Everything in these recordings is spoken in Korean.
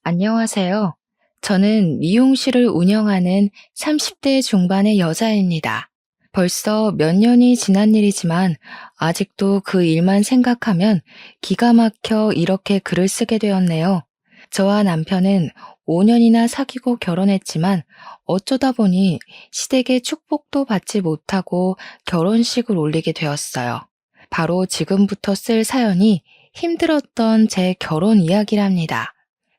안녕하세요. 저는 미용실을 운영하는 30대 중반의 여자입니다. 벌써 몇 년이 지난 일이지만 아직도 그 일만 생각하면 기가 막혀 이렇게 글을 쓰게 되었네요. 저와 남편은 5년이나 사귀고 결혼했지만 어쩌다 보니 시댁의 축복도 받지 못하고 결혼식을 올리게 되었어요. 바로 지금부터 쓸 사연이 힘들었던 제 결혼 이야기랍니다.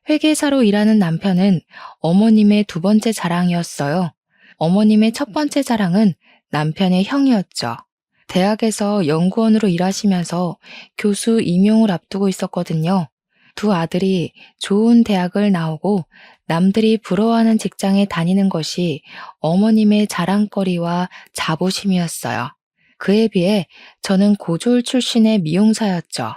회계사로 일하는 남편은 어머님의 두 번째 자랑이었어요. 어머님의 첫 번째 자랑은 남편의 형이었죠. 대학에서 연구원으로 일하시면서 교수 임용을 앞두고 있었거든요. 두 아들이 좋은 대학을 나오고 남들이 부러워하는 직장에 다니는 것이 어머님의 자랑거리와 자부심이었어요. 그에 비해 저는 고졸 출신의 미용사였죠.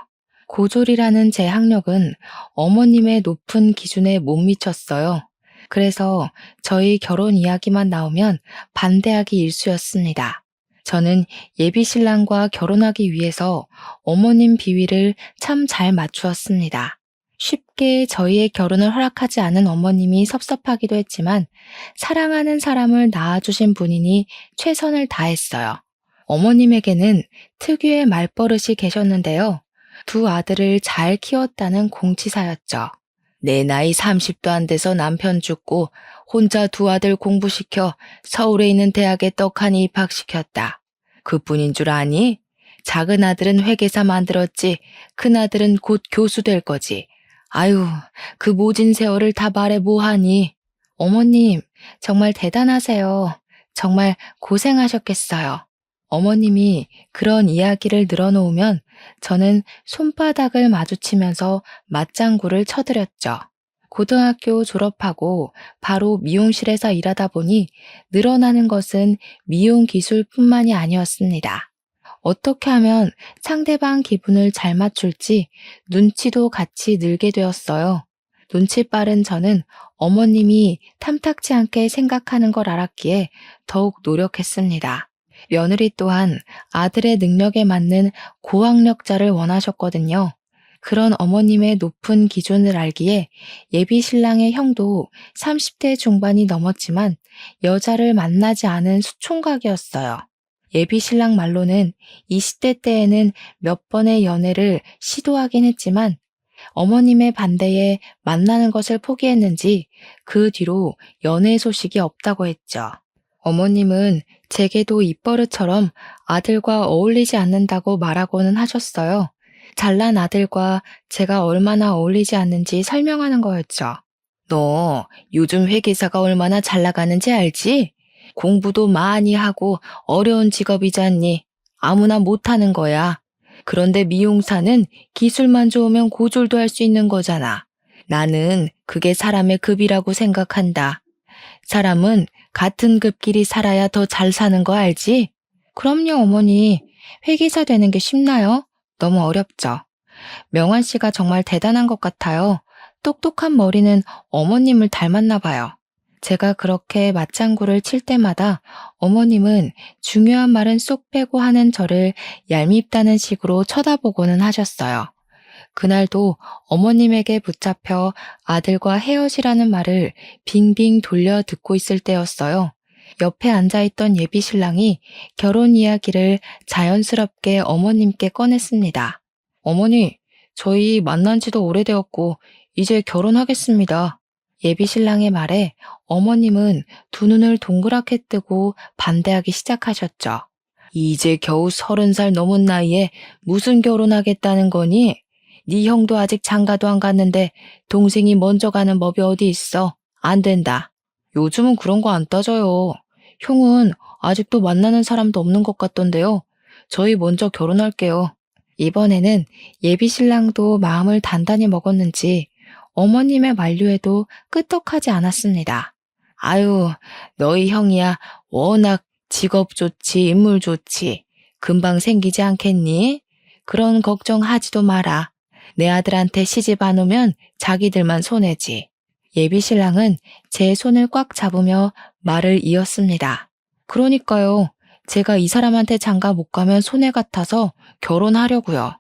고졸이라는 제 학력은 어머님의 높은 기준에 못 미쳤어요. 그래서 저희 결혼 이야기만 나오면 반대하기 일쑤였습니다. 저는 예비 신랑과 결혼하기 위해서 어머님 비위를 참 잘 맞추었습니다. 쉽게 저희의 결혼을 허락하지 않은 어머님이 섭섭하기도 했지만 사랑하는 사람을 낳아주신 분이니 최선을 다했어요. 어머님에게는 특유의 말버릇이 계셨는데요. 두 아들을 잘 키웠다는 공치사였죠. 내 나이 30도 안 돼서 남편 죽고 혼자 두 아들 공부시켜 서울에 있는 대학에 떡하니 입학시켰다. 그뿐인 줄 아니? 작은 아들은 회계사 만들었지 큰 아들은 곧 교수 될 거지. 아유, 그 모진 세월을 다 말해 뭐하니? 어머님, 정말 대단하세요. 정말 고생하셨겠어요. 어머님이 그런 이야기를 늘어놓으면 저는 손바닥을 마주치면서 맞장구를 쳐드렸죠. 고등학교 졸업하고 바로 미용실에서 일하다 보니 늘어나는 것은 미용 기술뿐만이 아니었습니다. 어떻게 하면 상대방 기분을 잘 맞출지 눈치도 같이 늘게 되었어요. 눈치 빠른 저는 어머님이 탐탁치 않게 생각하는 걸 알았기에 더욱 노력했습니다. 며느리 또한 아들의 능력에 맞는 고학력자를 원하셨거든요. 그런 어머님의 높은 기준을 알기에 예비 신랑의 형도 30대 중반이 넘었지만 여자를 만나지 않은 수총각이었어요. 예비 신랑 말로는 20대 때에는 몇 번의 연애를 시도하긴 했지만 어머님의 반대에 만나는 것을 포기했는지 그 뒤로 연애 소식이 없다고 했죠. 어머님은 제게도 입버릇처럼 아들과 어울리지 않는다고 말하고는 하셨어요. 잘난 아들과 제가 얼마나 어울리지 않는지 설명하는 거였죠. 너 요즘 회계사가 얼마나 잘 나가는지 알지? 공부도 많이 하고 어려운 직업이잖니. 아무나 못하는 거야. 그런데 미용사는 기술만 좋으면 고졸도 할 수 있는 거잖아. 나는 그게 사람의 급이라고 생각한다. 사람은 같은 급끼리 살아야 더 잘 사는 거 알지? 그럼요, 어머니. 회계사 되는 게 쉽나요? 너무 어렵죠. 명환 씨가 정말 대단한 것 같아요. 똑똑한 머리는 어머님을 닮았나 봐요. 제가 그렇게 맞장구를 칠 때마다 어머님은 중요한 말은 쏙 빼고 하는 저를 얄밉다는 식으로 쳐다보고는 하셨어요. 그날도 어머님에게 붙잡혀 아들과 헤어지라는 말을 빙빙 돌려 듣고 있을 때였어요. 옆에 앉아있던 예비 신랑이 결혼 이야기를 자연스럽게 어머님께 꺼냈습니다. 어머니, 저희 만난 지도 오래되었고 이제 결혼하겠습니다. 예비 신랑의 말에 어머님은 두 눈을 동그랗게 뜨고 반대하기 시작하셨죠. 이제 겨우 30살 넘은 나이에 무슨 결혼하겠다는 거니? 네 형도 아직 장가도 안 갔는데 동생이 먼저 가는 법이 어디 있어? 안 된다. 요즘은 그런 거 안 따져요. 형은 아직도 만나는 사람도 없는 것 같던데요. 저희 먼저 결혼할게요. 이번에는 예비 신랑도 마음을 단단히 먹었는지 어머님의 만류에도 끄떡하지 않았습니다. 아유, 너희 형이야 워낙 직업 좋지 인물 좋지. 금방 생기지 않겠니? 그런 걱정하지도 마라. 내 아들한테 시집 안 오면 자기들만 손해지. 예비 신랑은 제 손을 꽉 잡으며 말을 이었습니다. 그러니까요. 제가 이 사람한테 장가 못 가면 손해 같아서 결혼하려고요.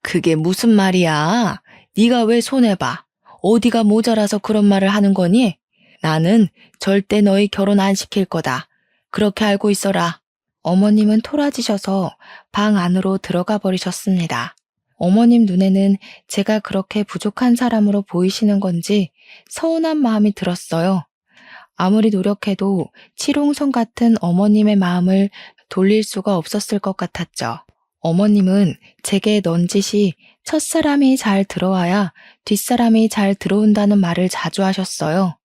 그게 무슨 말이야? 네가 왜 손해봐? 어디가 모자라서 그런 말을 하는 거니? 나는 절대 너희 결혼 안 시킬 거다. 그렇게 알고 있어라. 어머님은 토라지셔서 방 안으로 들어가 버리셨습니다. 어머님 눈에는 제가 그렇게 부족한 사람으로 보이시는 건지 서운한 마음이 들었어요. 아무리 노력해도 치롱성 같은 어머님의 마음을 돌릴 수가 없었을 것 같았죠. 어머님은 제게 넌지시 첫사람이 잘 들어와야 뒷사람이 잘 들어온다는 말을 자주 하셨어요.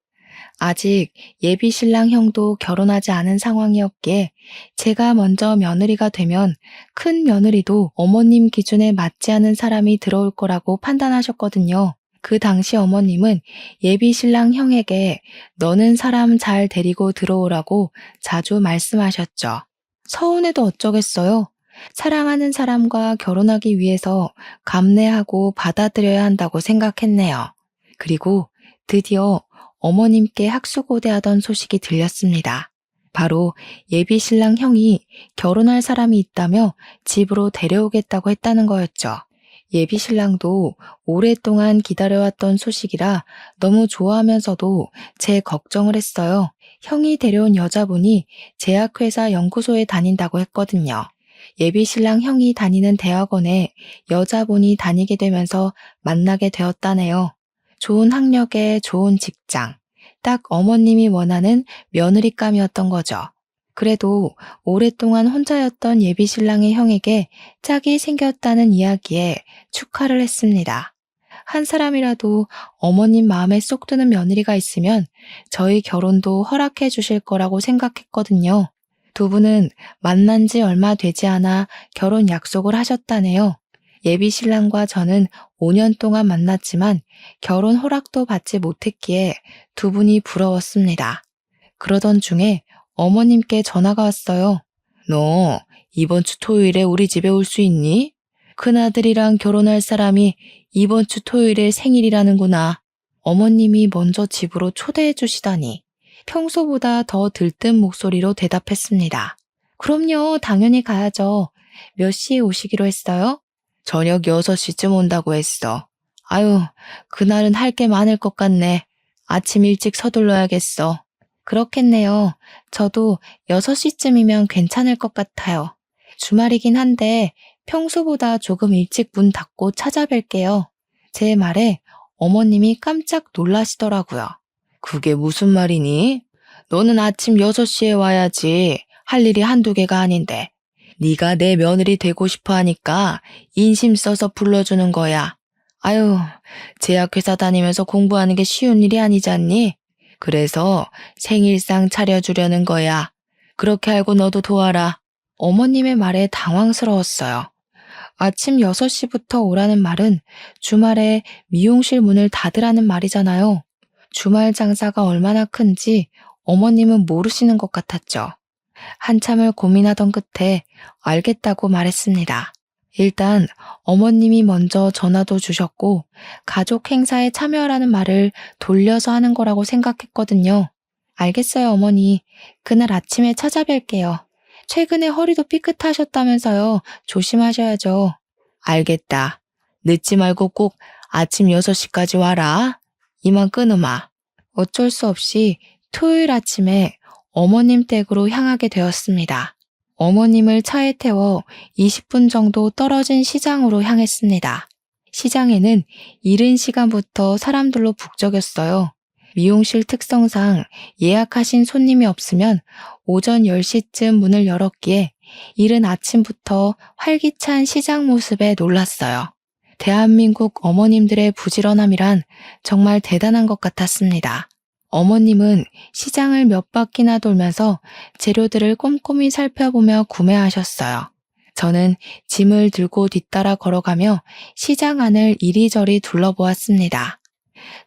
아직 예비 신랑 형도 결혼하지 않은 상황이었기에 제가 먼저 며느리가 되면 큰 며느리도 어머님 기준에 맞지 않은 사람이 들어올 거라고 판단하셨거든요. 그 당시 어머님은 예비 신랑 형에게 너는 사람 잘 데리고 들어오라고 자주 말씀하셨죠. 서운해도 어쩌겠어요. 사랑하는 사람과 결혼하기 위해서 감내하고 받아들여야 한다고 생각했네요. 그리고 드디어 어머님께 학수고대하던 소식이 들렸습니다. 바로 예비 신랑 형이 결혼할 사람이 있다며 집으로 데려오겠다고 했다는 거였죠. 예비 신랑도 오랫동안 기다려왔던 소식이라 너무 좋아하면서도 제 걱정을 했어요. 형이 데려온 여자분이 제약회사 연구소에 다닌다고 했거든요. 예비 신랑 형이 다니는 대학원에 여자분이 다니게 되면서 만나게 되었다네요. 좋은 학력에 좋은 직장, 딱 어머님이 원하는 며느리감이었던 거죠. 그래도 오랫동안 혼자였던 예비 신랑의 형에게 짝이 생겼다는 이야기에 축하를 했습니다. 한 사람이라도 어머님 마음에 쏙 드는 며느리가 있으면 저희 결혼도 허락해 주실 거라고 생각했거든요. 두 분은 만난 지 얼마 되지 않아 결혼 약속을 하셨다네요. 예비 신랑과 저는 5년 동안 만났지만 결혼 허락도 받지 못했기에 두 분이 부러웠습니다. 그러던 중에 어머님께 전화가 왔어요. 너 이번 주 토요일에 우리 집에 올 수 있니? 큰아들이랑 결혼할 사람이 이번 주 토요일에 생일이라는구나. 어머님이 먼저 집으로 초대해 주시다니 평소보다 더 들뜬 목소리로 대답했습니다. 그럼요, 당연히 가야죠. 몇 시에 오시기로 했어요? 저녁 6시쯤 온다고 했어. 아유, 그날은 할 게 많을 것 같네. 아침 일찍 서둘러야겠어. 그렇겠네요. 저도 6시쯤이면 괜찮을 것 같아요. 주말이긴 한데 평소보다 조금 일찍 문 닫고 찾아뵐게요. 제 말에 어머님이 깜짝 놀라시더라고요. 그게 무슨 말이니? 너는 아침 6시에 와야지. 할 일이 한두 개가 아닌데. 네가 내 며느리 되고 싶어 하니까 인심 써서 불러주는 거야. 아유, 제약회사 다니면서 공부하는 게 쉬운 일이 아니잖니? 그래서 생일상 차려주려는 거야. 그렇게 알고 너도 도와라. 어머님의 말에 당황스러웠어요. 아침 6시부터 오라는 말은 주말에 미용실 문을 닫으라는 말이잖아요. 주말 장사가 얼마나 큰지 어머님은 모르시는 것 같았죠. 한참을 고민하던 끝에 알겠다고 말했습니다. 일단 어머님이 먼저 전화도 주셨고 가족 행사에 참여하라는 말을 돌려서 하는 거라고 생각했거든요. 알겠어요, 어머니. 그날 아침에 찾아뵐게요. 최근에 허리도 삐끗하셨다면서요. 조심하셔야죠. 알겠다. 늦지 말고 꼭 아침 6시까지 와라. 이만 끊으마. 어쩔 수 없이 토요일 아침에 어머님 댁으로 향하게 되었습니다. 어머님을 차에 태워 20분 정도 떨어진 시장으로 향했습니다. 시장에는 이른 시간부터 사람들로 북적였어요. 미용실 특성상 예약하신 손님이 없으면 오전 10시쯤 문을 열었기에 이른 아침부터 활기찬 시장 모습에 놀랐어요. 대한민국 어머님들의 부지런함이란 정말 대단한 것 같았습니다. 어머님은 시장을 몇 바퀴나 돌면서 재료들을 꼼꼼히 살펴보며 구매하셨어요. 저는 짐을 들고 뒤따라 걸어가며 시장 안을 이리저리 둘러보았습니다.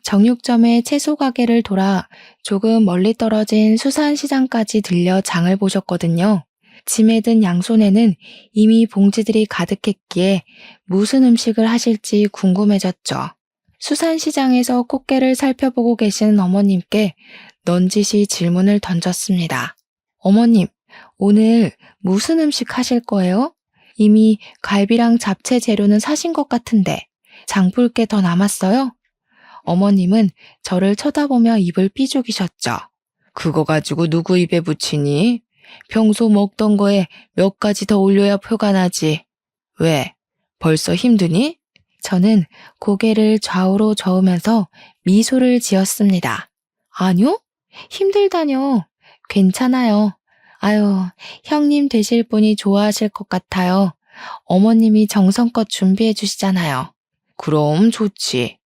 정육점의 채소 가게를 돌아 조금 멀리 떨어진 수산시장까지 들려 장을 보셨거든요. 짐에 든 양손에는 이미 봉지들이 가득했기에 무슨 음식을 하실지 궁금해졌죠. 수산시장에서 꽃게를 살펴보고 계시는 어머님께 넌지시 질문을 던졌습니다. 어머님, 오늘 무슨 음식 하실 거예요? 이미 갈비랑 잡채 재료는 사신 것 같은데 장 볼 게 더 남았어요? 어머님은 저를 쳐다보며 입을 삐죽이셨죠. 그거 가지고 누구 입에 붙이니? 평소 먹던 거에 몇 가지 더 올려야 표가 나지. 왜? 벌써 힘드니? 저는 고개를 좌우로 저으면서 미소를 지었습니다. 아니요? 힘들다뇨. 괜찮아요. 아유, 형님 되실 분이 좋아하실 것 같아요. 어머님이 정성껏 준비해 주시잖아요. 그럼 좋지.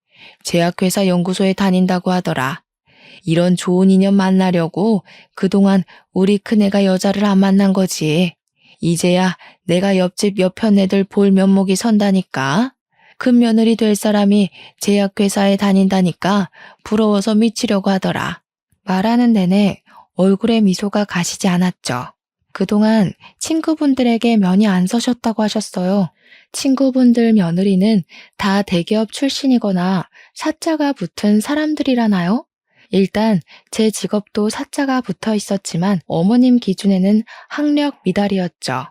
제약회사 연구소에 다닌다고 하더라. 이런 좋은 인연 만나려고 그동안 우리 큰애가 여자를 안 만난 거지. 이제야 내가 옆집 옆편 애들 볼 면목이 선다니까. 큰 며느리 될 사람이 제약회사에 다닌다니까 부러워서 미치려고 하더라. 말하는 내내 얼굴에 미소가 가시지 않았죠. 그동안 친구분들에게 면이 안 서셨다고 하셨어요. 친구분들 며느리는 다 대기업 출신이거나 사자가 붙은 사람들이라나요? 일단 제 직업도 사자가 붙어 있었지만 어머님 기준에는 학력 미달이었죠.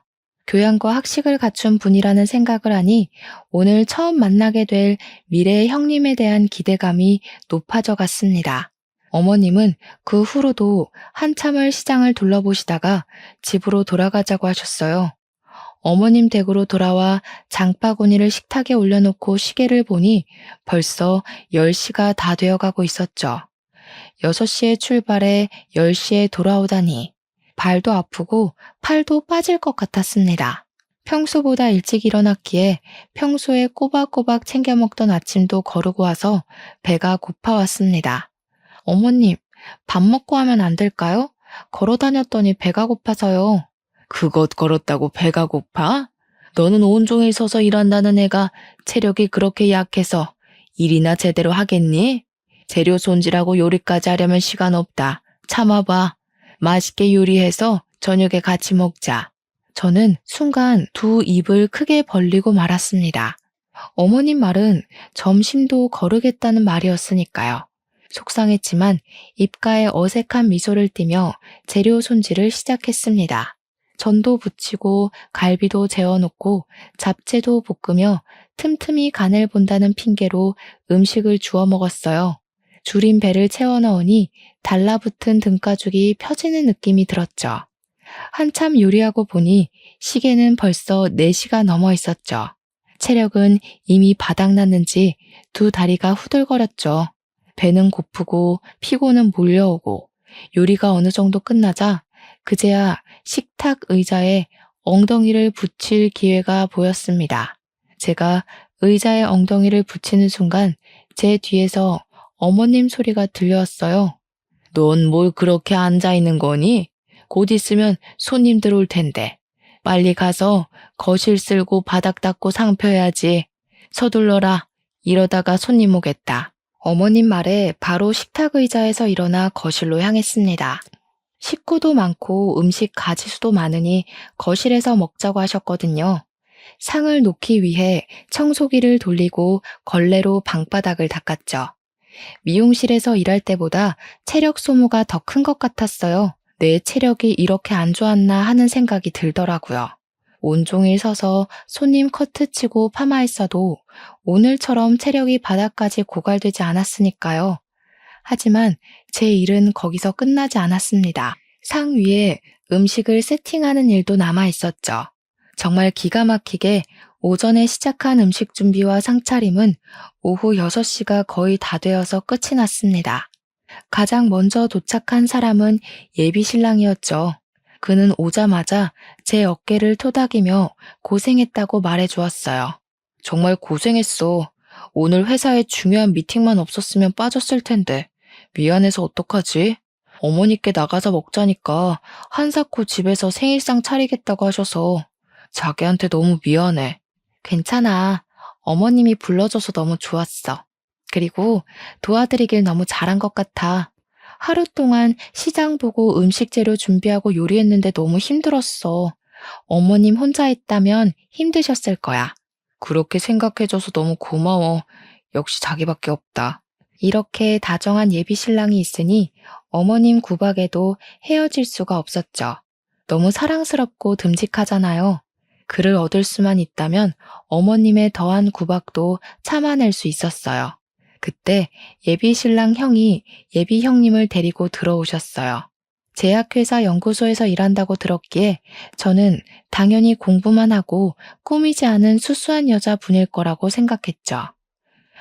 교양과 학식을 갖춘 분이라는 생각을 하니 오늘 처음 만나게 될 미래의 형님에 대한 기대감이 높아져 갔습니다. 어머님은 그 후로도 한참을 시장을 둘러보시다가 집으로 돌아가자고 하셨어요. 어머님 댁으로 돌아와 장바구니를 식탁에 올려놓고 시계를 보니 벌써 10시가 다 되어가고 있었죠. 6시에 출발해 10시에 돌아오다니 발도 아프고 팔도 빠질 것 같았습니다. 평소보다 일찍 일어났기에 평소에 꼬박꼬박 챙겨 먹던 아침도 거르고 와서 배가 고파왔습니다. 어머님, 밥 먹고 하면 안 될까요? 걸어 다녔더니 배가 고파서요. 그것 걸었다고 배가 고파? 너는 온종일 서서 일한다는 애가 체력이 그렇게 약해서 일이나 제대로 하겠니? 재료 손질하고 요리까지 하려면 시간 없다. 참아봐. 맛있게 요리해서 저녁에 같이 먹자. 저는 순간 두 입을 크게 벌리고 말았습니다. 어머님 말은 점심도 거르겠다는 말이었으니까요. 속상했지만 입가에 어색한 미소를 띠며 재료 손질을 시작했습니다. 전도 부치고 갈비도 재워놓고 잡채도 볶으며 틈틈이 간을 본다는 핑계로 음식을 주워 먹었어요. 줄인 배를 채워 넣으니 달라붙은 등가죽이 펴지는 느낌이 들었죠. 한참 요리하고 보니 시계는 벌써 4시가 넘어 있었죠. 체력은 이미 바닥났는지 두 다리가 후들거렸죠. 배는 고프고 피곤은 몰려오고 요리가 어느 정도 끝나자 그제야 식탁 의자에 엉덩이를 붙일 기회가 보였습니다. 제가 의자에 엉덩이를 붙이는 순간 제 뒤에서 어머님 소리가 들려왔어요. 넌 뭘 그렇게 앉아 있는 거니? 곧 있으면 손님 들어올 텐데. 빨리 가서 거실 쓸고 바닥 닦고 상표해야지. 서둘러라. 이러다가 손님 오겠다. 어머님 말에 바로 식탁 의자에서 일어나 거실로 향했습니다. 식구도 많고 음식 가지수도 많으니 거실에서 먹자고 하셨거든요. 상을 놓기 위해 청소기를 돌리고 걸레로 방바닥을 닦았죠. 미용실에서 일할 때보다 체력 소모가 더 큰 것 같았어요. 내 체력이 이렇게 안 좋았나 하는 생각이 들더라고요. 온종일 서서 손님 커트 치고 파마했어도 오늘처럼 체력이 바닥까지 고갈되지 않았으니까요. 하지만 제 일은 거기서 끝나지 않았습니다. 상 위에 음식을 세팅하는 일도 남아 있었죠. 정말 기가 막히게 오전에 시작한 음식 준비와 상차림은 오후 6시가 거의 다 되어서 끝이 났습니다. 가장 먼저 도착한 사람은 예비 신랑이었죠. 그는 오자마자 제 어깨를 토닥이며 고생했다고 말해주었어요. 정말 고생했어. 오늘 회사에 중요한 미팅만 없었으면 빠졌을 텐데. 미안해서 어떡하지? 어머니께 나가서 먹자니까 한사코 집에서 생일상 차리겠다고 하셔서 자기한테 너무 미안해. 괜찮아. 어머님이 불러줘서 너무 좋았어. 그리고 도와드리길 너무 잘한 것 같아. 하루 동안 시장 보고 음식 재료 준비하고 요리했는데 너무 힘들었어. 어머님 혼자 있다면 힘드셨을 거야. 그렇게 생각해줘서 너무 고마워. 역시 자기밖에 없다. 이렇게 다정한 예비 신랑이 있으니 어머님 구박에도 헤어질 수가 없었죠. 너무 사랑스럽고 듬직하잖아요. 그를 얻을 수만 있다면 어머님의 더한 구박도 참아낼 수 있었어요. 그때 예비 신랑 형이 예비 형님을 데리고 들어오셨어요. 제약회사 연구소에서 일한다고 들었기에 저는 당연히 공부만 하고 꾸미지 않은 수수한 여자분일 거라고 생각했죠.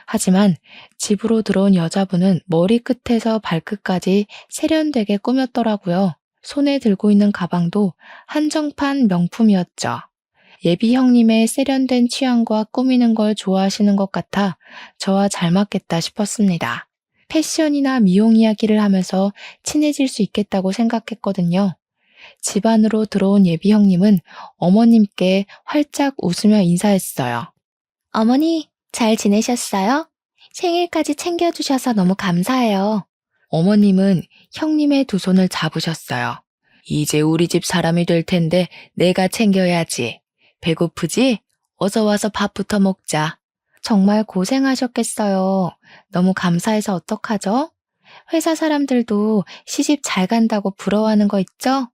하지만 집으로 들어온 여자분은 머리끝에서 발끝까지 세련되게 꾸몄더라고요. 손에 들고 있는 가방도 한정판 명품이었죠. 예비 형님의 세련된 취향과 꾸미는 걸 좋아하시는 것 같아 저와 잘 맞겠다 싶었습니다. 패션이나 미용 이야기를 하면서 친해질 수 있겠다고 생각했거든요. 집 안으로 들어온 예비 형님은 어머님께 활짝 웃으며 인사했어요. 어머니, 잘 지내셨어요? 생일까지 챙겨주셔서 너무 감사해요. 어머님은 형님의 두 손을 잡으셨어요. 이제 우리 집 사람이 될 텐데 내가 챙겨야지. 배고프지? 어서 와서 밥부터 먹자. 정말 고생하셨겠어요. 너무 감사해서 어떡하죠? 회사 사람들도 시집 잘 간다고 부러워하는 거 있죠?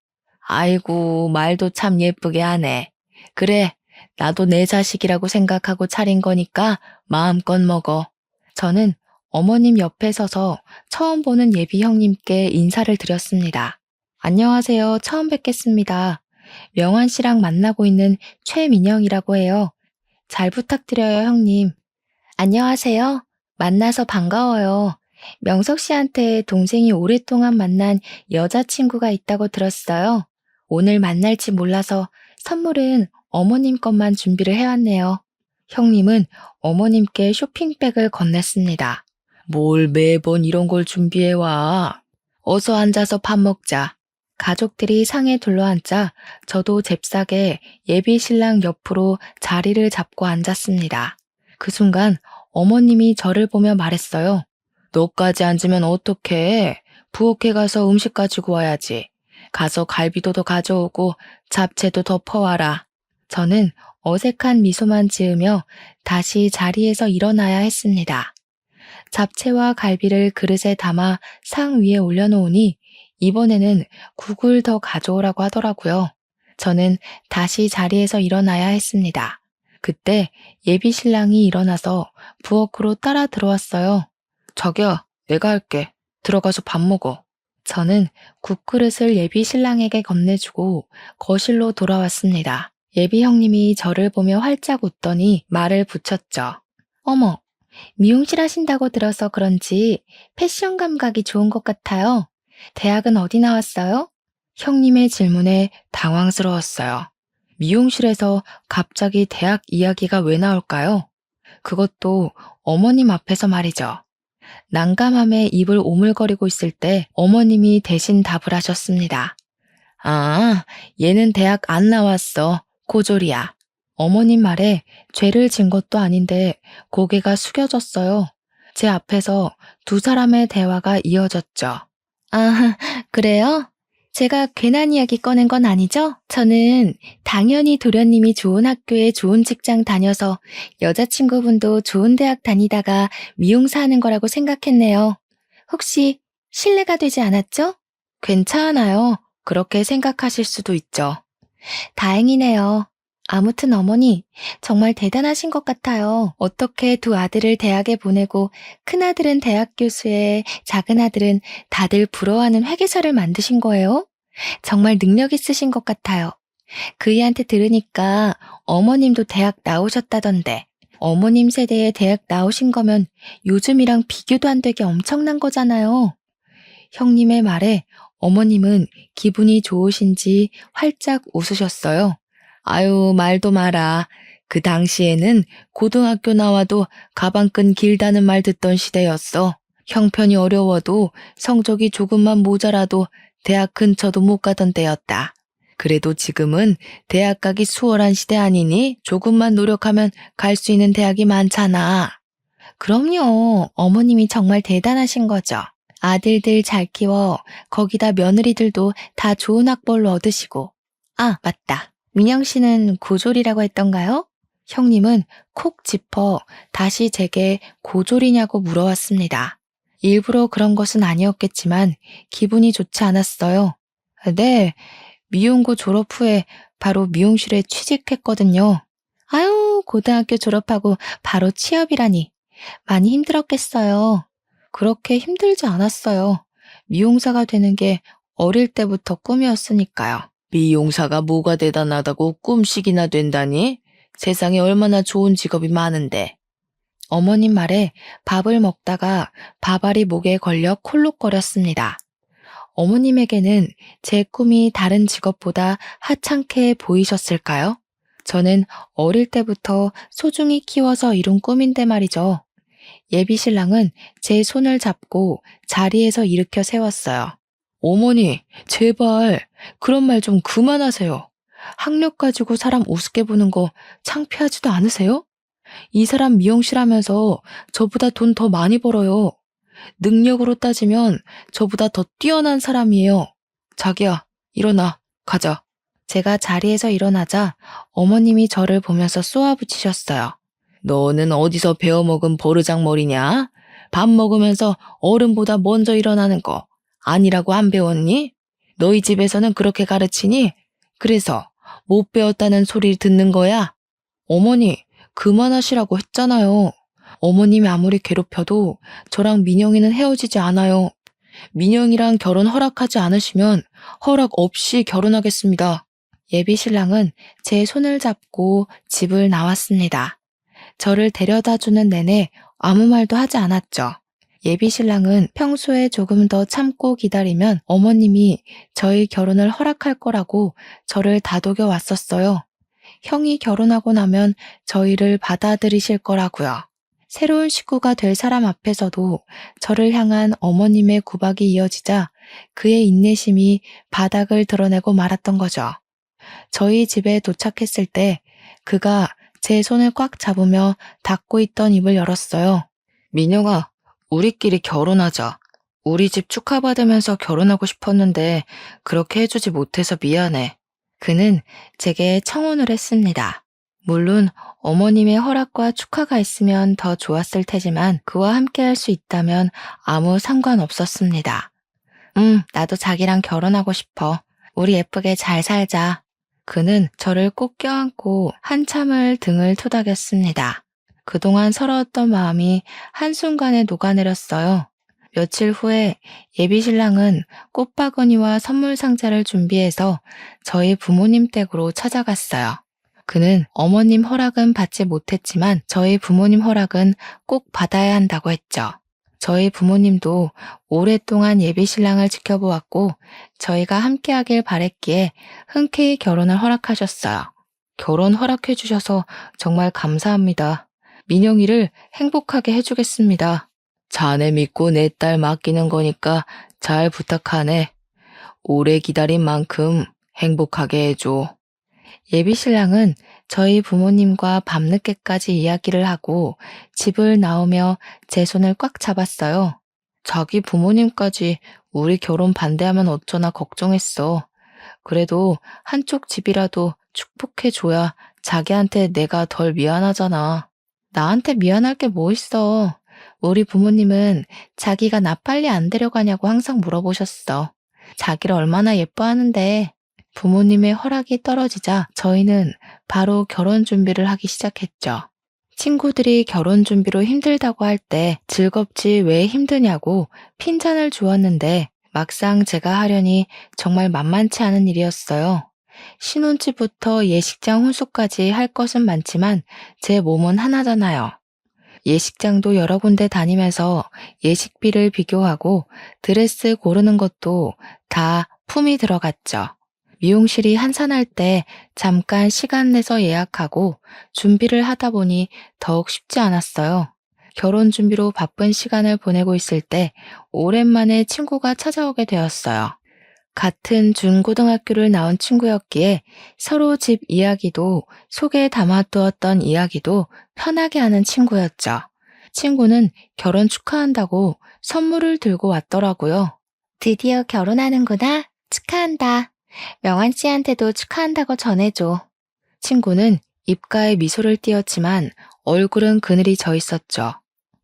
아이고, 말도 참 예쁘게 하네. 그래, 나도 내 자식이라고 생각하고 차린 거니까 마음껏 먹어. 저는 어머님 옆에 서서 처음 보는 예비 형님께 인사를 드렸습니다. 안녕하세요. 처음 뵙겠습니다. 명환 씨랑 만나고 있는 최민영이라고 해요. 잘 부탁드려요, 형님. 안녕하세요. 만나서 반가워요. 명석 씨한테 동생이 오랫동안 만난 여자친구가 있다고 들었어요. 오늘 만날지 몰라서 선물은 어머님 것만 준비를 해왔네요. 형님은 어머님께 쇼핑백을 건넸습니다. 뭘 매번 이런 걸 준비해와. 어서 앉아서 밥 먹자. 가족들이 상에 둘러앉자 저도 잽싸게 예비 신랑 옆으로 자리를 잡고 앉았습니다. 그 순간 어머님이 저를 보며 말했어요. 너까지 앉으면 어떡해? 부엌에 가서 음식 가지고 와야지. 가서 갈비도 더 가져오고 잡채도 더 퍼와라. 저는 어색한 미소만 지으며 다시 자리에서 일어나야 했습니다. 잡채와 갈비를 그릇에 담아 상 위에 올려놓으니 이번에는 국을 더 가져오라고 하더라고요. 저는 다시 자리에서 일어나야 했습니다. 그때 예비 신랑이 일어나서 부엌으로 따라 들어왔어요. 자기야, 내가 할게. 들어가서 밥 먹어. 저는 국그릇을 예비 신랑에게 건네주고 거실로 돌아왔습니다. 예비 형님이 저를 보며 활짝 웃더니 말을 붙였죠. 어머, 미용실 하신다고 들어서 그런지 패션 감각이 좋은 것 같아요. 대학은 어디 나왔어요? 형님의 질문에 당황스러웠어요. 미용실에서 갑자기 대학 이야기가 왜 나올까요? 그것도 어머님 앞에서 말이죠. 난감함에 입을 오물거리고 있을 때 어머님이 대신 답을 하셨습니다. 아, 얘는 대학 안 나왔어. 고졸이야. 어머님 말에 죄를 진 것도 아닌데 고개가 숙여졌어요. 제 앞에서 두 사람의 대화가 이어졌죠. 아, 그래요? 제가 괜한 이야기 꺼낸 건 아니죠? 저는 당연히 도련님이 좋은 학교에 좋은 직장 다녀서 여자친구분도 좋은 대학 다니다가 미용사 하는 거라고 생각했네요. 혹시 실례가 되지 않았죠? 괜찮아요. 그렇게 생각하실 수도 있죠. 다행이네요. 아무튼 어머니, 정말 대단하신 것 같아요. 어떻게 두 아들을 대학에 보내고 큰아들은 대학 교수에 작은아들은 다들 부러워하는 회계사를 만드신 거예요? 정말 능력 있으신 것 같아요. 그이한테 들으니까 어머님도 대학 나오셨다던데. 어머님 세대에 대학 나오신 거면 요즘이랑 비교도 안 되게 엄청난 거잖아요. 형님의 말에 어머님은 기분이 좋으신지 활짝 웃으셨어요. 아유, 말도 마라. 그 당시에는 고등학교 나와도 가방끈 길다는 말 듣던 시대였어. 형편이 어려워도 성적이 조금만 모자라도 대학 근처도 못 가던 때였다. 그래도 지금은 대학 가기 수월한 시대 아니니 조금만 노력하면 갈 수 있는 대학이 많잖아. 그럼요. 어머님이 정말 대단하신 거죠. 아들들 잘 키워 거기다 며느리들도 다 좋은 학벌로 얻으시고. 아, 맞다. 민영 씨는 고졸이라고 했던가요? 형님은 콕 짚어 다시 제게 고졸이냐고 물어왔습니다. 일부러 그런 것은 아니었겠지만 기분이 좋지 않았어요. 네, 미용고 졸업 후에 바로 미용실에 취직했거든요. 아유, 고등학교 졸업하고 바로 취업이라니. 많이 힘들었겠어요. 그렇게 힘들지 않았어요. 미용사가 되는 게 어릴 때부터 꿈이었으니까요. 미용사가 뭐가 대단하다고 꿈식이나 된다니? 세상에 얼마나 좋은 직업이 많은데. 어머님 말에 밥을 먹다가 밥알이 목에 걸려 콜록거렸습니다. 어머님에게는 제 꿈이 다른 직업보다 하찮게 보이셨을까요? 저는 어릴 때부터 소중히 키워서 이룬 꿈인데 말이죠. 예비 신랑은 제 손을 잡고 자리에서 일으켜 세웠어요. 어머니, 제발 그런 말 좀 그만하세요. 학력 가지고 사람 우습게 보는 거 창피하지도 않으세요? 이 사람 미용실 하면서 저보다 돈 더 많이 벌어요. 능력으로 따지면 저보다 더 뛰어난 사람이에요. 자기야, 일어나, 가자. 제가 자리에서 일어나자 어머님이 저를 보면서 쏘아붙이셨어요. 너는 어디서 배워먹은 버르장머리냐? 밥 먹으면서 어른보다 먼저 일어나는 거 아니라고 안 배웠니? 너희 집에서는 그렇게 가르치니? 그래서 못 배웠다는 소리를 듣는 거야? 어머니, 그만하시라고 했잖아요. 어머님이 아무리 괴롭혀도 저랑 민영이는 헤어지지 않아요. 민영이랑 결혼 허락하지 않으시면 허락 없이 결혼하겠습니다. 예비 신랑은 제 손을 잡고 집을 나왔습니다. 저를 데려다 주는 내내 아무 말도 하지 않았죠. 예비 신랑은 평소에 조금 더 참고 기다리면 어머님이 저희 결혼을 허락할 거라고 저를 다독여 왔었어요. 형이 결혼하고 나면 저희를 받아들이실 거라고요. 새로운 식구가 될 사람 앞에서도 저를 향한 어머님의 구박이 이어지자 그의 인내심이 바닥을 드러내고 말았던 거죠. 저희 집에 도착했을 때 그가 제 손을 꽉 잡으며 닫고 있던 입을 열었어요. 민영아, 우리끼리 결혼하자. 우리 집 축하받으면서 결혼하고 싶었는데 그렇게 해주지 못해서 미안해. 그는 제게 청혼을 했습니다. 물론 어머님의 허락과 축하가 있으면 더 좋았을 테지만 그와 함께 할 수 있다면 아무 상관없었습니다. 나도 자기랑 결혼하고 싶어. 우리 예쁘게 잘 살자. 그는 저를 꼭 껴안고 한참을 등을 토닥였습니다. 그동안 서러웠던 마음이 한순간에 녹아내렸어요. 며칠 후에 예비 신랑은 꽃바구니와 선물 상자를 준비해서 저희 부모님 댁으로 찾아갔어요. 그는 어머님 허락은 받지 못했지만 저희 부모님 허락은 꼭 받아야 한다고 했죠. 저희 부모님도 오랫동안 예비 신랑을 지켜보았고 저희가 함께하길 바랬기에 흔쾌히 결혼을 허락하셨어요. 결혼 허락해 주셔서 정말 감사합니다. 민영이를 행복하게 해주겠습니다. 자네 믿고 내 딸 맡기는 거니까 잘 부탁하네. 오래 기다린 만큼 행복하게 해줘. 예비 신랑은 저희 부모님과 밤늦게까지 이야기를 하고 집을 나오며 제 손을 꽉 잡았어요. 자기 부모님까지 우리 결혼 반대하면 어쩌나 걱정했어. 그래도 한쪽 집이라도 축복해줘야 자기한테 내가 덜 미안하잖아. 나한테 미안할 게 뭐 있어. 우리 부모님은 자기가 나 빨리 안 데려가냐고 항상 물어보셨어. 자기를 얼마나 예뻐하는데. 부모님의 허락이 떨어지자 저희는 바로 결혼 준비를 하기 시작했죠. 친구들이 결혼 준비로 힘들다고 할 때 즐겁지 왜 힘드냐고 핀잔을 주었는데 막상 제가 하려니 정말 만만치 않은 일이었어요. 신혼집부터 예식장 혼수까지 할 것은 많지만 제 몸은 하나잖아요. 예식장도 여러 군데 다니면서 예식비를 비교하고 드레스 고르는 것도 다 품이 들어갔죠. 미용실이 한산할 때 잠깐 시간 내서 예약하고 준비를 하다 보니 더욱 쉽지 않았어요. 결혼 준비로 바쁜 시간을 보내고 있을 때 오랜만에 친구가 찾아오게 되었어요. 같은 중고등학교를 나온 친구였기에 서로 집 이야기도 속에 담아두었던 이야기도 편하게 하는 친구였죠. 친구는 결혼 축하한다고 선물을 들고 왔더라고요. 드디어 결혼하는구나. 축하한다. 명환 씨한테도 축하한다고 전해줘. 친구는 입가에 미소를 띄었지만 얼굴은 그늘이 져 있었죠.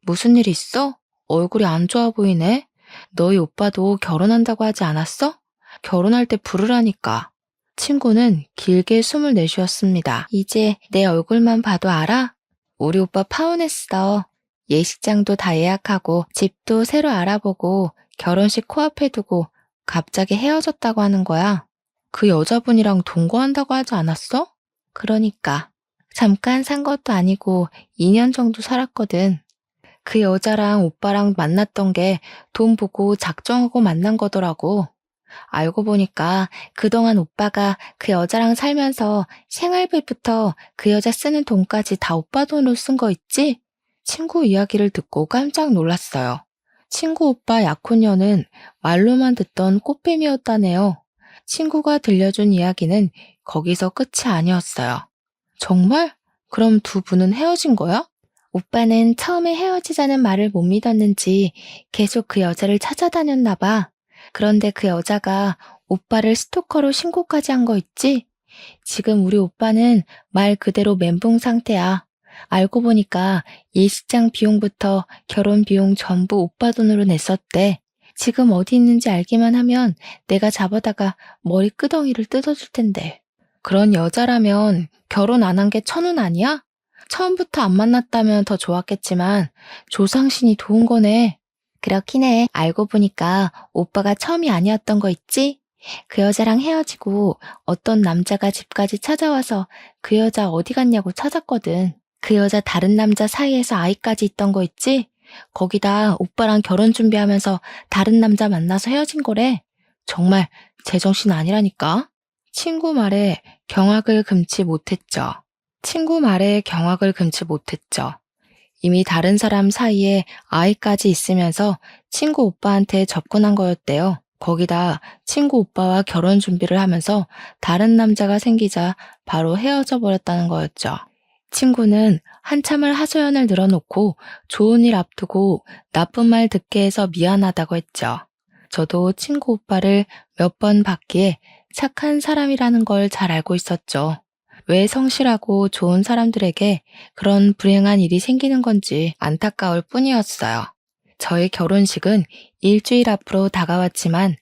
무슨 일 있어? 얼굴이 안 좋아 보이네. 너희 오빠도 결혼한다고 하지 않았어? 결혼할 때 부르라니까. 친구는 길게 숨을 내쉬었습니다. 이제 내 얼굴만 봐도 알아? 우리 오빠 파혼했어. 예식장도 다 예약하고 집도 새로 알아보고 결혼식 코앞에 두고 갑자기 헤어졌다고 하는 거야. 그 여자분이랑 동거한다고 하지 않았어? 그러니까 잠깐 산 것도 아니고 2년 정도 살았거든. 그 여자랑 오빠랑 만났던 게 돈 보고 작정하고 만난 거더라고. 알고 보니까 그동안 오빠가 그 여자랑 살면서 생활비부터 그 여자 쓰는 돈까지 다 오빠 돈으로 쓴 거 있지? 친구 이야기를 듣고 깜짝 놀랐어요. 친구 오빠 약혼녀는 말로만 듣던 꽃뱀이었다네요. 친구가 들려준 이야기는 거기서 끝이 아니었어요. 정말? 그럼 두 분은 헤어진 거야? 오빠는 처음에 헤어지자는 말을 못 믿었는지 계속 그 여자를 찾아다녔나 봐. 그런데 그 여자가 오빠를 스토커로 신고까지 한 거 있지? 지금 우리 오빠는 말 그대로 멘붕 상태야. 알고 보니까 예식장 비용부터 결혼 비용 전부 오빠 돈으로 냈었대. 지금 어디 있는지 알기만 하면 내가 잡아다가 머리 끄덩이를 뜯어줄 텐데. 그런 여자라면 결혼 안 한 게 천운 아니야? 처음부터 안 만났다면 더 좋았겠지만 조상신이 도운 거네. 그렇긴 해. 알고 보니까 오빠가 처음이 아니었던 거 있지? 그 여자랑 헤어지고 어떤 남자가 집까지 찾아와서 그 여자 어디 갔냐고 찾았거든. 그 여자 다른 남자 사이에서 아이까지 있던 거 있지? 거기다 오빠랑 결혼 준비하면서 다른 남자 만나서 헤어진 거래. 정말 제정신 아니라니까. 친구 말에 경악을 금치 못했죠. 이미 다른 사람 사이에 아이까지 있으면서 친구 오빠한테 접근한 거였대요. 거기다 친구 오빠와 결혼 준비를 하면서 다른 남자가 생기자 바로 헤어져 버렸다는 거였죠. 친구는 한참을 하소연을 늘어놓고 좋은 일 앞두고 나쁜 말 듣게 해서 미안하다고 했죠. 저도 친구 오빠를 몇 번 봤기에 착한 사람이라는 걸 잘 알고 있었죠. 왜 성실하고 좋은 사람들에게 그런 불행한 일이 생기는 건지 안타까울 뿐이었어요. 저희 결혼식은 일주일 앞으로 다가왔지만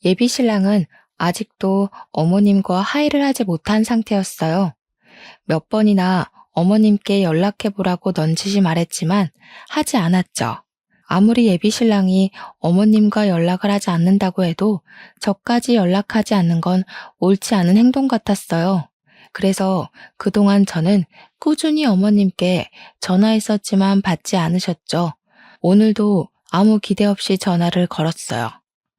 예비 신랑은 아직도 어머님과 화해를 하지 못한 상태였어요. 몇 번이나 어머님께 연락해보라고 넌지시 말했지만 하지 않았죠. 아무리 예비 신랑이 어머님과 연락을 하지 않는다고 해도 저까지 연락하지 않는 건 옳지 않은 행동 같았어요. 그래서 그동안 저는 꾸준히 어머님께 전화했었지만 받지 않으셨죠. 오늘도 아무 기대 없이 전화를 걸었어요.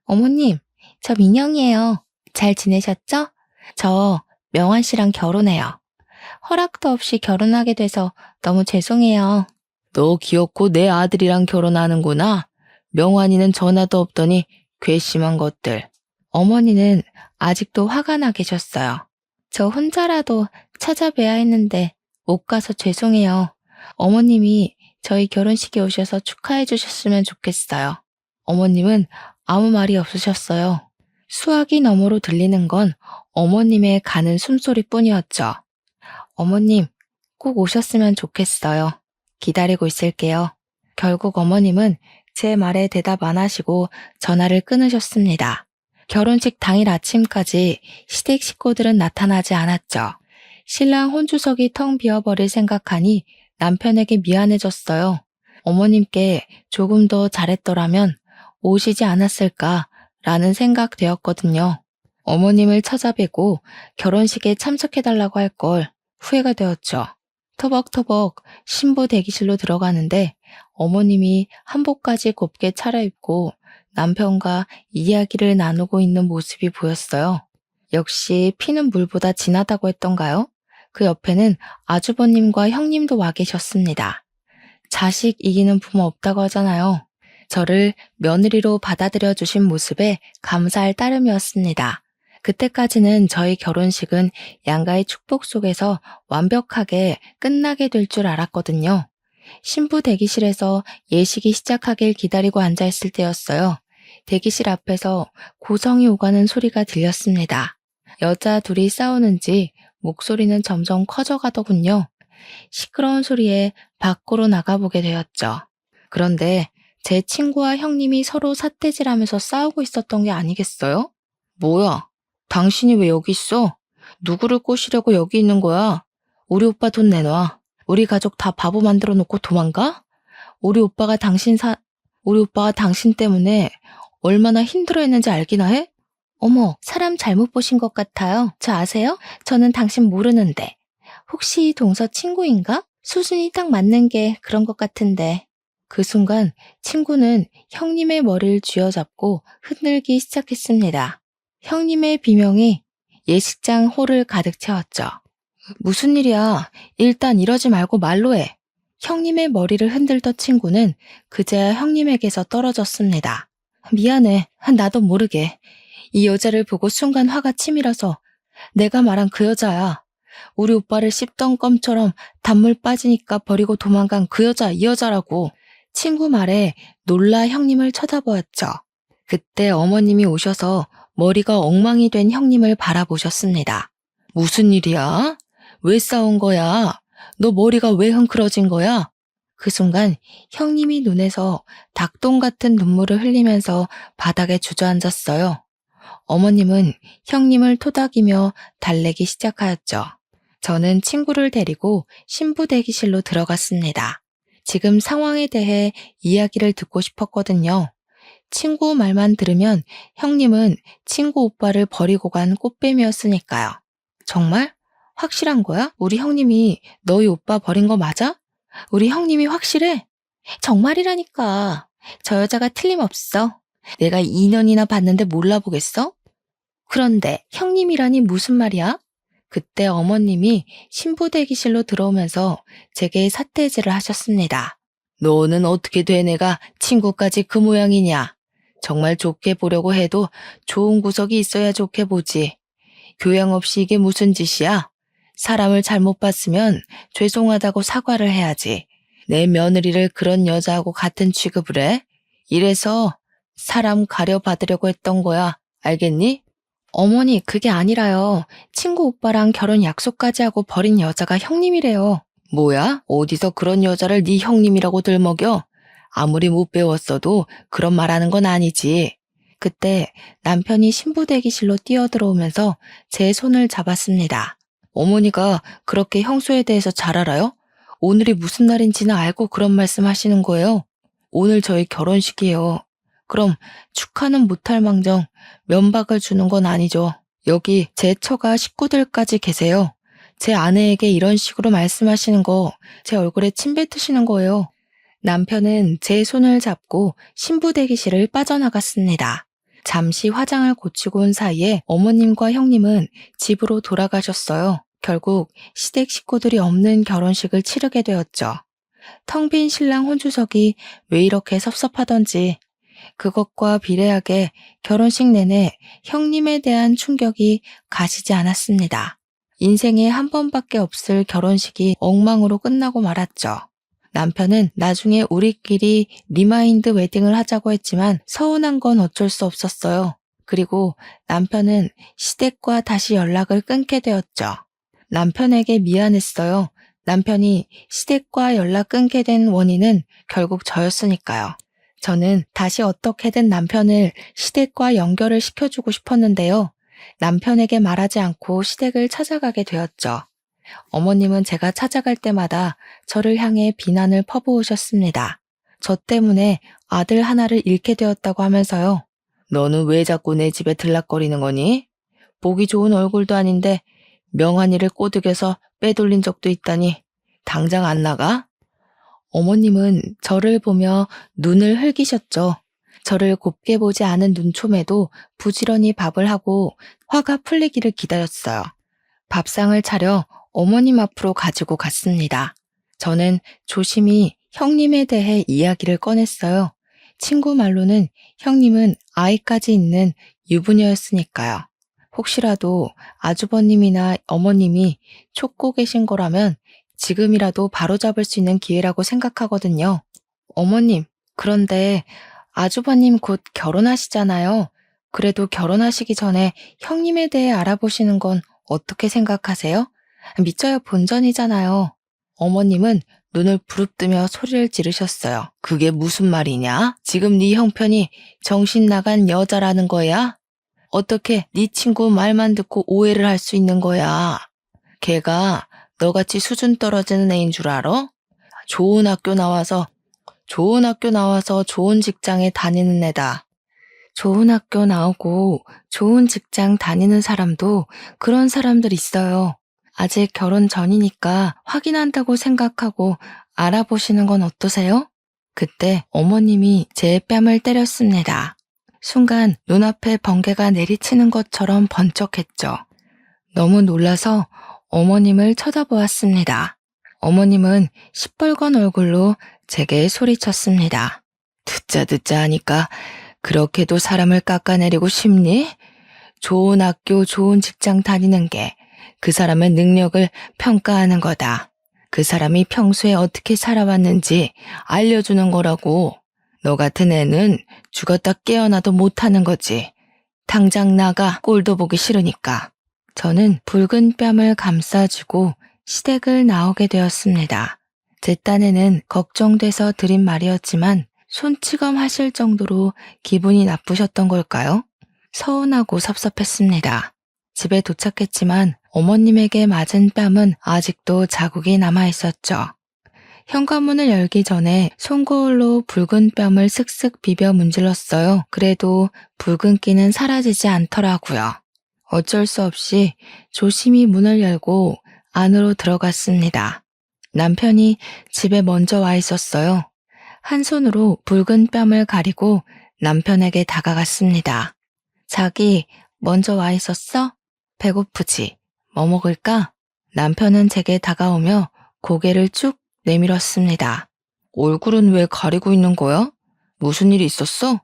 어머님, 저 민영이에요. 잘 지내셨죠? 저 명환 씨랑 결혼해요. 허락도 없이 결혼하게 돼서 너무 죄송해요. 너 귀엽고 내 아들이랑 결혼하는구나. 명환이는 전화도 없더니 괘씸한 것들. 어머니는 아직도 화가 나 계셨어요. 저 혼자라도 찾아뵈야 했는데 못 가서 죄송해요. 어머님이 저희 결혼식에 오셔서 축하해 주셨으면 좋겠어요. 어머님은 아무 말이 없으셨어요. 수화기 너머로 들리는 건 어머님의 가는 숨소리뿐이었죠. 어머님, 꼭 오셨으면 좋겠어요. 기다리고 있을게요. 결국 어머님은 제 말에 대답 안 하시고 전화를 끊으셨습니다. 결혼식 당일 아침까지 시댁 식구들은 나타나지 않았죠. 신랑 혼주석이 텅 비어버릴 생각하니 남편에게 미안해졌어요. 어머님께 조금 더 잘했더라면 오시지 않았을까라는 생각 되었거든요. 어머님을 찾아뵈고 결혼식에 참석해달라고 할 걸 후회가 되었죠. 터벅터벅 신부 대기실로 들어가는데 어머님이 한복까지 곱게 차려입고 남편과 이야기를 나누고 있는 모습이 보였어요. 역시 피는 물보다 진하다고 했던가요? 그 옆에는 아주버님과 형님도 와 계셨습니다. 자식 이기는 부모 없다고 하잖아요. 저를 며느리로 받아들여 주신 모습에 감사할 따름이었습니다. 그때까지는 저희 결혼식은 양가의 축복 속에서 완벽하게 끝나게 될 줄 알았거든요. 신부 대기실에서 예식이 시작하길 기다리고 앉아있을 때였어요. 대기실 앞에서 고성이 오가는 소리가 들렸습니다. 여자 둘이 싸우는지 목소리는 점점 커져가더군요. 시끄러운 소리에 밖으로 나가보게 되었죠. 그런데 제 친구와 형님이 서로 삿대질하면서 싸우고 있었던 게 아니겠어요? 뭐야? 당신이 왜 여기 있어? 누구를 꼬시려고 여기 있는 거야? 우리 오빠 돈 내놔. 우리 가족 다 바보 만들어 놓고 도망가? 우리 오빠가 당신 때문에 얼마나 힘들어했는지 알기나 해? 어머, 사람 잘못 보신 것 같아요. 저 아세요? 저는 당신 모르는데. 혹시 동서 친구인가? 수준이 딱 맞는 게 그런 것 같은데. 그 순간 친구는 형님의 머리를 쥐어잡고 흔들기 시작했습니다. 형님의 비명이 예식장 홀을 가득 채웠죠. 무슨 일이야? 일단 이러지 말고 말로 해. 형님의 머리를 흔들던 친구는 그제야 형님에게서 떨어졌습니다. 미안해. 나도 모르게. 이 여자를 보고 순간 화가 치밀어서 내가 말한 그 여자야. 우리 오빠를 씹던 껌처럼 단물 빠지니까 버리고 도망간 그 여자, 이 여자라고. 친구 말에 놀라 형님을 쳐다보았죠. 그때 어머님이 오셔서 머리가 엉망이 된 형님을 바라보셨습니다. 무슨 일이야? 왜 싸운 거야? 너 머리가 왜 흥크러진 거야? 그 순간 형님이 눈에서 닭똥 같은 눈물을 흘리면서 바닥에 주저앉았어요. 어머님은 형님을 토닥이며 달래기 시작하였죠. 저는 친구를 데리고 신부 대기실로 들어갔습니다. 지금 상황에 대해 이야기를 듣고 싶었거든요. 친구 말만 들으면 형님은 친구 오빠를 버리고 간 꽃뱀이었으니까요. 정말? 확실한 거야? 우리 형님이 너희 오빠 버린 거 맞아? 우리 형님이 확실해? 정말이라니까. 저 여자가 틀림없어. 내가 2년이나 봤는데 몰라보겠어? 그런데 형님이라니 무슨 말이야? 그때 어머님이 신부 대기실로 들어오면서 제게 사태질을 하셨습니다. 너는 어떻게 돼 내가 친구까지 그 모양이냐? 정말 좋게 보려고 해도 좋은 구석이 있어야 좋게 보지. 교양 없이 이게 무슨 짓이야? 사람을 잘못 봤으면 죄송하다고 사과를 해야지. 내 며느리를 그런 여자하고 같은 취급을 해? 이래서 사람 가려받으려고 했던 거야. 알겠니? 어머니, 그게 아니라요. 친구 오빠랑 결혼 약속까지 하고 버린 여자가 형님이래요. 뭐야? 어디서 그런 여자를 네 형님이라고 들먹여? 아무리 못 배웠어도 그런 말하는 건 아니지. 그때 남편이 신부 대기실로 뛰어들어오면서 제 손을 잡았습니다. 어머니가 그렇게 형수에 대해서 잘 알아요? 오늘이 무슨 날인지는 알고 그런 말씀 하시는 거예요? 오늘 저희 결혼식이에요. 그럼 축하는 못할 망정 면박을 주는 건 아니죠. 여기 제 처가 식구들까지 계세요. 제 아내에게 이런 식으로 말씀하시는 거 제 얼굴에 침 뱉으시는 거예요. 남편은 제 손을 잡고 신부 대기실을 빠져나갔습니다. 잠시 화장을 고치고 온 사이에 어머님과 형님은 집으로 돌아가셨어요. 결국 시댁 식구들이 없는 결혼식을 치르게 되었죠. 텅 빈 신랑 혼주석이 왜 이렇게 섭섭하던지 그것과 비례하게 결혼식 내내 형님에 대한 충격이 가시지 않았습니다. 인생에 한 번밖에 없을 결혼식이 엉망으로 끝나고 말았죠. 남편은 나중에 우리끼리 리마인드 웨딩을 하자고 했지만 서운한 건 어쩔 수 없었어요. 그리고 남편은 시댁과 다시 연락을 끊게 되었죠. 남편에게 미안했어요. 남편이 시댁과 연락 끊게 된 원인은 결국 저였으니까요. 저는 다시 어떻게든 남편을 시댁과 연결을 시켜주고 싶었는데요. 남편에게 말하지 않고 시댁을 찾아가게 되었죠. 어머님은 제가 찾아갈 때마다 저를 향해 비난을 퍼부으셨습니다. 저 때문에 아들 하나를 잃게 되었다고 하면서요. 너는 왜 자꾸 내 집에 들락거리는 거니? 보기 좋은 얼굴도 아닌데 명한이를 꼬드겨서 빼돌린 적도 있다니 당장 안 나가? 어머님은 저를 보며 눈을 흘기셨죠. 저를 곱게 보지 않은 눈초매도 부지런히 밥을 하고 화가 풀리기를 기다렸어요. 밥상을 차려 어머님 앞으로 가지고 갔습니다. 저는 조심히 형님에 대해 이야기를 꺼냈어요. 친구 말로는 형님은 아이까지 있는 유부녀였으니까요. 혹시라도 아주버님이나 어머님이 쫓고 계신 거라면 지금이라도 바로잡을 수 있는 기회라고 생각하거든요. 어머님, 그런데 아주버님 곧 결혼하시잖아요. 그래도 결혼하시기 전에 형님에 대해 알아보시는 건 어떻게 생각하세요? 믿져야 본전이잖아요. 어머님은 눈을 부릅뜨며 소리를 지르셨어요. 그게 무슨 말이냐? 지금 네 형편이 정신 나간 여자라는 거야? 어떻게 네 친구 말만 듣고 오해를 할 수 있는 거야? 걔가 너같이 수준 떨어지는 애인 줄 알아? 좋은 학교 나와서 좋은 학교 나와서 좋은 직장에 다니는 애다. 좋은 학교 나오고 좋은 직장 다니는 사람도 그런 사람들 있어요. 아직 결혼 전이니까 확인한다고 생각하고 알아보시는 건 어떠세요? 그때 어머님이 제 뺨을 때렸습니다. 순간 눈앞에 번개가 내리치는 것처럼 번쩍했죠. 너무 놀라서 어머님을 쳐다보았습니다. 어머님은 시뻘건 얼굴로 제게 소리쳤습니다. 듣자 하니까 그렇게도 사람을 깎아내리고 싶니? 좋은 학교, 좋은 직장 다니는 게 그 사람의 능력을 평가하는 거다. 그 사람이 평소에 어떻게 살아왔는지 알려주는 거라고. 너 같은 애는 죽었다 깨어나도 못하는 거지. 당장 나가, 꼴도 보기 싫으니까. 저는 붉은 뺨을 감싸주고 시댁을 나오게 되었습니다. 제 딴에는 걱정돼서 드린 말이었지만 손찌검 하실 정도로 기분이 나쁘셨던 걸까요? 서운하고 섭섭했습니다. 집에 도착했지만 어머님에게 맞은 뺨은 아직도 자국이 남아 있었죠. 현관문을 열기 전에 손거울로 붉은 뺨을 슥슥 비벼 문질렀어요. 그래도 붉은기는 사라지지 않더라고요. 어쩔 수 없이 조심히 문을 열고 안으로 들어갔습니다. 남편이 집에 먼저 와 있었어요. 한 손으로 붉은 뺨을 가리고 남편에게 다가갔습니다. 자기 먼저 와 있었어? 배고프지? 뭐 먹을까? 남편은 제게 다가오며 고개를 쭉 내밀었습니다. 얼굴은 왜 가리고 있는 거야? 무슨 일이 있었어?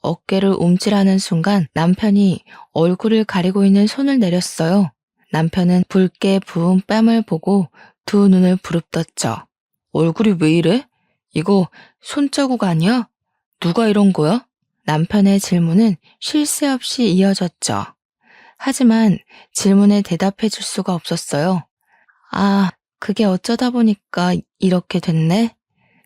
어깨를 움찔하는 순간 남편이 얼굴을 가리고 있는 손을 내렸어요. 남편은 붉게 부은 뺨을 보고 두 눈을 부릅떴죠. 얼굴이 왜 이래? 이거 손자국 아니야? 누가 이런 거야? 남편의 질문은 쉴 새 없이 이어졌죠. 하지만 질문에 대답해 줄 수가 없었어요. 아, 그게 어쩌다 보니까 이렇게 됐네?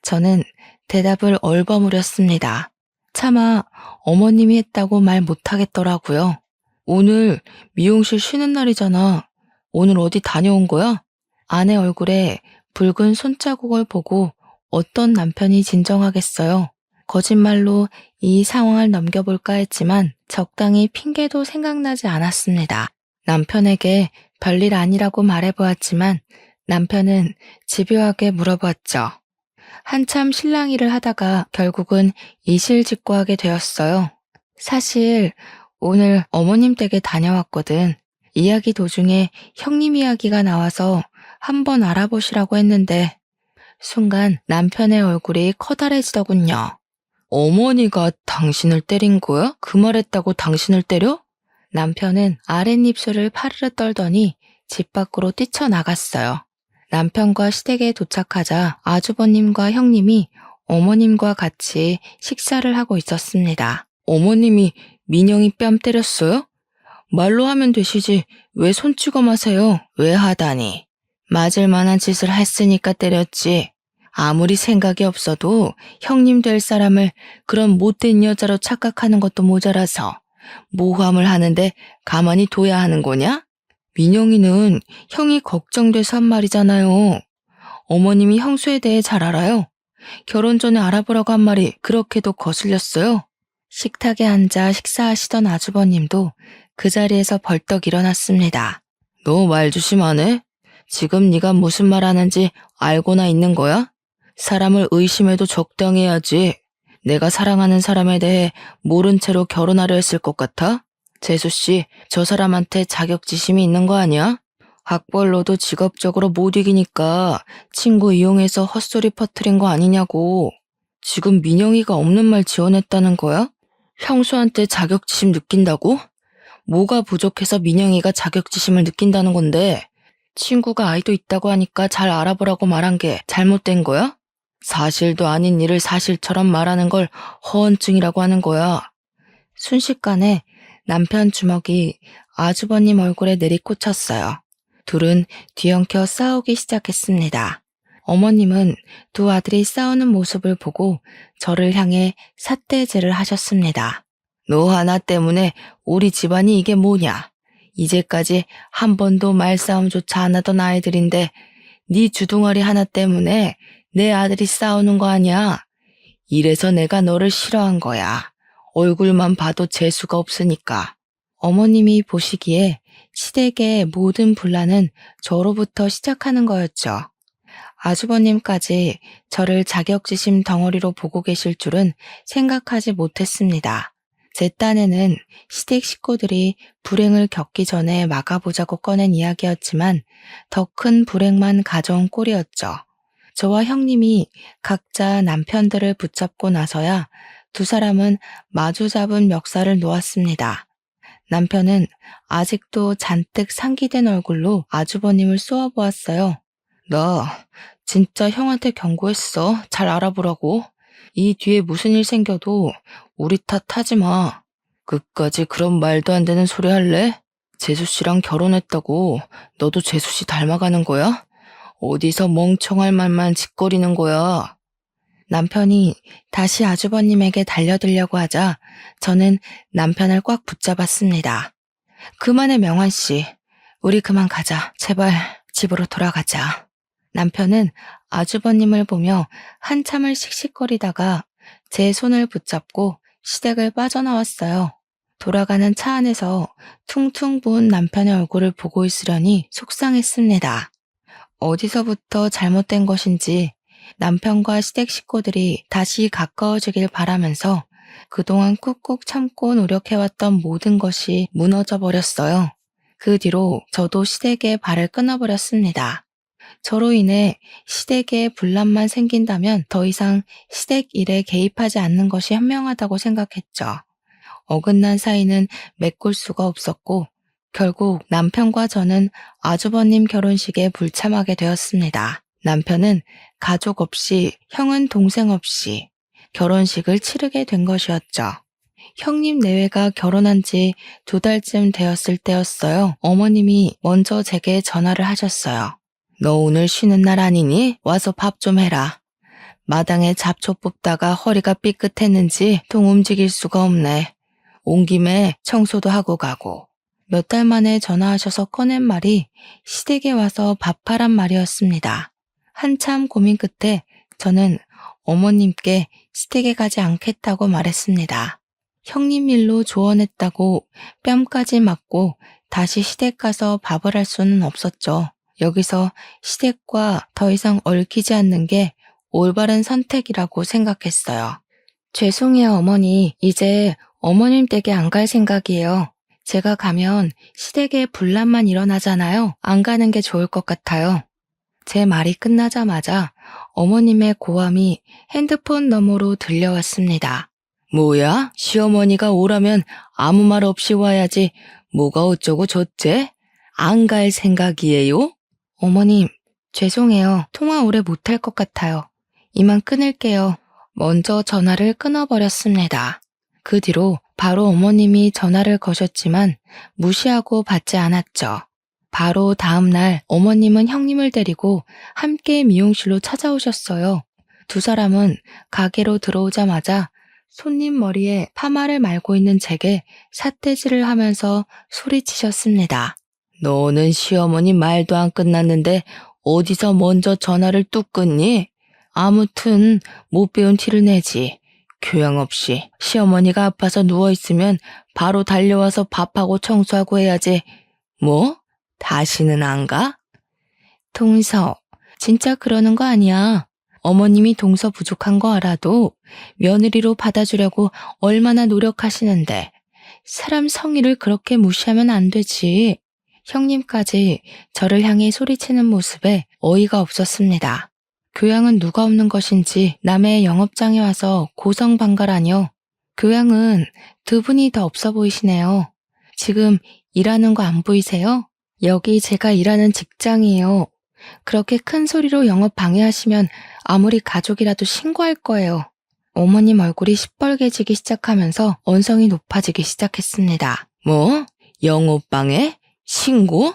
저는 대답을 얼버무렸습니다. 차마 어머님이 했다고 말 못하겠더라고요. 오늘 미용실 쉬는 날이잖아. 오늘 어디 다녀온 거야? 아내 얼굴에 붉은 손자국을 보고 어떤 남편이 진정하겠어요. 거짓말로 이 상황을 넘겨볼까 했지만 적당히 핑계도 생각나지 않았습니다. 남편에게 별일 아니라고 말해보았지만 남편은 집요하게 물어봤죠. 한참 실랑이를 하다가 결국은 이실직고하게 되었어요. 사실 오늘 어머님 댁에 다녀왔거든. 이야기 도중에 형님 이야기가 나와서 한번 알아보시라고 했는데 순간 남편의 얼굴이 커다래지더군요. 어머니가 당신을 때린 거야? 그 말했다고 당신을 때려? 남편은 아랫입술을 파르르 떨더니 집 밖으로 뛰쳐나갔어요. 남편과 시댁에 도착하자 아주버님과 형님이 어머님과 같이 식사를 하고 있었습니다. 어머님이 민영이 뺨 때렸어요? 말로 하면 되시지 왜 손찌검 하세요? 왜 하다니? 맞을 만한 짓을 했으니까 때렸지. 아무리 생각이 없어도 형님 될 사람을 그런 못된 여자로 착각하는 것도 모자라서 모함을 하는데 가만히 둬야 하는 거냐? 민영이는 형이 걱정돼서 한 말이잖아요. 어머님이 형수에 대해 잘 알아요. 결혼 전에 알아보라고 한 말이 그렇게도 거슬렸어요. 식탁에 앉아 식사하시던 아주버님도 그 자리에서 벌떡 일어났습니다. 너 말 조심하네? 지금 네가 무슨 말 하는지 알고나 있는 거야? 사람을 의심해도 적당히 해야지. 내가 사랑하는 사람에 대해 모른 채로 결혼하려 했을 것 같아? 재수씨, 저 사람한테 자격지심이 있는 거 아니야? 학벌로도 직업적으로 못 이기니까 친구 이용해서 헛소리 퍼뜨린 거 아니냐고. 지금 민영이가 없는 말 지어냈다는 거야? 형수한테 자격지심 느낀다고? 뭐가 부족해서 민영이가 자격지심을 느낀다는 건데 친구가 아이도 있다고 하니까 잘 알아보라고 말한 게 잘못된 거야? 사실도 아닌 일을 사실처럼 말하는 걸 허언증이라고 하는 거야. 순식간에 남편 주먹이 아주버님 얼굴에 내리꽂혔어요. 둘은 뒤엉켜 싸우기 시작했습니다. 어머님은 두 아들이 싸우는 모습을 보고 저를 향해 삿대질을 하셨습니다. 너 하나 때문에 우리 집안이 이게 뭐냐? 이제까지 한 번도 말싸움조차 안 하던 아이들인데 네 주둥아리 하나 때문에 내 아들이 싸우는 거 아니야? 이래서 내가 너를 싫어한 거야. 얼굴만 봐도 재수가 없으니까. 어머님이 보시기에 시댁의 모든 분란은 저로부터 시작하는 거였죠. 아주버님까지 저를 자격지심 덩어리로 보고 계실 줄은 생각하지 못했습니다. 제 딴에는 시댁 식구들이 불행을 겪기 전에 막아보자고 꺼낸 이야기였지만 더 큰 불행만 가져온 꼴이었죠. 저와 형님이 각자 남편들을 붙잡고 나서야 두 사람은 마주 잡은 멱살을 놓았습니다. 남편은 아직도 잔뜩 상기된 얼굴로 아주버님을 쏘아보았어요. 나 진짜 형한테 경고했어. 잘 알아보라고. 이 뒤에 무슨 일 생겨도 우리 탓하지 마. 끝까지 그런 말도 안 되는 소리 할래? 재수 씨랑 결혼했다고 너도 재수 씨 닮아가는 거야? 어디서 멍청할 말만 짓거리는 거야? 남편이 다시 아주버님에게 달려들려고 하자 저는 남편을 꽉 붙잡았습니다. 그만해 명환 씨. 우리 그만 가자. 제발 집으로 돌아가자. 남편은 아주버님을 보며 한참을 씩씩거리다가 제 손을 붙잡고 시댁을 빠져나왔어요. 돌아가는 차 안에서 퉁퉁 부은 남편의 얼굴을 보고 있으려니 속상했습니다. 어디서부터 잘못된 것인지 남편과 시댁 식구들이 다시 가까워지길 바라면서 그동안 꾹꾹 참고 노력해왔던 모든 것이 무너져 버렸어요. 그 뒤로 저도 시댁에 발을 끊어버렸습니다. 저로 인해 시댁에 분란만 생긴다면 더 이상 시댁 일에 개입하지 않는 것이 현명하다고 생각했죠. 어긋난 사이는 메꿀 수가 없었고 결국 남편과 저는 아주버님 결혼식에 불참하게 되었습니다. 남편은 가족 없이, 형은 동생 없이 결혼식을 치르게 된 것이었죠. 형님 내외가 결혼한 지 2달쯤 되었을 때였어요. 어머님이 먼저 제게 전화를 하셨어요. 너 오늘 쉬는 날 아니니? 와서 밥 좀 해라. 마당에 잡초 뽑다가 허리가 삐끗했는지 통 움직일 수가 없네. 온 김에 청소도 하고 가고. 몇 달 만에 전화하셔서 꺼낸 말이 시댁에 와서 밥하란 말이었습니다. 한참 고민 끝에 저는 어머님께 시댁에 가지 않겠다고 말했습니다. 형님 일로 조언했다고 뺨까지 맞고 다시 시댁 가서 밥을 할 수는 없었죠. 여기서 시댁과 더 이상 얽히지 않는 게 올바른 선택이라고 생각했어요. 죄송해요, 어머니. 이제 어머님 댁에 안 갈 생각이에요. 제가 가면 시댁에 분란만 일어나잖아요. 안 가는 게 좋을 것 같아요. 제 말이 끝나자마자 어머님의 고함이 핸드폰 너머로 들려왔습니다. 뭐야? 시어머니가 오라면 아무 말 없이 와야지. 뭐가 어쩌고 저째? 안 갈 생각이에요? 어머님, 죄송해요. 통화 오래 못할 것 같아요. 이만 끊을게요. 먼저 전화를 끊어버렸습니다. 그 뒤로 바로 어머님이 전화를 거셨지만 무시하고 받지 않았죠. 바로 다음 날 어머님은 형님을 데리고 함께 미용실로 찾아오셨어요. 두 사람은 가게로 들어오자마자 손님 머리에 파마를 말고 있는 제게 삿대질을 하면서 소리치셨습니다. 너는 시어머니 말도 안 끝났는데 어디서 먼저 전화를 뚝 끊니? 아무튼 못 배운 티를 내지. 교양 없이 시어머니가 아파서 누워있으면 바로 달려와서 밥하고 청소하고 해야지. 뭐? 다시는 안 가? 동서, 진짜 그러는 거 아니야. 어머님이 동서 부족한 거 알아도 며느리로 받아주려고 얼마나 노력하시는데 사람 성의를 그렇게 무시하면 안 되지. 형님까지 저를 향해 소리치는 모습에 어이가 없었습니다. 교양은 누가 없는 것인지 남의 영업장에 와서 고성방가라뇨. 교양은 두 분이 더 없어 보이시네요. 지금 일하는 거 안 보이세요? 여기 제가 일하는 직장이에요. 그렇게 큰 소리로 영업 방해하시면 아무리 가족이라도 신고할 거예요. 어머님 얼굴이 시뻘개지기 시작하면서 언성이 높아지기 시작했습니다. 뭐? 영업방해? 신고?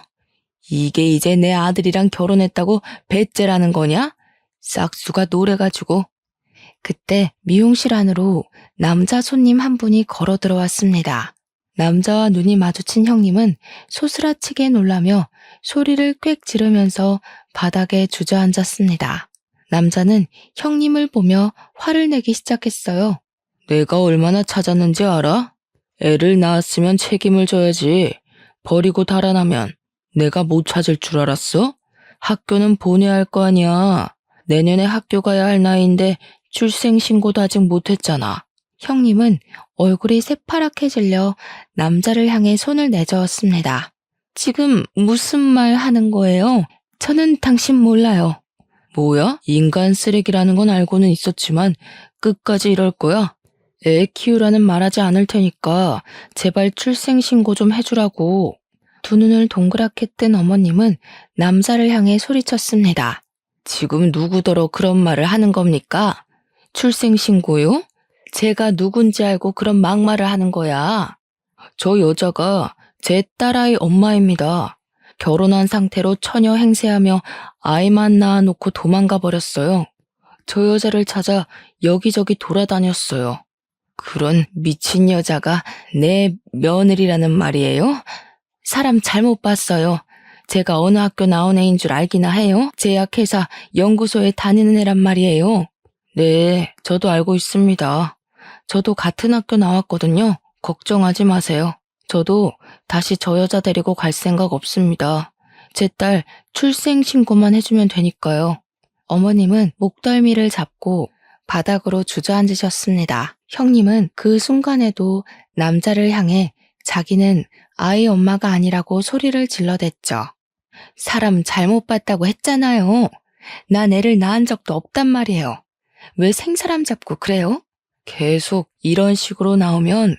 이게 이제 내 아들이랑 결혼했다고 배째라는 거냐? 싹수가 노래가지고. 그때 미용실 안으로 남자 손님 한 분이 걸어 들어왔습니다. 남자와 눈이 마주친 형님은 소스라치게 놀라며 소리를 꽥 지르면서 바닥에 주저앉았습니다. 남자는 형님을 보며 화를 내기 시작했어요. 내가 얼마나 찾았는지 알아? 애를 낳았으면 책임을 져야지. 버리고 달아나면 내가 못 찾을 줄 알았어? 학교는 보내야 할 거 아니야. 내년에 학교 가야 할 나이인데 출생신고도 아직 못했잖아. 형님은 얼굴이 새파랗게 질려 남자를 향해 손을 내저었습니다. 지금 무슨 말 하는 거예요? 저는 당신 몰라요. 뭐야? 인간 쓰레기라는 건 알고는 있었지만 끝까지 이럴 거야? 애 키우라는 말하지 않을 테니까 제발 출생신고 좀 해주라고. 두 눈을 동그랗게 뜬 어머님은 남자를 향해 소리쳤습니다. 지금 누구더러 그런 말을 하는 겁니까? 출생신고요? 제가 누군지 알고 그런 막말을 하는 거야. 저 여자가 제 딸아이 엄마입니다. 결혼한 상태로 처녀 행세하며 아이만 낳아놓고 도망가 버렸어요. 저 여자를 찾아 여기저기 돌아다녔어요. 그런 미친 여자가 내 며느리라는 말이에요? 사람 잘못 봤어요. 제가 어느 학교 나온 애인 줄 알기나 해요? 제약회사 연구소에 다니는 애란 말이에요. 네, 저도 알고 있습니다. 저도 같은 학교 나왔거든요. 걱정하지 마세요. 저도 다시 저 여자 데리고 갈 생각 없습니다. 제 딸 출생신고만 해주면 되니까요. 어머님은 목덜미를 잡고 바닥으로 주저앉으셨습니다. 형님은 그 순간에도 남자를 향해 자기는 아이 엄마가 아니라고 소리를 질러댔죠. 사람 잘못 봤다고 했잖아요. 난 애를 낳은 적도 없단 말이에요. 왜 생사람 잡고 그래요? 계속 이런 식으로 나오면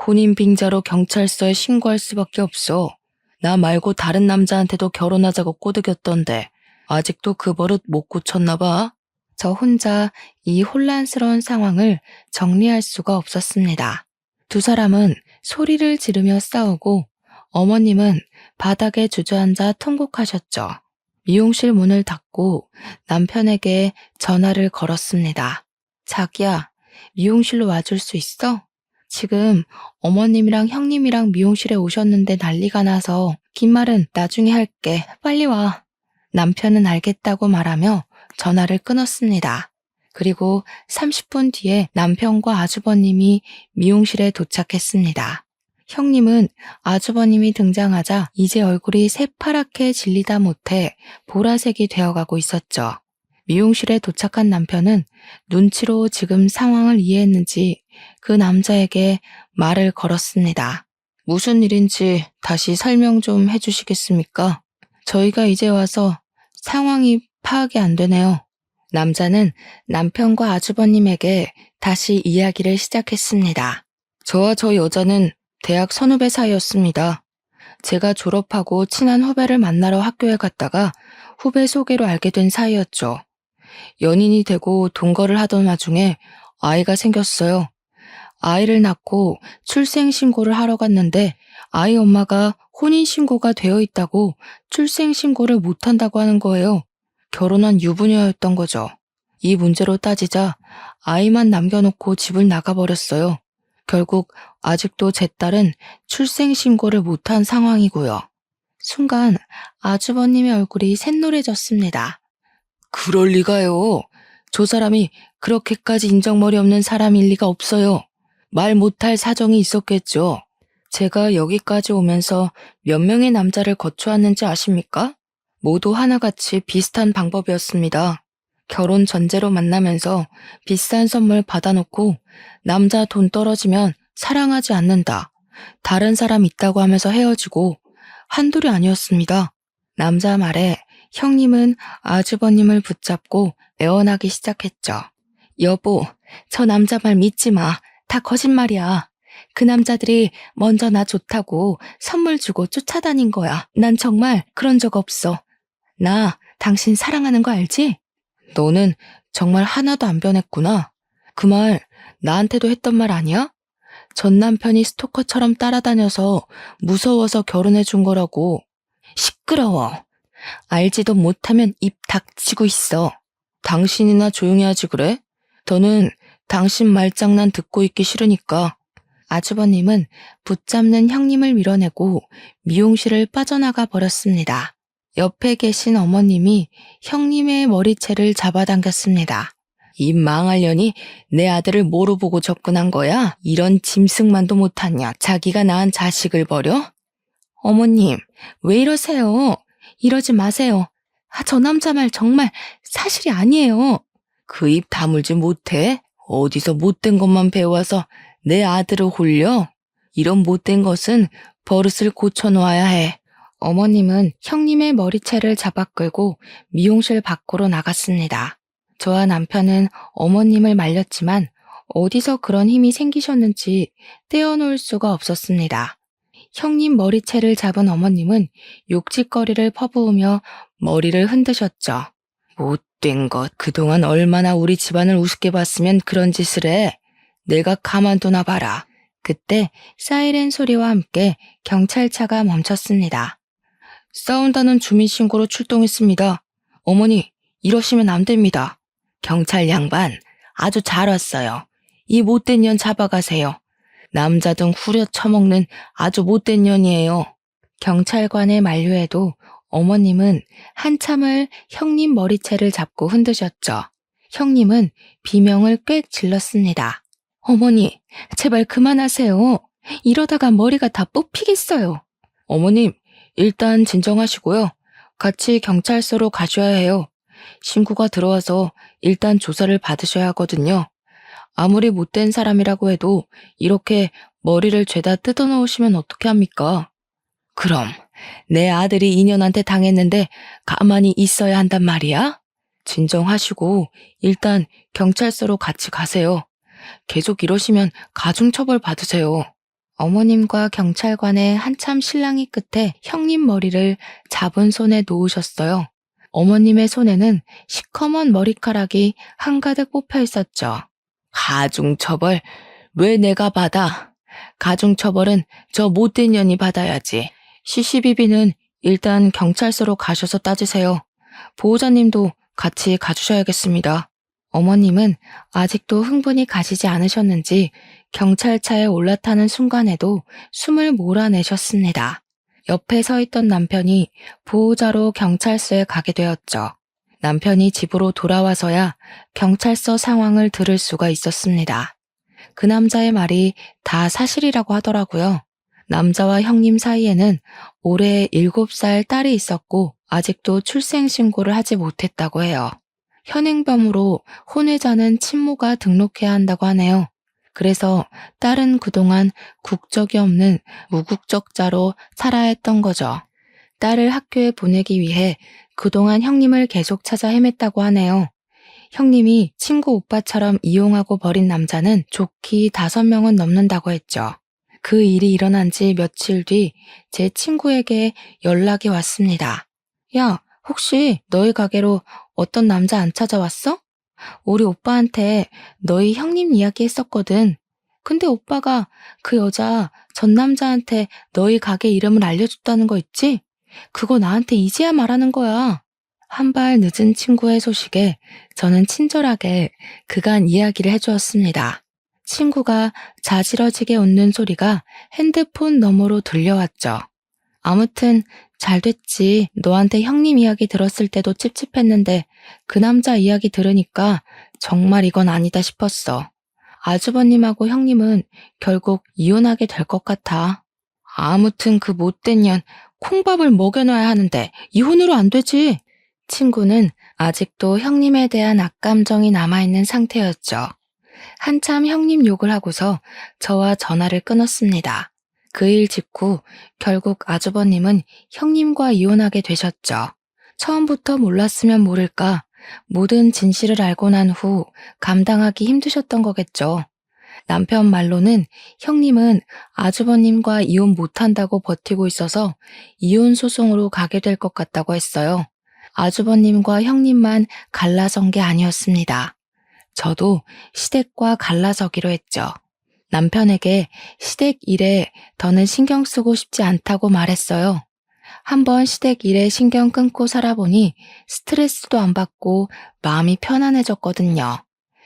혼인빙자로 경찰서에 신고할 수밖에 없어. 나 말고 다른 남자한테도 결혼하자고 꼬드겼던데 아직도 그 버릇 못 고쳤나 봐. 저 혼자 이 혼란스러운 상황을 정리할 수가 없었습니다. 두 사람은 소리를 지르며 싸우고 어머님은 바닥에 주저앉아 통곡하셨죠. 미용실 문을 닫고 남편에게 전화를 걸었습니다. 자기야, 미용실로 와줄 수 있어? 지금 어머님이랑 형님이랑 미용실에 오셨는데 난리가 나서 긴 말은 나중에 할게. 빨리 와. 남편은 알겠다고 말하며 전화를 끊었습니다. 그리고 30분 뒤에 남편과 아주버님이 미용실에 도착했습니다. 형님은 아주버님이 등장하자 이제 얼굴이 새파랗게 질리다 못해 보라색이 되어가고 있었죠. 미용실에 도착한 남편은 눈치로 지금 상황을 이해했는지 그 남자에게 말을 걸었습니다. 무슨 일인지 다시 설명 좀 해주시겠습니까? 저희가 이제 와서 상황이 파악이 안 되네요. 남자는 남편과 아주버님에게 다시 이야기를 시작했습니다. 저와 저 여자는 대학 선후배 사이였습니다. 제가 졸업하고 친한 후배를 만나러 학교에 갔다가 후배 소개로 알게 된 사이였죠. 연인이 되고 동거를 하던 와중에 아이가 생겼어요. 아이를 낳고 출생신고를 하러 갔는데 아이 엄마가 혼인신고가 되어 있다고 출생신고를 못한다고 하는 거예요. 결혼한 유부녀였던 거죠. 이 문제로 따지자 아이만 남겨놓고 집을 나가버렸어요. 결국 아직도 제 딸은 출생신고를 못한 상황이고요. 순간 아주버님의 얼굴이 샛노래졌습니다. 그럴 리가요. 저 사람이 그렇게까지 인정머리 없는 사람일 리가 없어요. 말 못할 사정이 있었겠죠. 제가 여기까지 오면서 몇 명의 남자를 거쳐왔는지 아십니까? 모두 하나같이 비슷한 방법이었습니다. 결혼 전제로 만나면서 비싼 선물 받아놓고 남자 돈 떨어지면 사랑하지 않는다. 다른 사람 있다고 하면서 헤어지고 한둘이 아니었습니다. 남자 말에 형님은 아주버님을 붙잡고 애원하기 시작했죠. 여보, 저 남자 말 믿지 마. 다 거짓말이야. 그 남자들이 먼저 나 좋다고 선물 주고 쫓아다닌 거야. 난 정말 그런 적 없어. 나 당신 사랑하는 거 알지? 너는 정말 하나도 안 변했구나. 그 말 나한테도 했던 말 아니야? 전 남편이 스토커처럼 따라다녀서 무서워서 결혼해 준 거라고. 시끄러워. 알지도 못하면 입 닥치고 있어. 당신이나 조용히 하지 그래? 더는 당신 말장난 듣고 있기 싫으니까. 아주버님은 붙잡는 형님을 밀어내고 미용실을 빠져나가 버렸습니다. 옆에 계신 어머님이 형님의 머리채를 잡아당겼습니다. 이 망할년이 내 아들을 뭐로 보고 접근한 거야? 이런 짐승만도 못하냐? 자기가 낳은 자식을 버려? 어머님, 왜 이러세요? 이러지 마세요. 저 남자 말 정말 사실이 아니에요. 그 입 다물지 못해? 어디서 못된 것만 배워서 내 아들을 홀려? 이런 못된 것은 버릇을 고쳐놓아야 해. 어머님은 형님의 머리채를 잡아 끌고 미용실 밖으로 나갔습니다. 저와 남편은 어머님을 말렸지만 어디서 그런 힘이 생기셨는지 떼어놓을 수가 없었습니다. 형님 머리채를 잡은 어머님은 욕짓거리를 퍼부으며 머리를 흔드셨죠. 못된 것, 그동안 얼마나 우리 집안을 우습게 봤으면 그런 짓을 해. 내가 가만두나 봐라. 그때 사이렌 소리와 함께 경찰차가 멈췄습니다. 싸운다는 주민신고로 출동했습니다. 어머니, 이러시면 안 됩니다. 경찰 양반, 아주 잘 왔어요. 이 못된 년 잡아가세요. 남자 등 후려쳐먹는 아주 못된 년이에요. 경찰관의 만류에도 어머님은 한참을 형님 머리채를 잡고 흔드셨죠. 형님은 비명을 꽥 질렀습니다. 어머니, 제발 그만하세요. 이러다가 머리가 다 뽑히겠어요. 어머님, 일단 진정하시고요. 같이 경찰서로 가셔야 해요. 신고가 들어와서 일단 조사를 받으셔야 하거든요. 아무리 못된 사람이라고 해도 이렇게 머리를 죄다 뜯어놓으시면 어떻게 합니까? 그럼 내 아들이 인연한테 당했는데 가만히 있어야 한단 말이야? 진정하시고 일단 경찰서로 같이 가세요. 계속 이러시면 가중처벌 받으세요. 어머님과 경찰관의 한참 실랑이 끝에 형님 머리를 잡은 손에 놓으셨어요. 어머님의 손에는 시커먼 머리카락이 한가득 뽑혀 있었죠. 가중처벌? 왜 내가 받아? 가중처벌은 저 못된 년이 받아야지. CCBB는 일단 경찰서로 가셔서 따지세요. 보호자님도 같이 가주셔야겠습니다. 어머님은 아직도 흥분이 가시지 않으셨는지 경찰차에 올라타는 순간에도 숨을 몰아내셨습니다. 옆에 서 있던 남편이 보호자로 경찰서에 가게 되었죠. 남편이 집으로 돌아와서야 경찰서 상황을 들을 수가 있었습니다. 그 남자의 말이 다 사실이라고 하더라고요. 남자와 형님 사이에는 올해 7살 딸이 있었고 아직도 출생신고를 하지 못했다고 해요. 현행범으로 혼외자는 친모가 등록해야 한다고 하네요. 그래서 딸은 그동안 국적이 없는 무국적자로 살아야 했던 거죠. 딸을 학교에 보내기 위해 그동안 형님을 계속 찾아 헤맸다고 하네요. 형님이 친구 오빠처럼 이용하고 버린 남자는 좋기 5명은 넘는다고 했죠. 그 일이 일어난 지 며칠 뒤 제 친구에게 연락이 왔습니다. 야, 혹시 너희 가게로 어떤 남자 안 찾아왔어? 우리 오빠한테 너희 형님 이야기 했었거든. 근데 오빠가 그 여자 전 남자한테 너희 가게 이름을 알려줬다는 거 있지? 그거 나한테 이제야 말하는 거야. 한 발 늦은 친구의 소식에 저는 친절하게 그간 이야기를 해주었습니다. 친구가 자지러지게 웃는 소리가 핸드폰 너머로 들려왔죠. 아무튼 잘 됐지. 너한테 형님 이야기 들었을 때도 찝찝했는데 그 남자 이야기 들으니까 정말 이건 아니다 싶었어. 아주버님하고 형님은 결국 이혼하게 될 것 같아. 아무튼 그 못된 년 콩밥을 먹여놔야 하는데 이혼으로 안 되지. 친구는 아직도 형님에 대한 악감정이 남아있는 상태였죠. 한참 형님 욕을 하고서 저와 전화를 끊었습니다. 그 일 직후 결국 아주버님은 형님과 이혼하게 되셨죠. 처음부터 몰랐으면 모를까 모든 진실을 알고 난 후 감당하기 힘드셨던 거겠죠. 남편 말로는 형님은 아주버님과 이혼 못한다고 버티고 있어서 이혼 소송으로 가게 될 것 같다고 했어요. 아주버님과 형님만 갈라선 게 아니었습니다. 저도 시댁과 갈라서기로 했죠. 남편에게 시댁 일에 더는 신경 쓰고 싶지 않다고 말했어요. 한번 시댁 일에 신경 끊고 살아보니 스트레스도 안 받고 마음이 편안해졌거든요.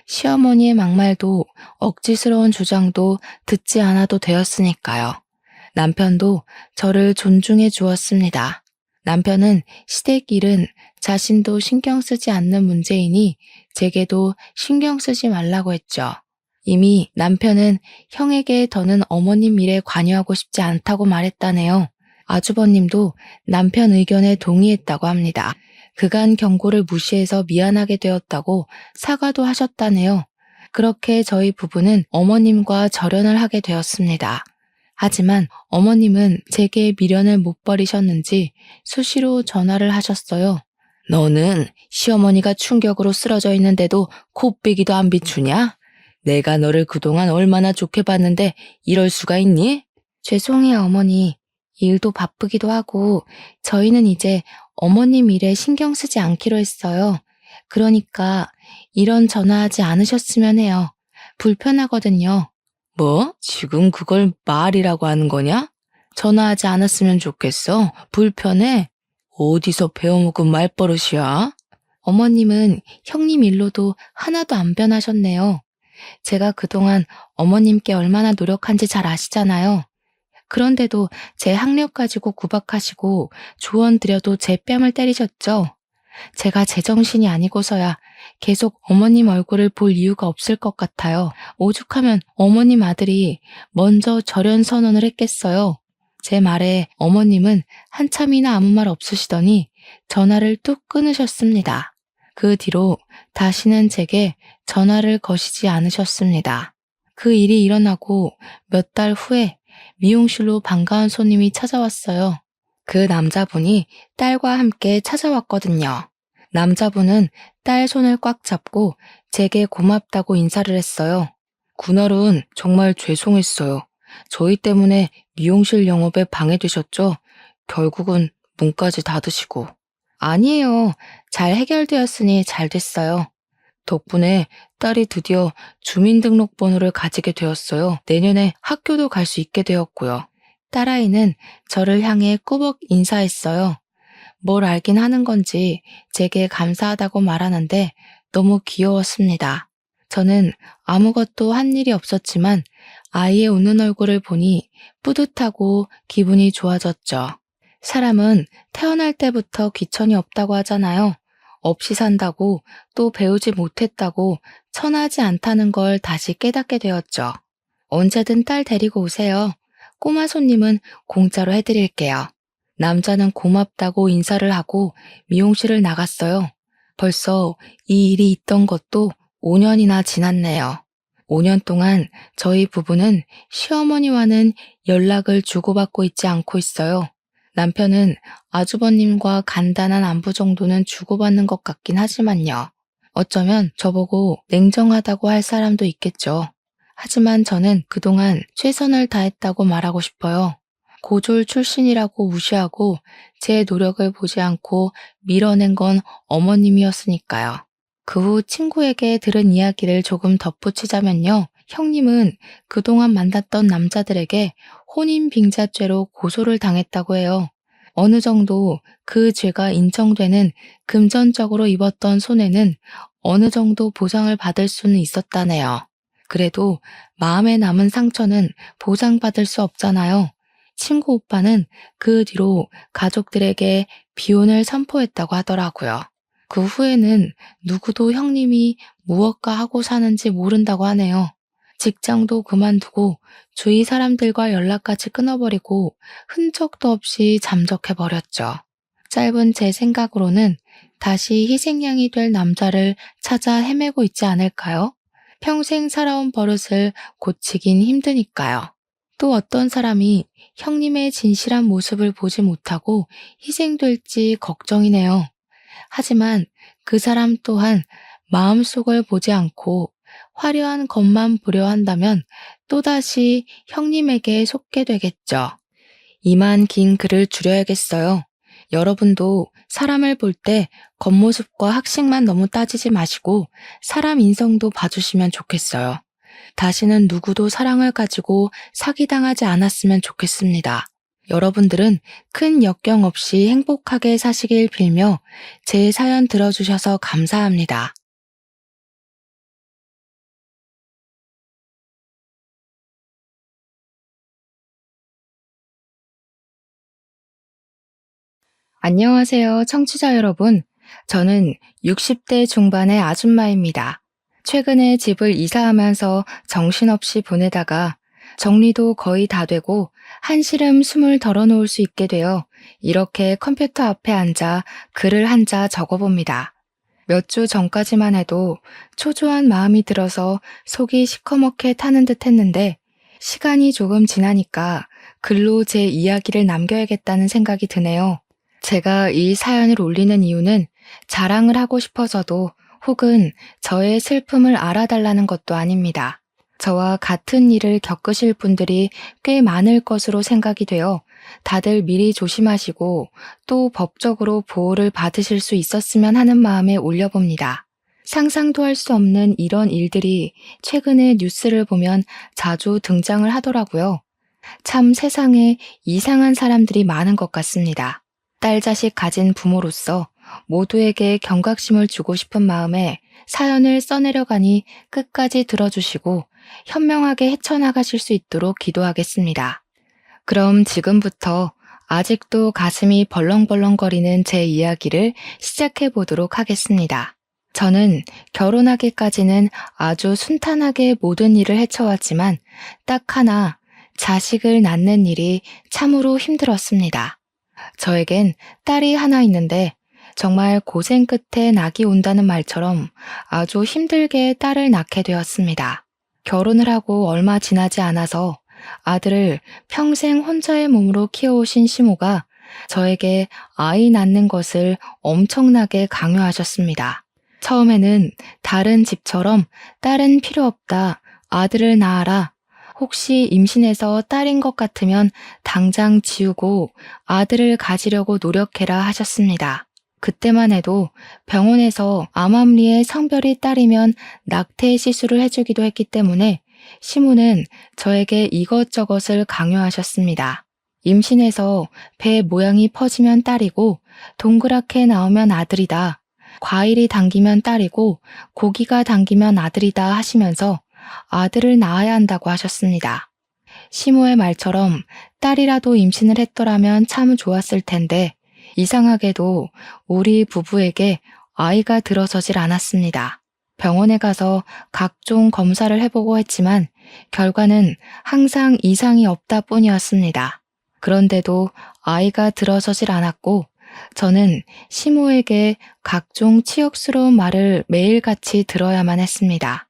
시어머니의 막말도 억지스러운 주장도 듣지 않아도 되었으니까요. 남편도 저를 존중해 주었습니다. 남편은 시댁 일은 자신도 신경 쓰지 않는 문제이니 제게도 신경 쓰지 말라고 했죠. 이미 남편은 형에게 더는 어머님 일에 관여하고 싶지 않다고 말했다네요. 아주버님도 남편 의견에 동의했다고 합니다. 그간 경고를 무시해서 미안하게 되었다고 사과도 하셨다네요. 그렇게 저희 부부는 어머님과 절연을 하게 되었습니다. 하지만 어머님은 제게 미련을 못 버리셨는지 수시로 전화를 하셨어요. 너는 시어머니가 충격으로 쓰러져 있는데도 코빼기도 안 비추냐? 내가 너를 그동안 얼마나 좋게 봤는데 이럴 수가 있니? 죄송해요, 어머니. 일도 바쁘기도 하고 저희는 이제 어머님 일에 신경 쓰지 않기로 했어요. 그러니까 이런 전화하지 않으셨으면 해요. 불편하거든요. 뭐? 지금 그걸 말이라고 하는 거냐? 전화하지 않았으면 좋겠어. 불편해? 어디서 배워먹은 말버릇이야? 어머님은 형님 일로도 하나도 안 변하셨네요. 제가 그동안 어머님께 얼마나 노력한지 잘 아시잖아요. 그런데도 제 학력 가지고 구박하시고 조언 드려도 제 뺨을 때리셨죠. 제가 제정신이 아니고서야 계속 어머님 얼굴을 볼 이유가 없을 것 같아요. 오죽하면 어머님 아들이 먼저 절연 선언을 했겠어요. 제 말에 어머님은 한참이나 아무 말 없으시더니 전화를 뚝 끊으셨습니다. 그 뒤로 다시는 제게 전화를 거시지 않으셨습니다. 그 일이 일어나고 몇 달 후에 미용실로 반가운 손님이 찾아왔어요. 그 남자분이 딸과 함께 찾아왔거든요. 남자분은 딸 손을 꽉 잡고 제게 고맙다고 인사를 했어요. 그날은 정말 죄송했어요. 저희 때문에 미용실 영업에 방해되셨죠? 결국은 문까지 닫으시고. 아니에요. 잘 해결되었으니 잘 됐어요. 덕분에 딸이 드디어 주민등록번호를 가지게 되었어요. 내년에 학교도 갈 수 있게 되었고요. 딸아이는 저를 향해 꾸벅 인사했어요. 뭘 알긴 하는 건지 제게 감사하다고 말하는데 너무 귀여웠습니다. 저는 아무것도 한 일이 없었지만 아이의 웃는 얼굴을 보니 뿌듯하고 기분이 좋아졌죠. 사람은 태어날 때부터 귀천이 없다고 하잖아요. 없이 산다고 또 배우지 못했다고 천하지 않다는 걸 다시 깨닫게 되었죠. 언제든 딸 데리고 오세요. 꼬마 손님은 공짜로 해드릴게요. 남자는 고맙다고 인사를 하고 미용실을 나갔어요. 벌써 이 일이 있던 것도 5년이나 지났네요. 5년 동안 저희 부부는 시어머니와는 연락을 주고받고 있지 않고 있어요. 남편은 아주버님과 간단한 안부 정도는 주고받는 것 같긴 하지만요. 어쩌면 저보고 냉정하다고 할 사람도 있겠죠. 하지만 저는 그동안 최선을 다했다고 말하고 싶어요. 고졸 출신이라고 무시하고 제 노력을 보지 않고 밀어낸 건 어머님이었으니까요. 그 후 친구에게 들은 이야기를 조금 덧붙이자면요. 형님은 그동안 만났던 남자들에게 혼인빙자죄로 고소를 당했다고 해요. 어느 정도 그 죄가 인정되는 금전적으로 입었던 손해는 어느 정도 보상을 받을 수는 있었다네요. 그래도 마음에 남은 상처는 보상받을 수 없잖아요. 친구 오빠는 그 뒤로 가족들에게 비혼을 선포했다고 하더라고요. 그 후에는 누구도 형님이 무엇가 하고 사는지 모른다고 하네요. 직장도 그만두고 주위 사람들과 연락까지 끊어버리고 흔적도 없이 잠적해버렸죠. 짧은 제 생각으로는 다시 희생양이 될 남자를 찾아 헤매고 있지 않을까요? 평생 살아온 버릇을 고치긴 힘드니까요. 또 어떤 사람이 형님의 진실한 모습을 보지 못하고 희생될지 걱정이네요. 하지만 그 사람 또한 마음속을 보지 않고 화려한 것만 보려 한다면 또다시 형님에게 속게 되겠죠. 이만 긴 글을 줄여야겠어요. 여러분도 사람을 볼 때 겉모습과 학식만 너무 따지지 마시고 사람 인성도 봐주시면 좋겠어요. 다시는 누구도 사랑을 가지고 사기당하지 않았으면 좋겠습니다. 여러분들은 큰 역경 없이 행복하게 사시길 빌며 제 사연 들어주셔서 감사합니다. 안녕하세요, 청취자 여러분. 저는 60대 중반의 아줌마입니다. 최근에 집을 이사하면서 정신없이 보내다가 정리도 거의 다 되고 한시름 숨을 덜어놓을 수 있게 되어 이렇게 컴퓨터 앞에 앉아 글을 한 자 적어봅니다. 몇 주 전까지만 해도 초조한 마음이 들어서 속이 시커멓게 타는 듯 했는데 시간이 조금 지나니까 글로 제 이야기를 남겨야겠다는 생각이 드네요. 제가 이 사연을 올리는 이유는 자랑을 하고 싶어서도 혹은 저의 슬픔을 알아달라는 것도 아닙니다. 저와 같은 일을 겪으실 분들이 꽤 많을 것으로 생각이 되어 다들 미리 조심하시고 또 법적으로 보호를 받으실 수 있었으면 하는 마음에 올려봅니다. 상상도 할 수 없는 이런 일들이 최근에 뉴스를 보면 자주 등장을 하더라고요. 참 세상에 이상한 사람들이 많은 것 같습니다. 딸 자식 가진 부모로서 모두에게 경각심을 주고 싶은 마음에 사연을 써내려가니 끝까지 들어주시고 현명하게 헤쳐나가실 수 있도록 기도하겠습니다. 그럼 지금부터 아직도 가슴이 벌렁벌렁거리는 제 이야기를 시작해 보도록 하겠습니다. 저는 결혼하기까지는 아주 순탄하게 모든 일을 헤쳐왔지만 딱 하나 자식을 낳는 일이 참으로 힘들었습니다. 저에겐 딸이 하나 있는데 정말 고생 끝에 낙이 온다는 말처럼 아주 힘들게 딸을 낳게 되었습니다. 결혼을 하고 얼마 지나지 않아서 아들을 평생 혼자의 몸으로 키워오신 시모가 저에게 아이 낳는 것을 엄청나게 강요하셨습니다. 처음에는 다른 집처럼 딸은 필요 없다, 아들을 낳아라. 혹시 임신해서 딸인 것 같으면 당장 지우고 아들을 가지려고 노력해라 하셨습니다. 그때만 해도 병원에서 암암리에 성별이 딸이면 낙태 시술을 해주기도 했기 때문에 시모는 저에게 이것저것을 강요하셨습니다. 임신해서 배 모양이 퍼지면 딸이고 동그랗게 나오면 아들이다. 과일이 당기면 딸이고 고기가 당기면 아들이다 하시면서 아들을 낳아야 한다고 하셨습니다. 시모의 말처럼 딸이라도 임신을 했더라면 참 좋았을 텐데 이상하게도 우리 부부에게 아이가 들어서질 않았습니다. 병원에 가서 각종 검사를 해보고 했지만 결과는 항상 이상이 없다 뿐이었습니다. 그런데도 아이가 들어서질 않았고 저는 시모에게 각종 치욕스러운 말을 매일같이 들어야만 했습니다.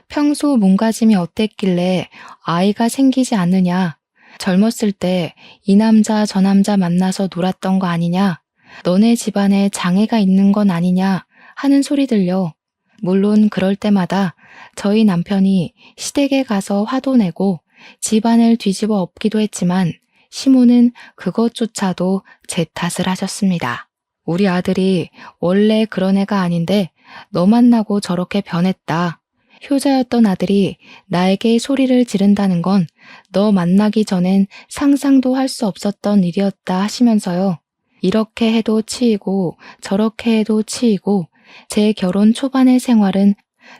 평소 몸가짐이 어땠길래 아이가 생기지 않느냐? 젊었을 때 이 남자 저 남자 만나서 놀았던 거 아니냐? 너네 집안에 장애가 있는 건 아니냐? 하는 소리 들려. 물론 그럴 때마다 저희 남편이 시댁에 가서 화도 내고 집안을 뒤집어 엎기도 했지만 시모는 그것조차도 제 탓을 하셨습니다. 우리 아들이 원래 그런 애가 아닌데 너 만나고 저렇게 변했다. 효자였던 아들이 나에게 소리를 지른다는 건 너 만나기 전엔 상상도 할 수 없었던 일이었다 하시면서요. 이렇게 해도 치이고 저렇게 해도 치이고 제 결혼 초반의 생활은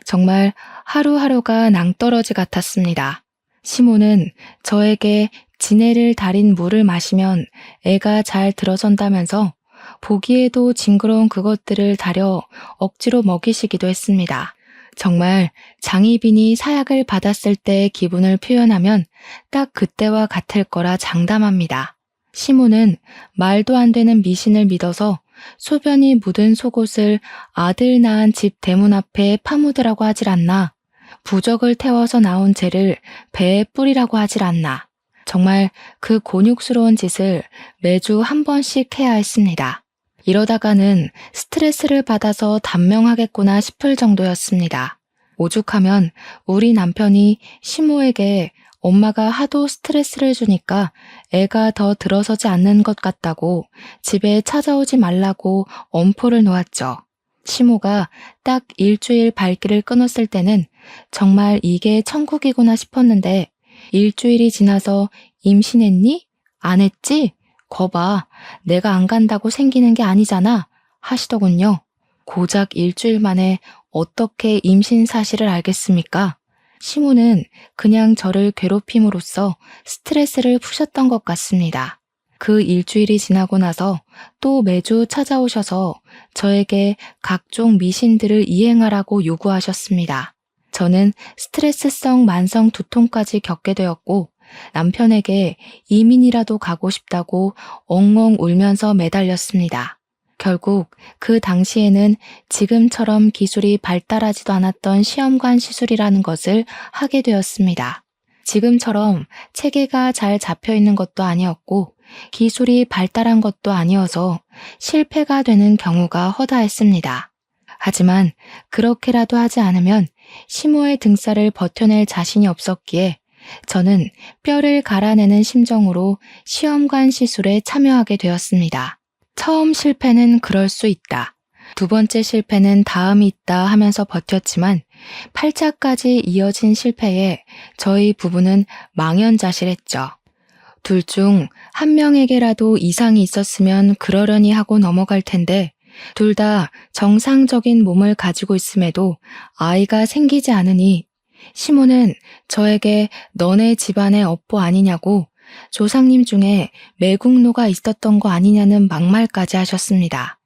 정말 하루하루가 낭떠러지 같았습니다. 시모는 저에게 지네를 달인 물을 마시면 애가 잘 들어선다면서 보기에도 징그러운 그것들을 다려 억지로 먹이시기도 했습니다. 정말 장희빈이 사약을 받았을 때의 기분을 표현하면 딱 그때와 같을 거라 장담합니다. 시모는 말도 안 되는 미신을 믿어서 소변이 묻은 속옷을 아들 낳은 집 대문 앞에 파묻으라고 하질 않나. 부적을 태워서 나온 재를 배에 뿌리라고 하질 않나. 정말 그 곤욕스러운 짓을 매주 한 번씩 해야 했습니다. 이러다가는 스트레스를 받아서 단명하겠구나 싶을 정도였습니다. 오죽하면 우리 남편이 시모에게 엄마가 하도 스트레스를 주니까 애가 더 들어서지 않는 것 같다고 집에 찾아오지 말라고 엄포를 놓았죠. 시모가 딱 일주일 발길을 끊었을 때는 정말 이게 천국이구나 싶었는데 일주일이 지나서 임신했니? 안 했지? 거봐, 내가 안 간다고 생기는 게 아니잖아 하시더군요. 고작 일주일 만에 어떻게 임신 사실을 알겠습니까? 시모는 그냥 저를 괴롭힘으로써 스트레스를 푸셨던 것 같습니다. 그 일주일이 지나고 나서 또 매주 찾아오셔서 저에게 각종 미신들을 이행하라고 요구하셨습니다. 저는 스트레스성 만성 두통까지 겪게 되었고 남편에게 이민이라도 가고 싶다고 엉엉 울면서 매달렸습니다. 결국 그 당시에는 지금처럼 기술이 발달하지도 않았던 시험관 시술이라는 것을 하게 되었습니다. 지금처럼 체계가 잘 잡혀 있는 것도 아니었고 기술이 발달한 것도 아니어서 실패가 되는 경우가 허다했습니다. 하지만 그렇게라도 하지 않으면 시모의 등살을 버텨낼 자신이 없었기에 저는 뼈를 갈아내는 심정으로 시험관 시술에 참여하게 되었습니다. 처음 실패는 그럴 수 있다. 두 번째 실패는 다음이 있다 하면서 버텼지만 8차까지 이어진 실패에 저희 부부는 망연자실했죠. 둘 중 한 명에게라도 이상이 있었으면 그러려니 하고 넘어갈 텐데 둘 다 정상적인 몸을 가지고 있음에도 아이가 생기지 않으니 시모는 저에게 너네 집안의 업보 아니냐고 조상님 중에 매국노가 있었던 거 아니냐는 막말까지 하셨습니다.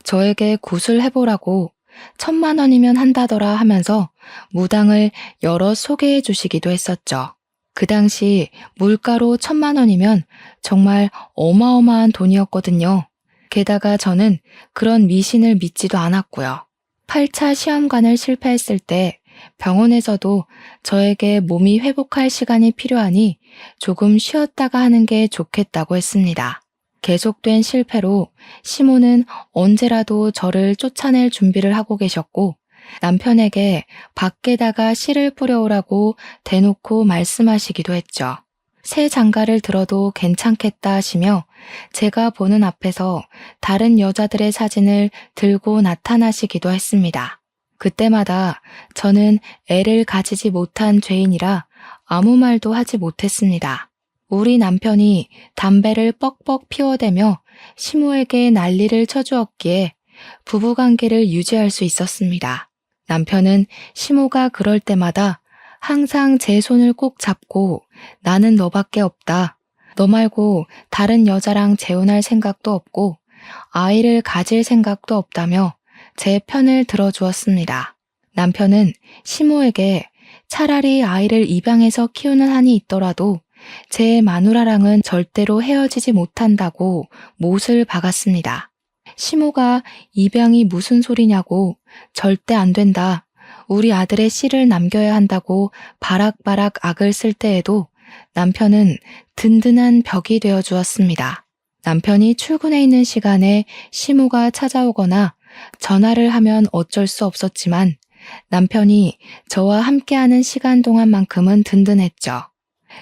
저에게 굿을 해보라고 1,000,000원이면 한다더라 하면서 무당을 여러 소개해 주시기도 했었죠. 그 당시 물가로 1,000,000원이면 정말 어마어마한 돈이었거든요. 게다가 저는 그런 미신을 믿지도 않았고요. 8차 시험관을 실패했을 때 병원에서도 저에게 몸이 회복할 시간이 필요하니 조금 쉬었다가 하는 게 좋겠다고 했습니다. 계속된 실패로 시모는 언제라도 저를 쫓아낼 준비를 하고 계셨고 남편에게 밖에다가 씨를 뿌려오라고 대놓고 말씀하시기도 했죠. 새 장가를 들어도 괜찮겠다 하시며 제가 보는 앞에서 다른 여자들의 사진을 들고 나타나시기도 했습니다. 그때마다 저는 애를 가지지 못한 죄인이라 아무 말도 하지 못했습니다. 우리 남편이 담배를 뻑뻑 피워대며 시모에게 난리를 쳐주었기에 부부관계를 유지할 수 있었습니다. 남편은 시모가 그럴 때마다 항상 제 손을 꼭 잡고 나는 너밖에 없다. 너 말고 다른 여자랑 재혼할 생각도 없고 아이를 가질 생각도 없다며 제 편을 들어주었습니다. 남편은 시모에게 차라리 아이를 입양해서 키우는 한이 있더라도 제 마누라랑은 절대로 헤어지지 못한다고 못을 박았습니다. 시모가 입양이 무슨 소리냐고 절대 안 된다. 우리 아들의 씨를 남겨야 한다고 바락바락 악을 쓸 때에도 남편은 든든한 벽이 되어 주었습니다. 남편이 출근해 있는 시간에 시모가 찾아오거나 전화를 하면 어쩔 수 없었지만 남편이 저와 함께하는 시간 동안만큼은 든든했죠.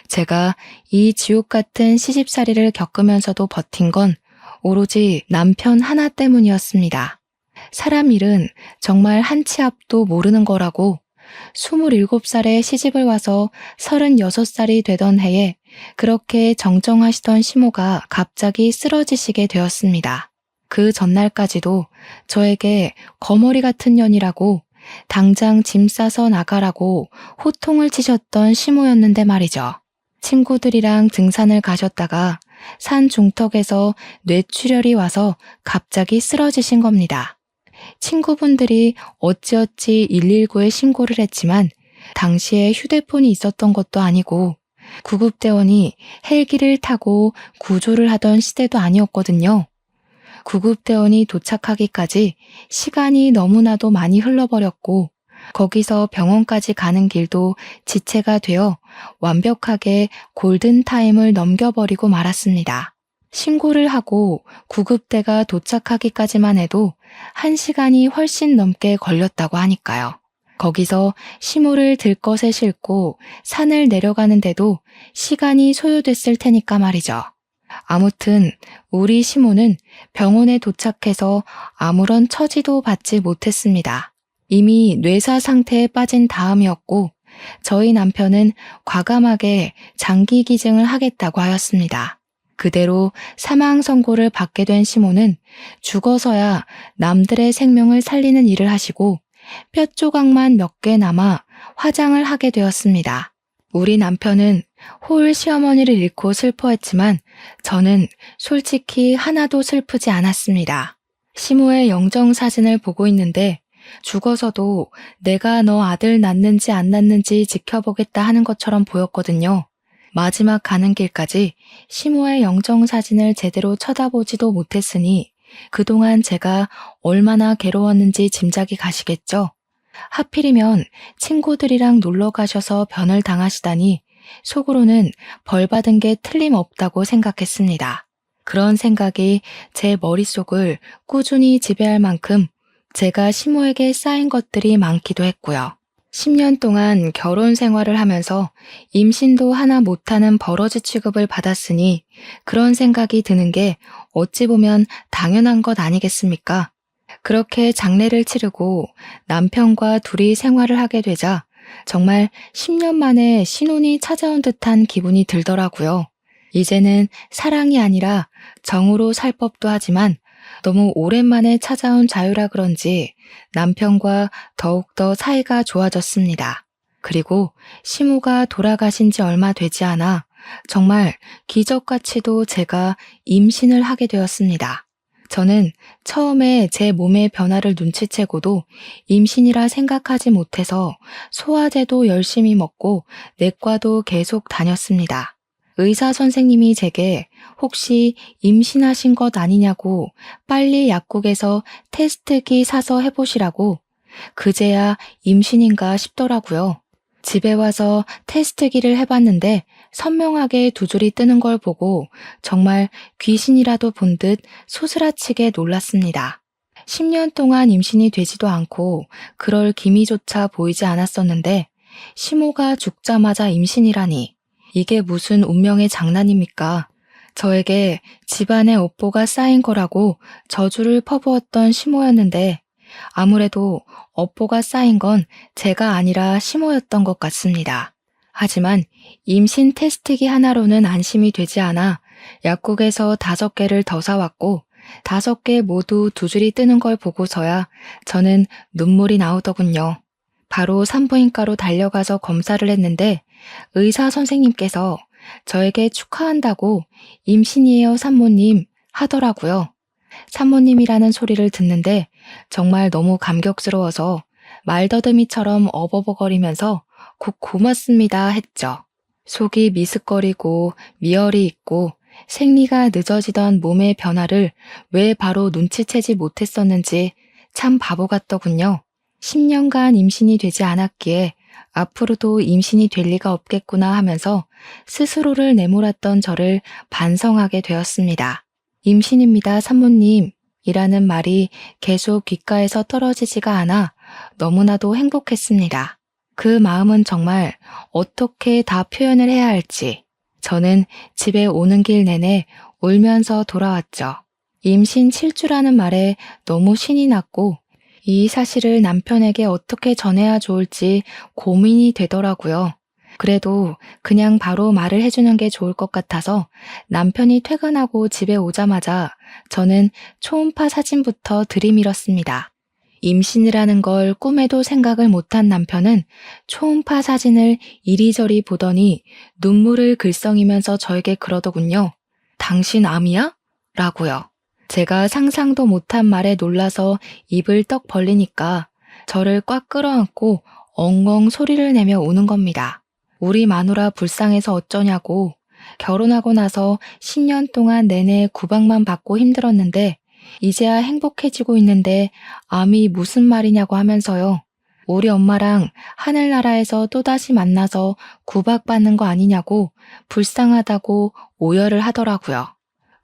제가 이 지옥 같은 시집살이를 겪으면서도 버틴 건 오로지 남편 하나 때문이었습니다. 사람 일은 정말 한 치 앞도 모르는 거라고 27살에 시집을 와서 36살이 되던 해에 그렇게 정정하시던 시모가 갑자기 쓰러지시게 되었습니다. 그 전날까지도 저에게 거머리 같은 년이라고 당장 짐 싸서 나가라고 호통을 치셨던 시모였는데 말이죠. 친구들이랑 등산을 가셨다가 산 중턱에서 뇌출혈이 와서 갑자기 쓰러지신 겁니다. 친구분들이 어찌어찌 119에 신고를 했지만 당시에 휴대폰이 있었던 것도 아니고 구급대원이 헬기를 타고 구조를 하던 시대도 아니었거든요. 구급대원이 도착하기까지 시간이 너무나도 많이 흘러버렸고 거기서 병원까지 가는 길도 지체가 되어 완벽하게 골든타임을 넘겨버리고 말았습니다. 신고를 하고 구급대가 도착하기까지만 해도 1시간이 훨씬 넘게 걸렸다고 하니까요. 거기서 시모를 들것에 싣고 산을 내려가는데도 시간이 소요됐을 테니까 말이죠. 아무튼 우리 시모는 병원에 도착해서 아무런 처지도 받지 못했습니다. 이미 뇌사 상태에 빠진 다음이었고 저희 남편은 과감하게 장기 기증을 하겠다고 하였습니다. 그대로 사망 선고를 받게 된 시모는 죽어서야 남들의 생명을 살리는 일을 하시고 뼈 조각만 몇 개 남아 화장을 하게 되었습니다. 우리 남편은 홀 시어머니를 잃고 슬퍼했지만 저는 솔직히 하나도 슬프지 않았습니다. 시모의 영정 사진을 보고 있는데 죽어서도 내가 너 아들 낳는지 안 낳는지 지켜보겠다 하는 것처럼 보였거든요. 마지막 가는 길까지 시모의 영정 사진을 제대로 쳐다보지도 못했으니 그동안 제가 얼마나 괴로웠는지 짐작이 가시겠죠? 하필이면 친구들이랑 놀러 가셔서 변을 당하시다니 속으로는 벌 받은 게 틀림없다고 생각했습니다. 그런 생각이 제 머릿속을 꾸준히 지배할 만큼 제가 시모에게 쌓인 것들이 많기도 했고요. 10년 동안 결혼 생활을 하면서 임신도 하나 못하는 버러지 취급을 받았으니 그런 생각이 드는 게 어찌 보면 당연한 것 아니겠습니까? 그렇게 장례를 치르고 남편과 둘이 생활을 하게 되자 정말 10년 만에 신혼이 찾아온 듯한 기분이 들더라고요. 이제는 사랑이 아니라 정으로 살 법도 하지만 너무 오랜만에 찾아온 자유라 그런지 남편과 더욱더 사이가 좋아졌습니다. 그리고 시모가 돌아가신 지 얼마 되지 않아 정말 기적같이도 제가 임신을 하게 되었습니다. 저는 처음에 제 몸의 변화를 눈치채고도 임신이라 생각하지 못해서 소화제도 열심히 먹고 내과도 계속 다녔습니다. 의사 선생님이 제게 혹시 임신하신 것 아니냐고 빨리 약국에서 테스트기 사서 해보시라고 그제야 임신인가 싶더라고요. 집에 와서 테스트기를 해봤는데 선명하게 두 줄이 뜨는 걸 보고 정말 귀신이라도 본 듯 소스라치게 놀랐습니다. 10년 동안 임신이 되지도 않고 그럴 기미조차 보이지 않았었는데 시모가 죽자마자 임신이라니 이게 무슨 운명의 장난입니까? 저에게 집안의 업보가 쌓인 거라고 저주를 퍼부었던 시모였는데 아무래도 업보가 쌓인 건 제가 아니라 시모였던 것 같습니다. 하지만 임신 테스트기 하나로는 안심이 되지 않아 약국에서 5개를 더 사왔고 5개 모두 두 줄이 뜨는 걸 보고서야 저는 눈물이 나오더군요. 바로 산부인과로 달려가서 검사를 했는데 의사 선생님께서 저에게 축하한다고 임신이에요 산모님 하더라고요. 산모님이라는 소리를 듣는데 정말 너무 감격스러워서 말더듬이처럼 어버버거리면서 곧 고맙습니다 했죠. 속이 미스거리고 미열이 있고 생리가 늦어지던 몸의 변화를 왜 바로 눈치채지 못했었는지 참 바보 같더군요. 10년간 임신이 되지 않았기에 앞으로도 임신이 될 리가 없겠구나 하면서 스스로를 내몰았던 저를 반성하게 되었습니다. 임신입니다, 산모님. 이라는 말이 계속 귓가에서 떨어지지가 않아 너무나도 행복했습니다. 그 마음은 정말 어떻게 다 표현을 해야 할지 저는 집에 오는 길 내내 울면서 돌아왔죠. 임신 7주라는 말에 너무 신이 났고 이 사실을 남편에게 어떻게 전해야 좋을지 고민이 되더라고요. 그래도 그냥 바로 말을 해주는 게 좋을 것 같아서 남편이 퇴근하고 집에 오자마자 저는 초음파 사진부터 들이밀었습니다. 임신이라는 걸 꿈에도 생각을 못한 남편은 초음파 사진을 이리저리 보더니 눈물을 글썽이면서 저에게 그러더군요. 당신 암이야? 라고요. 제가 상상도 못한 말에 놀라서 입을 떡 벌리니까 저를 꽉 끌어안고 엉엉 소리를 내며 우는 겁니다. 우리 마누라 불쌍해서 어쩌냐고 결혼하고 나서 10년 동안 내내 구박만 받고 힘들었는데 이제야 행복해지고 있는데 암이 무슨 말이냐고 하면서요. 우리 엄마랑 하늘나라에서 또다시 만나서 구박받는 거 아니냐고 불쌍하다고 오열을 하더라고요.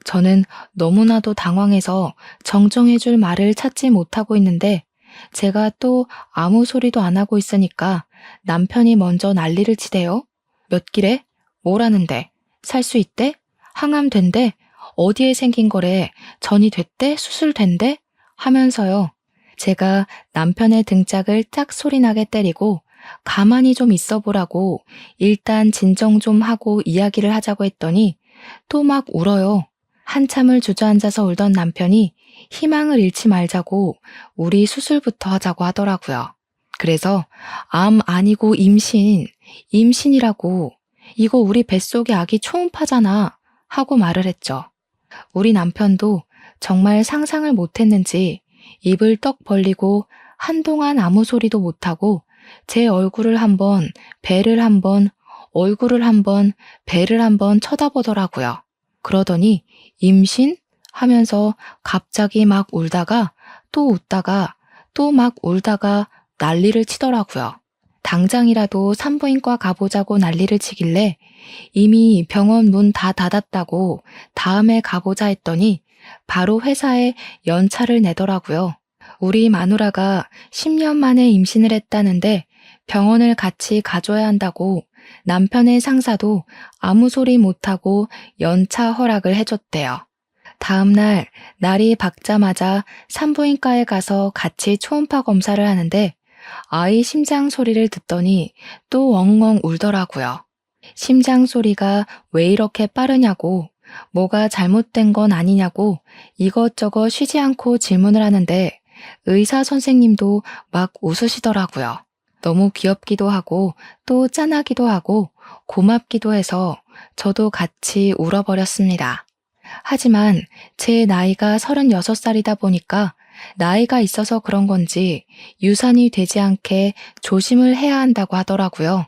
저는 너무나도 당황해서 정정해줄 말을 찾지 못하고 있는데 제가 또 아무 소리도 안 하고 있으니까 남편이 먼저 난리를 치대요. 몇 길에? 뭐라는데? 살 수 있대? 항암 된대? 어디에 생긴 거래? 전이 됐대? 수술된대? 하면서요. 제가 남편의 등짝을 짝 소리나게 때리고 가만히 좀 있어 보라고 일단 진정 좀 하고 이야기를 하자고 했더니 또 막 울어요. 한참을 주저앉아서 울던 남편이 희망을 잃지 말자고 우리 수술부터 하자고 하더라고요. 그래서 암 아니고 임신이라고 이거 우리 뱃속의 아기 초음파잖아 하고 말을 했죠. 우리 남편도 정말 상상을 못했는지 입을 떡 벌리고 한동안 아무 소리도 못하고 제 얼굴을 한번, 배를 한번, 얼굴을 한번, 배를 한번 쳐다보더라고요. 그러더니 임신? 하면서 갑자기 막 울다가 또 웃다가 또 막 울다가 난리를 치더라고요. 당장이라도 산부인과 가보자고 난리를 치길래 이미 병원 문 다 닫았다고 다음에 가보자 했더니 바로 회사에 연차를 내더라고요. 우리 마누라가 10년 만에 임신을 했다는데 병원을 같이 가줘야 한다고 남편의 상사도 아무 소리 못하고 연차 허락을 해줬대요. 다음날 날이 밝자마자 산부인과에 가서 같이 초음파 검사를 하는데 아이 심장 소리를 듣더니 또 엉엉 울더라고요. 심장 소리가 왜 이렇게 빠르냐고, 뭐가 잘못된 건 아니냐고 이것저것 쉬지 않고 질문을 하는데 의사 선생님도 막 웃으시더라고요. 너무 귀엽기도 하고 또 짠하기도 하고 고맙기도 해서 저도 같이 울어버렸습니다. 하지만 제 나이가 36살이다 보니까 나이가 있어서 그런 건지 유산이 되지 않게 조심을 해야 한다고 하더라고요.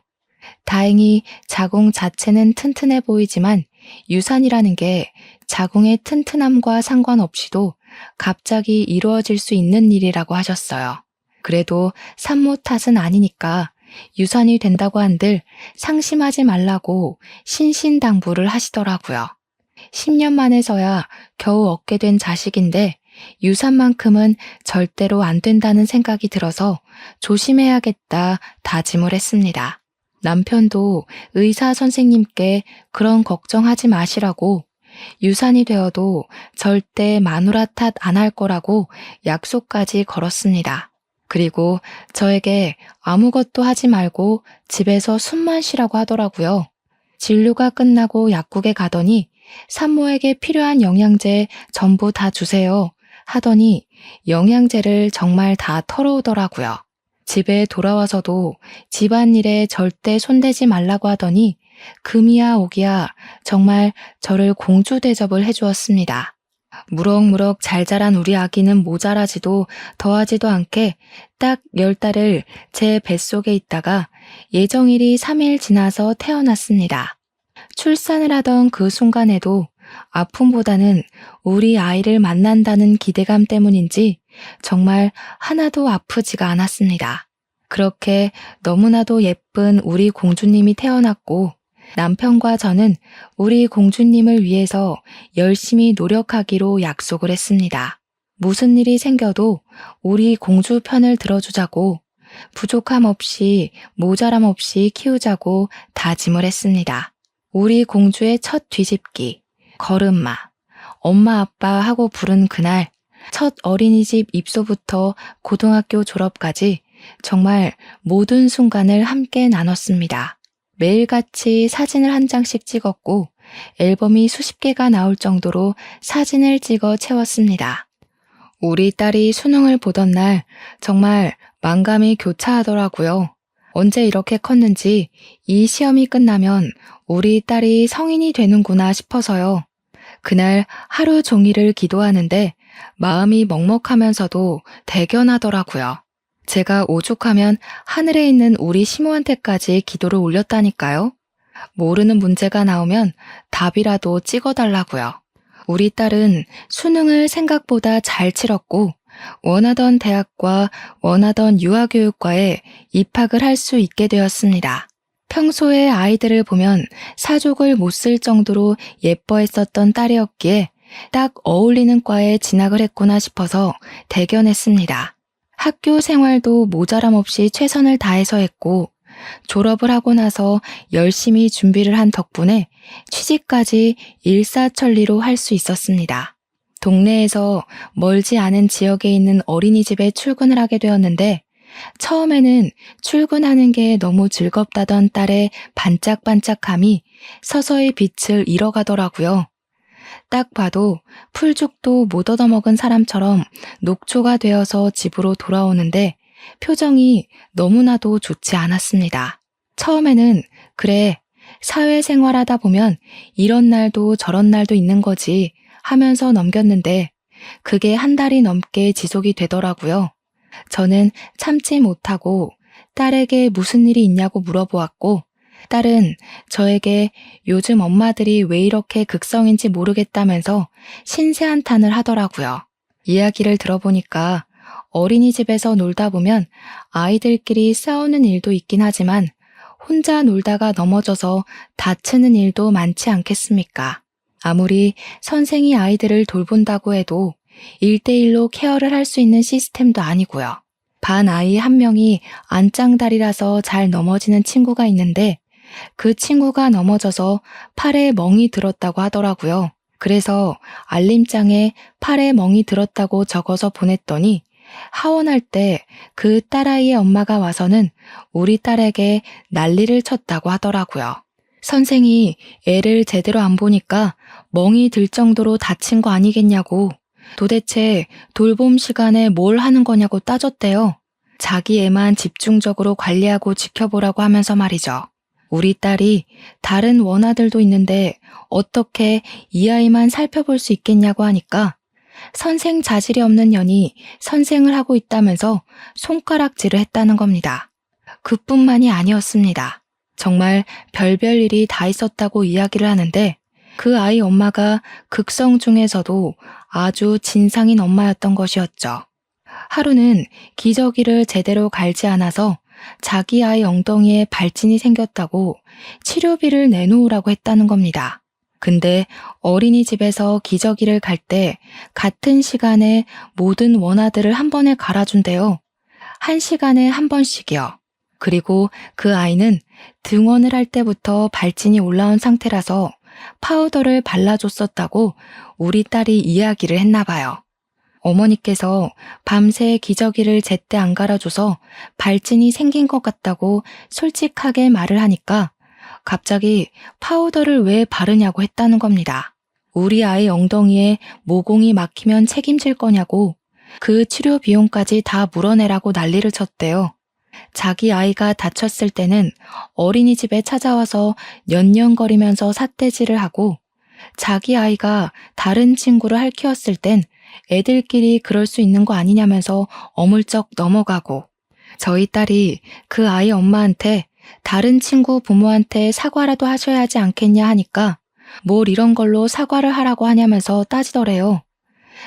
다행히 자궁 자체는 튼튼해 보이지만 유산이라는 게 자궁의 튼튼함과 상관없이도 갑자기 이루어질 수 있는 일이라고 하셨어요. 그래도 산모 탓은 아니니까 유산이 된다고 한들 상심하지 말라고 신신당부를 하시더라고요. 10년 만에서야 겨우 얻게 된 자식인데 유산만큼은 절대로 안 된다는 생각이 들어서 조심해야겠다 다짐을 했습니다. 남편도 의사 선생님께 그런 걱정하지 마시라고 유산이 되어도 절대 마누라 탓 안 할 거라고 약속까지 걸었습니다. 그리고 저에게 아무것도 하지 말고 집에서 숨만 쉬라고 하더라고요. 진료가 끝나고 약국에 가더니 산모에게 필요한 영양제 전부 다 주세요 하더니 영양제를 정말 다 털어오더라고요. 집에 돌아와서도 집안일에 절대 손대지 말라고 하더니 금이야 오기야 정말 저를 공주 대접을 해주었습니다. 무럭무럭 잘 자란 우리 아기는 모자라지도 더하지도 않게 딱 10달을 제 뱃속에 있다가 예정일이 3일 지나서 태어났습니다. 출산을 하던 그 순간에도 아픔보다는 우리 아이를 만난다는 기대감 때문인지 정말 하나도 아프지가 않았습니다. 그렇게 너무나도 예쁜 우리 공주님이 태어났고 남편과 저는 우리 공주님을 위해서 열심히 노력하기로 약속을 했습니다. 무슨 일이 생겨도 우리 공주 편을 들어주자고 부족함 없이 모자람 없이 키우자고 다짐을 했습니다. 우리 공주의 첫 뒤집기, 걸음마, 엄마 아빠 하고 부른 그날 첫 어린이집 입소부터 고등학교 졸업까지 정말 모든 순간을 함께 나눴습니다. 매일같이 사진을 한 장씩 찍었고 앨범이 수십 개가 나올 정도로 사진을 찍어 채웠습니다. 우리 딸이 수능을 보던 날 정말 만감이 교차하더라고요. 언제 이렇게 컸는지 이 시험이 끝나면 우리 딸이 성인이 되는구나 싶어서요. 그날 하루 종일을 기도하는데 마음이 먹먹하면서도 대견하더라고요. 제가 오죽하면 하늘에 있는 우리 시모한테까지 기도를 올렸다니까요. 모르는 문제가 나오면 답이라도 찍어달라고요. 우리 딸은 수능을 생각보다 잘 치렀고 원하던 대학과 원하던 유아교육과에 입학을 할 수 있게 되었습니다. 평소에 아이들을 보면 사족을 못 쓸 정도로 예뻐했었던 딸이었기에 딱 어울리는 과에 진학을 했구나 싶어서 대견했습니다. 학교 생활도 모자람 없이 최선을 다해서 했고 졸업을 하고 나서 열심히 준비를 한 덕분에 취직까지 일사천리로 할 수 있었습니다. 동네에서 멀지 않은 지역에 있는 어린이집에 출근을 하게 되었는데 처음에는 출근하는 게 너무 즐겁다던 딸의 반짝반짝함이 서서히 빛을 잃어가더라고요. 딱 봐도 풀죽도 못 얻어먹은 사람처럼 녹초가 되어서 집으로 돌아오는데 표정이 너무나도 좋지 않았습니다. 처음에는 그래, 사회생활하다 보면 이런 날도 저런 날도 있는 거지 하면서 넘겼는데 그게 한 달이 넘게 지속이 되더라고요. 저는 참지 못하고 딸에게 무슨 일이 있냐고 물어보았고 딸은 저에게 요즘 엄마들이 왜 이렇게 극성인지 모르겠다면서 신세한탄을 하더라고요. 이야기를 들어보니까 어린이집에서 놀다 보면 아이들끼리 싸우는 일도 있긴 하지만 혼자 놀다가 넘어져서 다치는 일도 많지 않겠습니까? 아무리 선생이 아이들을 돌본다고 해도 1대1로 케어를 할 수 있는 시스템도 아니고요. 반 아이 한 명이 안짱다리라서 잘 넘어지는 친구가 있는데 그 친구가 넘어져서 팔에 멍이 들었다고 하더라고요. 그래서 알림장에 팔에 멍이 들었다고 적어서 보냈더니 하원할 때 그 딸아이의 엄마가 와서는 우리 딸에게 난리를 쳤다고 하더라고요. 선생이 애를 제대로 안 보니까 멍이 들 정도로 다친 거 아니겠냐고 도대체 돌봄 시간에 뭘 하는 거냐고 따졌대요. 자기 애만 집중적으로 관리하고 지켜보라고 하면서 말이죠. 우리 딸이 다른 원아들도 있는데 어떻게 이 아이만 살펴볼 수 있겠냐고 하니까 선생 자질이 없는 년이 선생을 하고 있다면서 손가락질을 했다는 겁니다. 그뿐만이 아니었습니다. 정말 별별 일이 다 있었다고 이야기를 하는데 그 아이 엄마가 극성 중에서도 아주 진상인 엄마였던 것이었죠. 하루는 기저귀를 제대로 갈지 않아서 자기 아이 엉덩이에 발진이 생겼다고 치료비를 내놓으라고 했다는 겁니다. 근데 어린이집에서 기저귀를 갈 때 같은 시간에 모든 원아들을 한 번에 갈아준대요. 1시간에 한 번씩이요. 그리고 그 아이는 등원을 할 때부터 발진이 올라온 상태라서 파우더를 발라줬었다고 우리 딸이 이야기를 했나 봐요. 어머니께서 밤새 기저귀를 제때 안 갈아줘서 발진이 생긴 것 같다고 솔직하게 말을 하니까 갑자기 파우더를 왜 바르냐고 했다는 겁니다. 우리 아이 엉덩이에 모공이 막히면 책임질 거냐고 그 치료 비용까지 다 물어내라고 난리를 쳤대요. 자기 아이가 다쳤을 때는 어린이집에 찾아와서 년년거리면서 삿대질을 하고 자기 아이가 다른 친구를 핥히었을 땐 애들끼리 그럴 수 있는 거 아니냐면서 어물쩍 넘어가고 저희 딸이 그 아이 엄마한테 다른 친구 부모한테 사과라도 하셔야 하지 않겠냐 하니까 뭘 이런 걸로 사과를 하라고 하냐면서 따지더래요.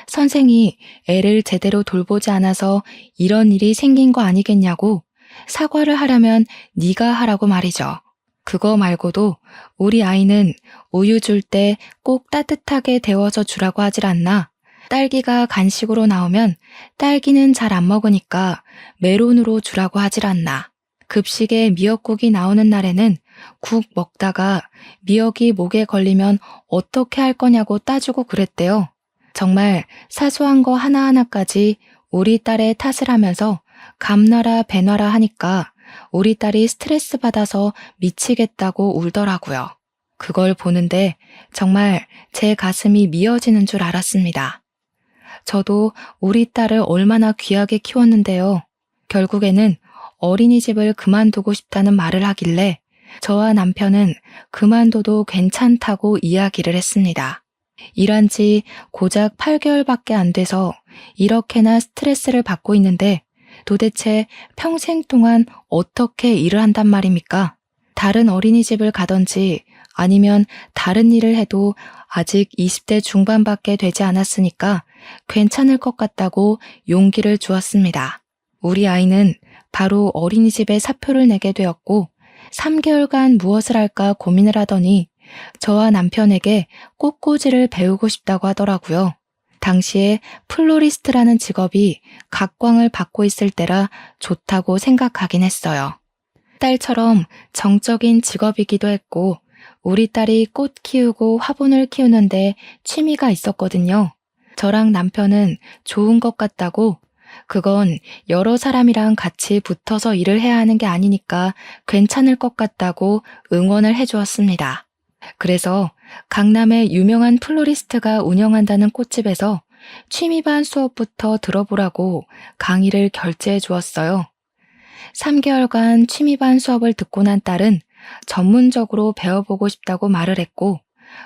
선생이 애를 제대로 돌보지 않아서 이런 일이 생긴 거 아니겠냐고 사과를 하려면 네가 하라고 말이죠. 그거 말고도 우리 아이는 우유 줄 때 꼭 따뜻하게 데워서 주라고 하질 않나. 딸기가 간식으로 나오면 딸기는 잘 안 먹으니까 메론으로 주라고 하질 않나. 급식에 미역국이 나오는 날에는 국 먹다가 미역이 목에 걸리면 어떻게 할 거냐고 따지고 그랬대요. 정말 사소한 거 하나하나까지 우리 딸의 탓을 하면서 감나라 배나라 하니까 우리 딸이 스트레스 받아서 미치겠다고 울더라고요. 그걸 보는데 정말 제 가슴이 미어지는 줄 알았습니다. 저도 우리 딸을 얼마나 귀하게 키웠는데요. 결국에는 어린이집을 그만두고 싶다는 말을 하길래 저와 남편은 그만둬도 괜찮다고 이야기를 했습니다. 일한 지 고작 8개월밖에 안 돼서 이렇게나 스트레스를 받고 있는데 도대체 평생 동안 어떻게 일을 한단 말입니까? 다른 어린이집을 가든지 아니면 다른 일을 해도 아직 20대 중반밖에 되지 않았으니까 괜찮을 것 같다고 용기를 주었습니다. 우리 아이는 바로 어린이집에 사표를 내게 되었고 3개월간 무엇을 할까 고민을 하더니 저와 남편에게 꽃꽂이를 배우고 싶다고 하더라고요. 당시에 플로리스트라는 직업이 각광을 받고 있을 때라 좋다고 생각하긴 했어요. 딸처럼 정적인 직업이기도 했고 우리 딸이 꽃 키우고 화분을 키우는데 취미가 있었거든요. 저랑 남편은 좋은 것 같다고 그건 여러 사람이랑 같이 붙어서 일을 해야 하는 게 아니니까 괜찮을 것 같다고 응원을 해주었습니다. 그래서 강남의 유명한 플로리스트가 운영한다는 꽃집에서 취미반 수업부터 들어보라고 강의를 결제해 주었어요. 3개월간 취미반 수업을 듣고 난 딸은 전문적으로 배워보고 싶다고 말을 했고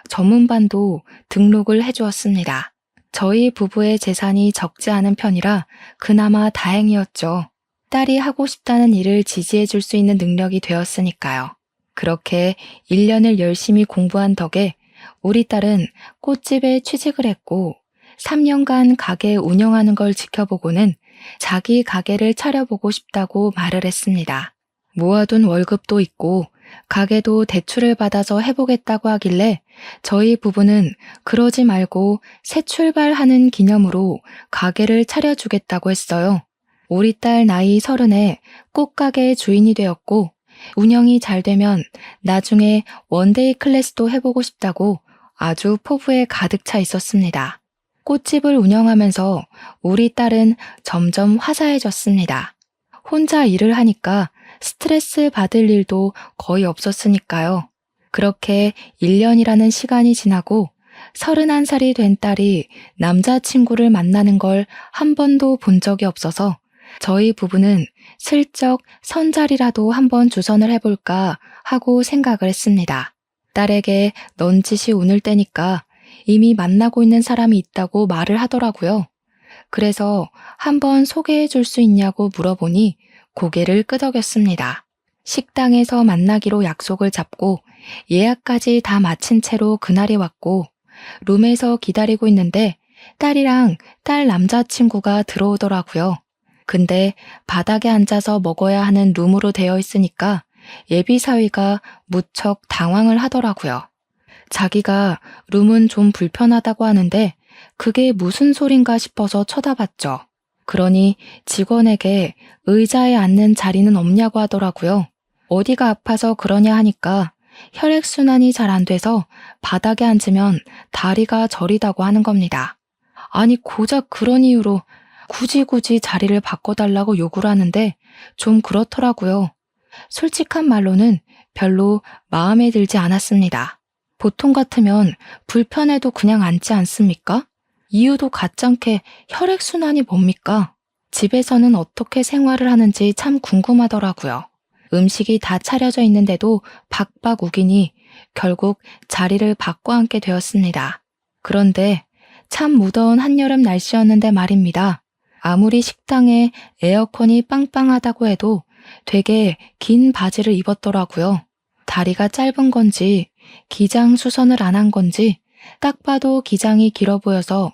전문반도 등록을 해주었습니다. 저희 부부의 재산이 적지 않은 편이라 그나마 다행이었죠. 딸이 하고 싶다는 일을 지지해 줄 수 있는 능력이 되었으니까요. 그렇게 1년을 열심히 공부한 덕에 우리 딸은 꽃집에 취직을 했고 3년간 가게 운영하는 걸 지켜보고는 자기 가게를 차려보고 싶다고 말을 했습니다. 모아둔 월급도 있고 가게도 대출을 받아서 해보겠다고 하길래 저희 부부는 그러지 말고 새 출발하는 기념으로 가게를 차려주겠다고 했어요. 우리 딸 나이 30에 꽃가게 주인이 되었고 운영이 잘 되면 나중에 원데이 클래스도 해보고 싶다고 아주 포부에 가득 차 있었습니다. 꽃집을 운영하면서 우리 딸은 점점 화사해졌습니다. 혼자 일을 하니까 스트레스 받을 일도 거의 없었으니까요. 그렇게 1년이라는 시간이 지나고 31살이 된 딸이 남자친구를 만나는 걸 한 번도 본 적이 없어서 저희 부부는 슬쩍 선자리라도 한번 주선을 해볼까 하고 생각을 했습니다. 딸에게 넌지시 운을 떼니까 이미 만나고 있는 사람이 있다고 말을 하더라고요. 그래서 한번 소개해 줄 수 있냐고 물어보니 고개를 끄덕였습니다. 식당에서 만나기로 약속을 잡고 예약까지 다 마친 채로 그날이 왔고 룸에서 기다리고 있는데 딸이랑 딸 남자친구가 들어오더라고요. 근데 바닥에 앉아서 먹어야 하는 룸으로 되어 있으니까 예비사위가 무척 당황을 하더라고요. 자기가 룸은 좀 불편하다고 하는데 그게 무슨 소린가 싶어서 쳐다봤죠. 그러니 직원에게 의자에 앉는 자리는 없냐고 하더라고요. 어디가 아파서 그러냐 하니까 혈액순환이 잘 안 돼서 바닥에 앉으면 다리가 저리다고 하는 겁니다. 아니 고작 그런 이유로 굳이 자리를 바꿔달라고 요구를 하는데 좀 그렇더라고요. 솔직한 말로는 별로 마음에 들지 않았습니다. 보통 같으면 불편해도 그냥 앉지 않습니까? 이유도 가짱게 혈액순환이 뭡니까? 집에서는 어떻게 생활을 하는지 참 궁금하더라고요. 음식이 다 차려져 있는데도 박박 우기니 결국 자리를 바꿔 앉게 되었습니다. 그런데 참 무더운 한여름 날씨였는데 말입니다. 아무리 식당에 에어컨이 빵빵하다고 해도 되게 긴 바지를 입었더라고요. 다리가 짧은 건지 기장 수선을 안 한 건지 딱 봐도 기장이 길어 보여서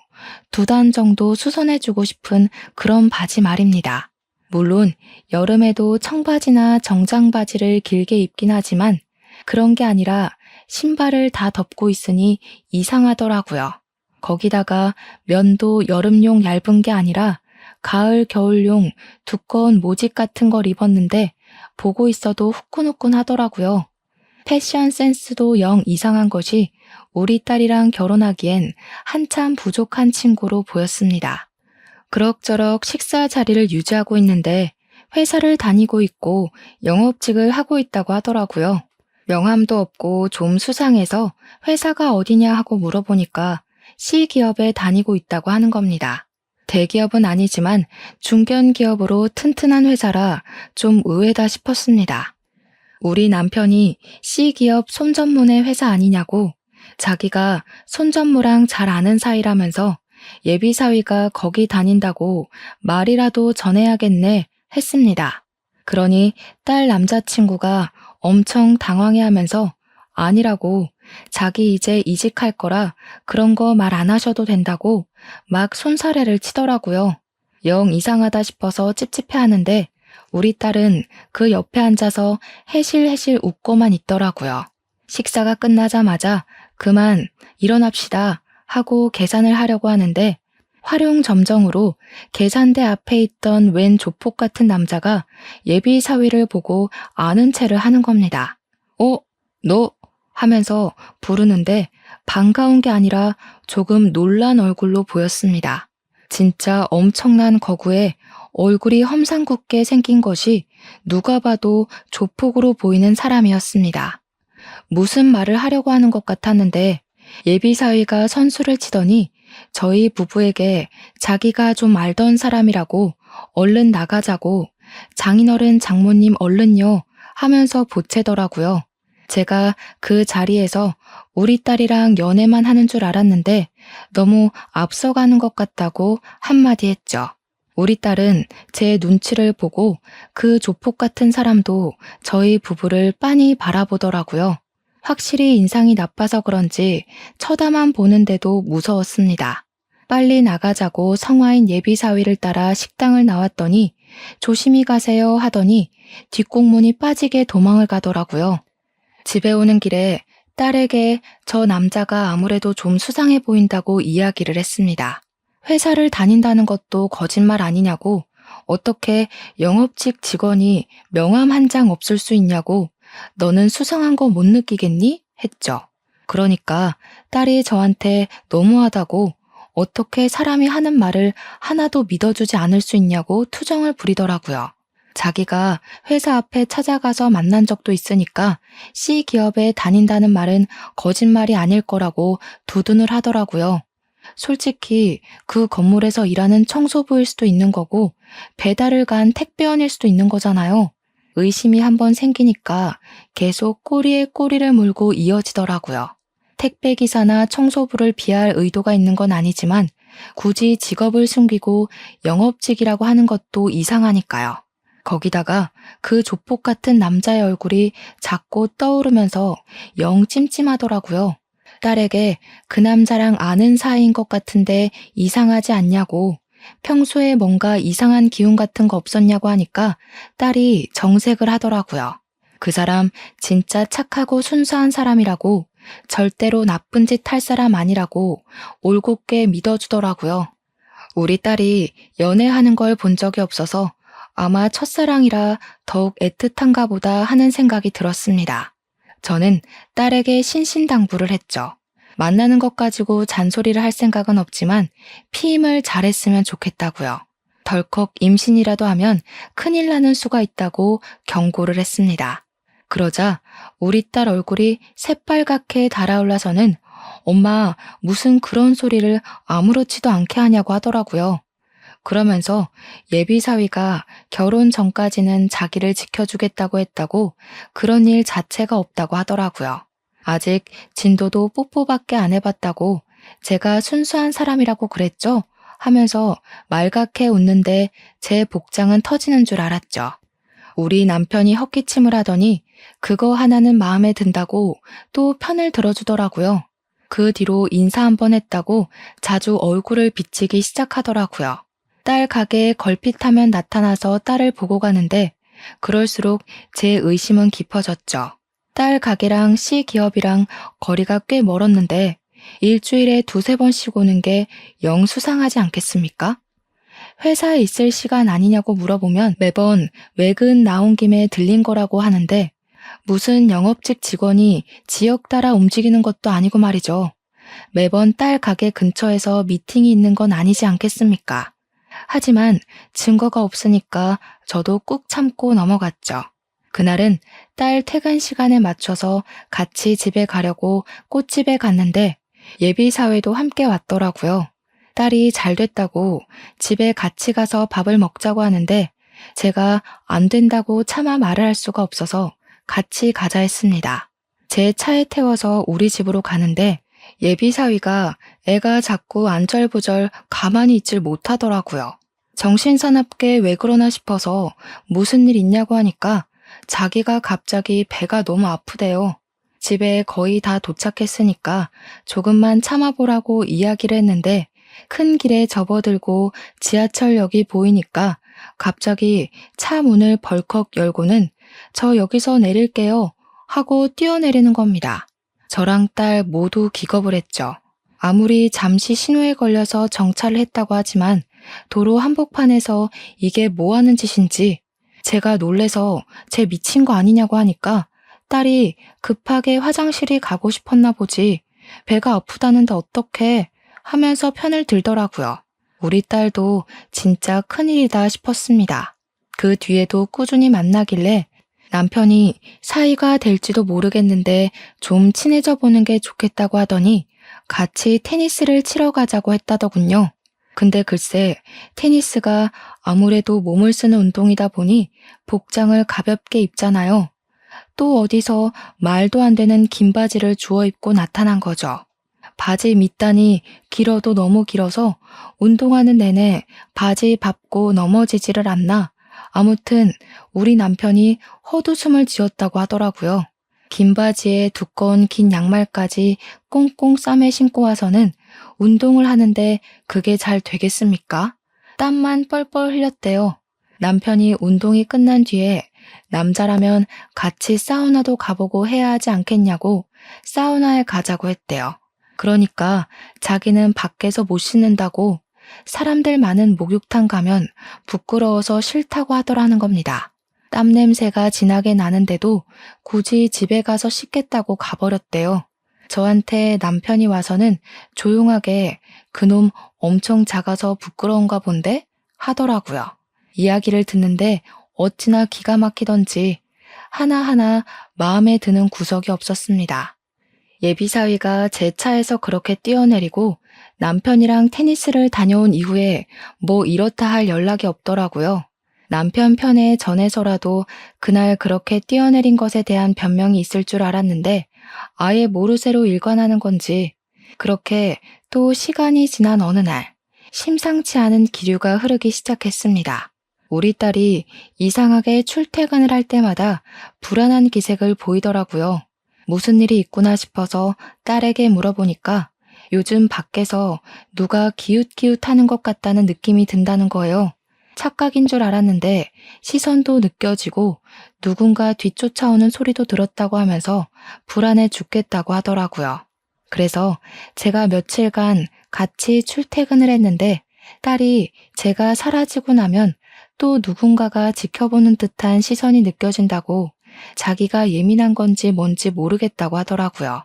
2단 정도 수선해주고 싶은 그런 바지 말입니다. 물론 여름에도 청바지나 정장바지를 길게 입긴 하지만 그런 게 아니라 신발을 다 덮고 있으니 이상하더라고요. 거기다가 면도 여름용 얇은 게 아니라 가을 겨울용 두꺼운 모직 같은 걸 입었는데 보고 있어도 후끈후끈 하더라고요. 패션 센스도 영 이상한 것이 우리 딸이랑 결혼하기엔 한참 부족한 친구로 보였습니다. 그럭저럭 식사 자리를 유지하고 있는데 회사를 다니고 있고 영업직을 하고 있다고 하더라고요. 명함도 없고 좀 수상해서 회사가 어디냐 하고 물어보니까 C기업에 다니고 있다고 하는 겁니다. 대기업은 아니지만 중견기업으로 튼튼한 회사라 좀 의외다 싶었습니다. 우리 남편이 C기업 손전문의 회사 아니냐고 자기가 손전무랑 잘 아는 사이라면서 예비사위가 거기 다닌다고 말이라도 전해야겠네 했습니다. 그러니 딸 남자친구가 엄청 당황해하면서 아니라고 자기 이제 이직할 거라 그런 거 말 안 하셔도 된다고 막 손사래를 치더라고요. 영 이상하다 싶어서 찝찝해하는데 우리 딸은 그 옆에 앉아서 해실해실 웃고만 있더라고요. 식사가 끝나자마자 그만 일어납시다 하고 계산을 하려고 하는데 활용점정으로 계산대 앞에 있던 웬 조폭 같은 남자가 예비사위를 보고 아는 체를 하는 겁니다. 너 하면서 부르는데 반가운 게 아니라 조금 놀란 얼굴로 보였습니다. 진짜 엄청난 거구에 얼굴이 험상궂게 생긴 것이 누가 봐도 조폭으로 보이는 사람이었습니다. 무슨 말을 하려고 하는 것 같았는데 예비사위가 선수를 치더니 저희 부부에게 자기가 좀 알던 사람이라고 얼른 나가자고 장인어른 장모님 얼른요 하면서 보채더라고요. 제가 그 자리에서 우리 딸이랑 연애만 하는 줄 알았는데 너무 앞서가는 것 같다고 한마디 했죠. 우리 딸은 제 눈치를 보고 그 조폭 같은 사람도 저희 부부를 빤히 바라보더라고요. 확실히 인상이 나빠서 그런지 쳐다만 보는데도 무서웠습니다. 빨리 나가자고 성화인 예비사위를 따라 식당을 나왔더니 조심히 가세요 하더니 뒷공문이 빠지게 도망을 가더라고요. 집에 오는 길에 딸에게 저 남자가 아무래도 좀 수상해 보인다고 이야기를 했습니다. 회사를 다닌다는 것도 거짓말 아니냐고, 어떻게 영업직 직원이 명함 한 장 없을 수 있냐고, 너는 수상한 거 못 느끼겠니? 했죠. 그러니까 딸이 저한테 너무하다고, 어떻게 사람이 하는 말을 하나도 믿어주지 않을 수 있냐고 투정을 부리더라고요. 자기가 회사 앞에 찾아가서 만난 적도 있으니까 C기업에 다닌다는 말은 거짓말이 아닐 거라고 두둔을 하더라고요. 솔직히 그 건물에서 일하는 청소부일 수도 있는 거고 배달을 간 택배원일 수도 있는 거잖아요. 의심이 한번 생기니까 계속 꼬리에 꼬리를 물고 이어지더라고요. 택배기사나 청소부를 비할 의도가 있는 건 아니지만 굳이 직업을 숨기고 영업직이라고 하는 것도 이상하니까요. 거기다가 그 조폭 같은 남자의 얼굴이 자꾸 떠오르면서 영 찜찜하더라고요. 딸에게 그 남자랑 아는 사이인 것 같은데 이상하지 않냐고, 평소에 뭔가 이상한 기운 같은 거 없었냐고 하니까 딸이 정색을 하더라고요. 그 사람 진짜 착하고 순수한 사람이라고, 절대로 나쁜 짓 할 사람 아니라고 올곧게 믿어주더라고요. 우리 딸이 연애하는 걸 본 적이 없어서 아마 첫사랑이라 더욱 애틋한가 보다 하는 생각이 들었습니다. 저는 딸에게 신신당부를 했죠. 만나는 것 가지고 잔소리를 할 생각은 없지만 피임을 잘했으면 좋겠다고요. 덜컥 임신이라도 하면 큰일 나는 수가 있다고 경고를 했습니다. 그러자 우리 딸 얼굴이 새빨갛게 달아올라서는 엄마 무슨 그런 소리를 아무렇지도 않게 하냐고 하더라고요. 그러면서 예비사위가 결혼 전까지는 자기를 지켜주겠다고 했다고 그런 일 자체가 없다고 하더라고요. 아직 진도도 뽀뽀밖에 안 해봤다고 제가 순수한 사람이라고 그랬죠? 하면서 말갛게 웃는데 제 복장은 터지는 줄 알았죠. 우리 남편이 헛기침을 하더니 그거 하나는 마음에 든다고 또 편을 들어주더라고요. 그 뒤로 인사 한번 했다고 자주 얼굴을 비치기 시작하더라고요. 딸 가게에 걸핏하면 나타나서 딸을 보고 가는데 그럴수록 제 의심은 깊어졌죠. 딸 가게랑 C기업이랑 거리가 꽤 멀었는데 일주일에 두세 번씩 오는 게 영 수상하지 않겠습니까? 회사에 있을 시간 아니냐고 물어보면 매번 외근 나온 김에 들린 거라고 하는데 무슨 영업직 직원이 지역 따라 움직이는 것도 아니고 말이죠. 매번 딸 가게 근처에서 미팅이 있는 건 아니지 않겠습니까? 하지만 증거가 없으니까 저도 꾹 참고 넘어갔죠. 그날은 딸 퇴근 시간에 맞춰서 같이 집에 가려고 꽃집에 갔는데 예비사회도 함께 왔더라고요. 딸이 잘 됐다고 집에 같이 가서 밥을 먹자고 하는데 제가 안 된다고 차마 말을 할 수가 없어서 같이 가자 했습니다. 제 차에 태워서 우리 집으로 가는데 예비사위가 애가 자꾸 안절부절 가만히 있질 못하더라고요. 정신사납게 왜 그러나 싶어서 무슨 일 있냐고 하니까 자기가 갑자기 배가 너무 아프대요. 집에 거의 다 도착했으니까 조금만 참아보라고 이야기를 했는데 큰 길에 접어들고 지하철역이 보이니까 갑자기 차 문을 벌컥 열고는 저 여기서 내릴게요 하고 뛰어내리는 겁니다. 저랑 딸 모두 기겁을 했죠. 아무리 잠시 신호에 걸려서 정차를 했다고 하지만 도로 한복판에서 이게 뭐 하는 짓인지 제가 놀래서 쟤 미친 거 아니냐고 하니까 딸이 급하게 화장실이 가고 싶었나 보지 배가 아프다는데 어떡해 하면서 편을 들더라고요. 우리 딸도 진짜 큰일이다 싶었습니다. 그 뒤에도 꾸준히 만나길래 남편이 사이가 될지도 모르겠는데 좀 친해져 보는 게 좋겠다고 하더니 같이 테니스를 치러 가자고 했다더군요. 근데 글쎄 테니스가 아무래도 몸을 쓰는 운동이다 보니 복장을 가볍게 입잖아요. 또 어디서 말도 안 되는 긴 바지를 주워 입고 나타난 거죠. 바지 밑단이 길어도 너무 길어서 운동하는 내내 바지 밟고 넘어지지를 않나. 아무튼 우리 남편이 헛웃음을 지었다고 하더라고요. 긴 바지에 두꺼운 긴 양말까지 꽁꽁 싸매 신고 와서는 운동을 하는데 그게 잘 되겠습니까? 땀만 뻘뻘 흘렸대요. 남편이 운동이 끝난 뒤에 남자라면 같이 사우나도 가보고 해야 하지 않겠냐고 사우나에 가자고 했대요. 그러니까 자기는 밖에서 못 씻는다고 사람들 많은 목욕탕 가면 부끄러워서 싫다고 하더라는 겁니다. 땀 냄새가 진하게 나는데도 굳이 집에 가서 씻겠다고 가버렸대요. 저한테 남편이 와서는 조용하게 그놈 엄청 작아서 부끄러운가 본데? 하더라고요. 이야기를 듣는데 어찌나 기가 막히던지 하나하나 마음에 드는 구석이 없었습니다. 예비사위가 제 차에서 그렇게 뛰어내리고 남편이랑 테니스를 다녀온 이후에 뭐 이렇다 할 연락이 없더라고요. 남편 편에 전해서라도 그날 그렇게 뛰어내린 것에 대한 변명이 있을 줄 알았는데 아예 모르쇠로 일관하는 건지 그렇게 또 시간이 지난 어느 날 심상치 않은 기류가 흐르기 시작했습니다. 우리 딸이 이상하게 출퇴근을 할 때마다 불안한 기색을 보이더라고요. 무슨 일이 있구나 싶어서 딸에게 물어보니까 요즘 밖에서 누가 기웃기웃하는 것 같다는 느낌이 든다는 거예요. 착각인 줄 알았는데 시선도 느껴지고 누군가 뒤쫓아오는 소리도 들었다고 하면서 불안해 죽겠다고 하더라고요. 그래서 제가 며칠간 같이 출퇴근을 했는데 딸이 제가 사라지고 나면 또 누군가가 지켜보는 듯한 시선이 느껴진다고 자기가 예민한 건지 뭔지 모르겠다고 하더라고요.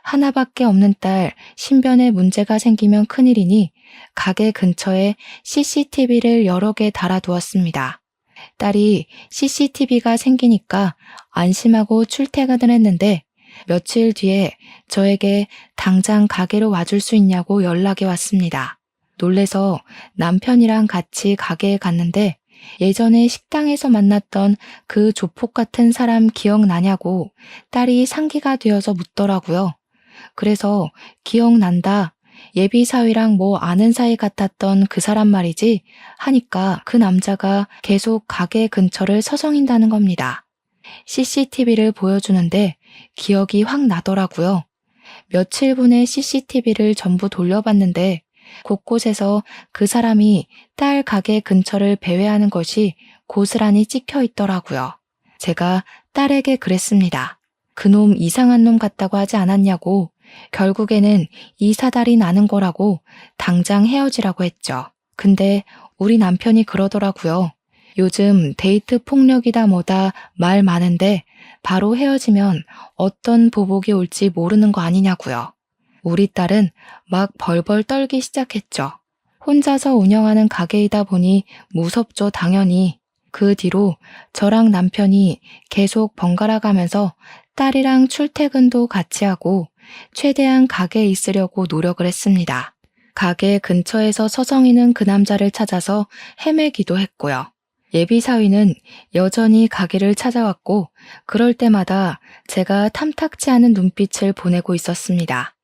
하나밖에 없는 딸 신변에 문제가 생기면 큰일이니 가게 근처에 CCTV를 여러 개 달아두었습니다. 딸이 CCTV가 생기니까 안심하고 출퇴근을 했는데 며칠 뒤에 저에게 당장 가게로 와줄 수 있냐고 연락이 왔습니다. 놀래서 남편이랑 같이 가게에 갔는데 예전에 식당에서 만났던 그 조폭 같은 사람 기억나냐고 딸이 상기가 되어서 묻더라고요. 그래서 기억난다. 예비사위랑 뭐 아는 사이 같았던 그 사람 말이지 하니까 그 남자가 계속 가게 근처를 서성인다는 겁니다. CCTV를 보여주는데 기억이 확 나더라고요. 며칠 분의 CCTV를 전부 돌려봤는데 곳곳에서 그 사람이 딸 가게 근처를 배회하는 것이 고스란히 찍혀 있더라고요. 제가 딸에게 그랬습니다. 그놈 이상한 놈 같다고 하지 않았냐고 결국에는 이 사달이 나는 거라고 당장 헤어지라고 했죠. 근데 우리 남편이 그러더라고요. 요즘 데이트 폭력이다 뭐다 말 많은데 바로 헤어지면 어떤 보복이 올지 모르는 거 아니냐고요. 우리 딸은 막 벌벌 떨기 시작했죠. 혼자서 운영하는 가게이다 보니 무섭죠, 당연히. 그 뒤로 저랑 남편이 계속 번갈아 가면서 딸이랑 출퇴근도 같이 하고 최대한 가게에 있으려고 노력을 했습니다. 가게 근처에서 서성이는 그 남자를 찾아서 헤매기도 했고요. 예비사위는 여전히 가게를 찾아왔고 그럴 때마다 제가 탐탁지 않은 눈빛을 보내고 있었습니다.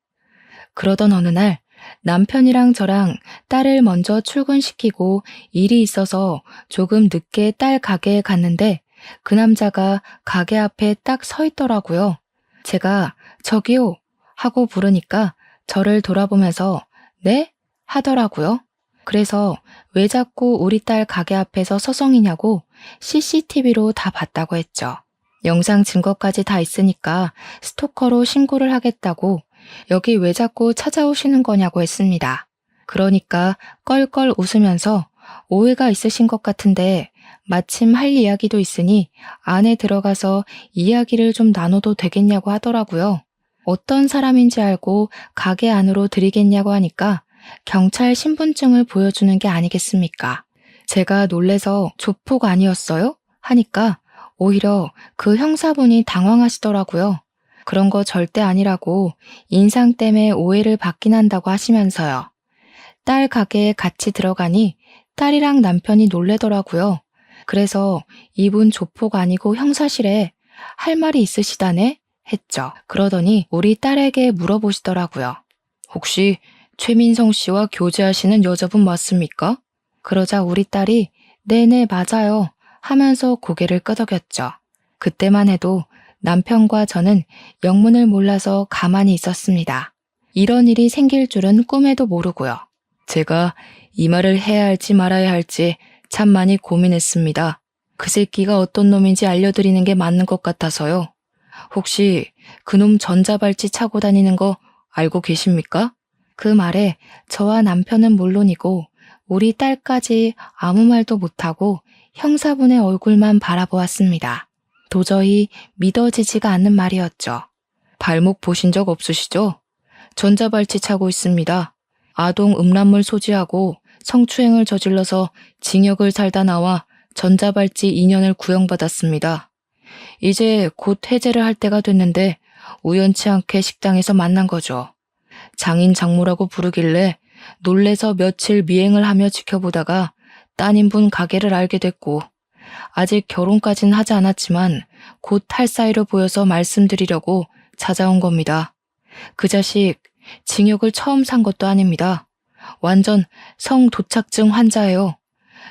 그러던 어느 날 남편이랑 저랑 딸을 먼저 출근시키고 일이 있어서 조금 늦게 딸 가게에 갔는데 그 남자가 가게 앞에 딱 서 있더라고요. 제가 저기요 하고 부르니까 저를 돌아보면서 네? 하더라고요. 그래서 왜 자꾸 우리 딸 가게 앞에서 서성이냐고 CCTV로 다 봤다고 했죠. 영상 증거까지 다 있으니까 스토커로 신고를 하겠다고 여기 왜 자꾸 찾아오시는 거냐고 했습니다. 그러니까 껄껄 웃으면서 오해가 있으신 것 같은데 마침 할 이야기도 있으니 안에 들어가서 이야기를 좀 나눠도 되겠냐고 하더라고요. 어떤 사람인지 알고 가게 안으로 들이겠냐고 하니까 경찰 신분증을 보여주는 게 아니겠습니까? 제가 놀래서 조폭 아니었어요? 하니까 오히려 그 형사분이 당황하시더라고요. 그런 거 절대 아니라고 인상 때문에 오해를 받긴 한다고 하시면서요. 딸 가게에 같이 들어가니 딸이랑 남편이 놀래더라고요. 그래서 이분 조폭 아니고 형사실에 할 말이 있으시다네? 했죠. 그러더니 우리 딸에게 물어보시더라고요. 혹시 최민성 씨와 교제하시는 여자분 맞습니까? 그러자 우리 딸이 네네 맞아요 하면서 고개를 끄덕였죠. 그때만 해도 남편과 저는 영문을 몰라서 가만히 있었습니다. 이런 일이 생길 줄은 꿈에도 모르고요. 제가 이 말을 해야 할지 말아야 할지 참 많이 고민했습니다. 그 새끼가 어떤 놈인지 알려드리는 게 맞는 것 같아서요. 혹시 그놈 전자발찌 차고 다니는 거 알고 계십니까? 그 말에 저와 남편은 물론이고 우리 딸까지 아무 말도 못하고 형사분의 얼굴만 바라보았습니다. 도저히 믿어지지가 않는 말이었죠. 발목 보신 적 없으시죠? 전자발찌 차고 있습니다. 아동 음란물 소지하고 성추행을 저질러서 징역을 살다 나와 전자발찌 2년을 구형받았습니다. 이제 곧 해제를 할 때가 됐는데 우연치 않게 식당에서 만난 거죠. 장인 장모라고 부르길래 놀래서 며칠 미행을 하며 지켜보다가 따님분 가게를 알게 됐고 아직 결혼까지는 하지 않았지만 곧 할 사이로 보여서 말씀드리려고 찾아온 겁니다. 그 자식 징역을 처음 산 것도 아닙니다. 완전 성도착증 환자예요.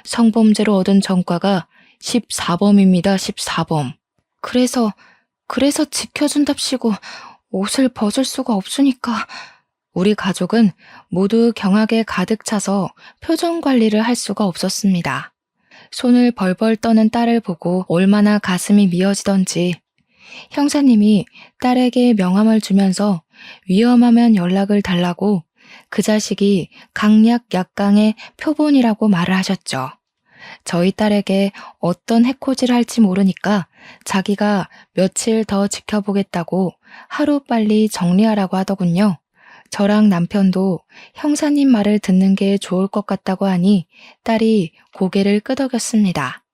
성범죄로 얻은 전과가 14범입니다. 14범. 그래서 지켜준답시고 옷을 벗을 수가 없으니까. 우리 가족은 모두 경악에 가득 차서 표정 관리를 할 수가 없었습니다. 손을 벌벌 떠는 딸을 보고 얼마나 가슴이 미어지던지 형사님이 딸에게 명함을 주면서 위험하면 연락을 달라고 그 자식이 강약 약강의 표본이라고 말을 하셨죠. 저희 딸에게 어떤 해코지를 할지 모르니까 자기가 며칠 더 지켜보겠다고 하루빨리 정리하라고 하더군요. 저랑 남편도 형사님 말을 듣는 게 좋을 것 같다고 하니 딸이 고개를 끄덕였습니다.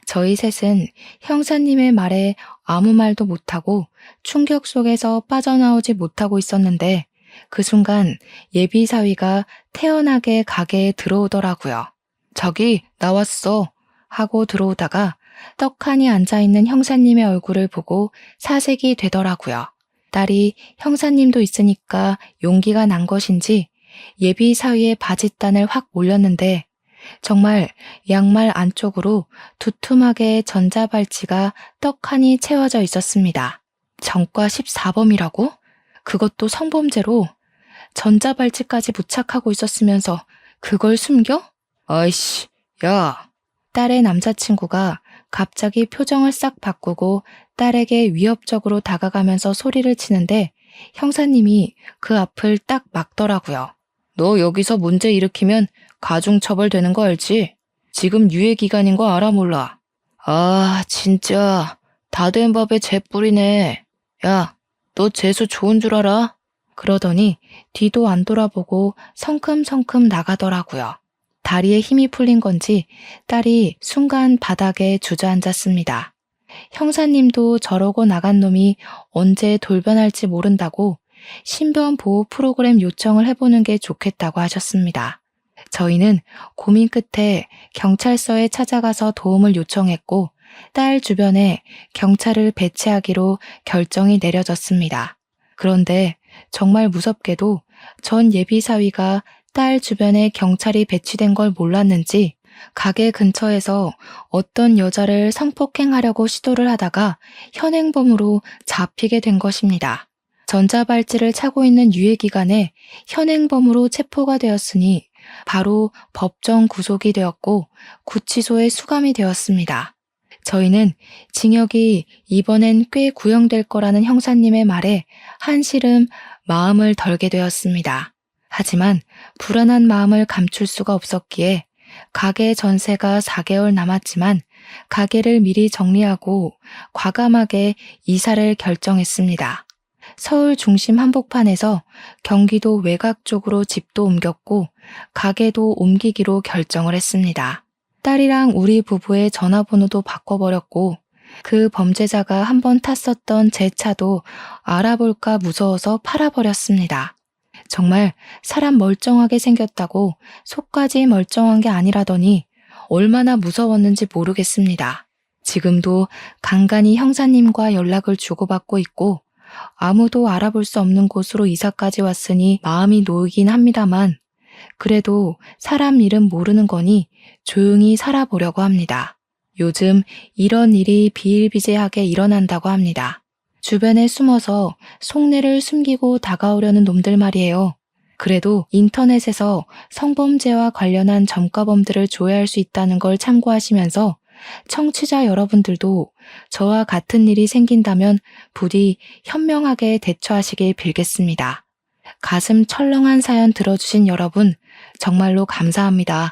저희 셋은 형사님의 말에 아무 말도 못하고 충격 속에서 빠져나오지 못하고 있었는데 그 순간 예비사위가 태연하게 가게에 들어오더라고요. 저기 나왔어 하고 들어오다가 떡하니 앉아있는 형사님의 얼굴을 보고 사색이 되더라고요. 딸이 형사님도 있으니까 용기가 난 것인지 예비사위의 바짓단을 확 올렸는데 정말 양말 안쪽으로 두툼하게 전자발찌가 떡하니 채워져 있었습니다. 전과 14범이라고? 그것도 성범죄로 전자발찌까지 부착하고 있었으면서 그걸 숨겨? 아이씨, 야. 딸의 남자친구가 갑자기 표정을 싹 바꾸고 딸에게 위협적으로 다가가면서 소리를 치는데 형사님이 그 앞을 딱 막더라고요. 너 여기서 문제 일으키면 가중처벌 되는 거 알지? 지금 유예기간인 거 알아 몰라? 아, 진짜 다 된 밥에 재 뿌리네. 야, 너 재수 좋은 줄 알아? 그러더니 뒤도 안 돌아보고 성큼성큼 나가더라고요. 다리에 힘이 풀린 건지 딸이 순간 바닥에 주저앉았습니다. 형사님도 저러고 나간 놈이 언제 돌변할지 모른다고 신변 보호 프로그램 요청을 해보는 게 좋겠다고 하셨습니다. 저희는 고민 끝에 경찰서에 찾아가서 도움을 요청했고 딸 주변에 경찰을 배치하기로 결정이 내려졌습니다. 그런데 정말 무섭게도 전 예비사위가 딸 주변에 경찰이 배치된 걸 몰랐는지 가게 근처에서 어떤 여자를 성폭행하려고 시도를 하다가 현행범으로 잡히게 된 것입니다. 전자발찌를 차고 있는 유예기간에 현행범으로 체포가 되었으니 바로 법정 구속이 되었고 구치소에 수감이 되었습니다. 저희는 징역이 이번엔 꽤 구형될 거라는 형사님의 말에 한시름 마음을 덜게 되었습니다. 하지만 불안한 마음을 감출 수가 없었기에 가게 전세가 4개월 남았지만 가게를 미리 정리하고 과감하게 이사를 결정했습니다. 서울 중심 한복판에서 경기도 외곽 쪽으로 집도 옮겼고 가게도 옮기기로 결정을 했습니다. 딸이랑 우리 부부의 전화번호도 바꿔버렸고 그 범죄자가 한번 탔었던 제 차도 알아볼까 무서워서 팔아버렸습니다. 정말 사람 멀쩡하게 생겼다고 속까지 멀쩡한 게 아니라더니 얼마나 무서웠는지 모르겠습니다. 지금도 간간히 형사님과 연락을 주고받고 있고 아무도 알아볼 수 없는 곳으로 이사까지 왔으니 마음이 놓이긴 합니다만 그래도 사람 일은 모르는 거니 조용히 살아보려고 합니다. 요즘 이런 일이 비일비재하게 일어난다고 합니다. 주변에 숨어서 속내를 숨기고 다가오려는 놈들 말이에요. 그래도 인터넷에서 성범죄와 관련한 점과범들을 조회할 수 있다는 걸 참고하시면서 청취자 여러분들도 저와 같은 일이 생긴다면 부디 현명하게 대처하시길 빌겠습니다. 가슴 철렁한 사연 들어주신 여러분 정말로 감사합니다.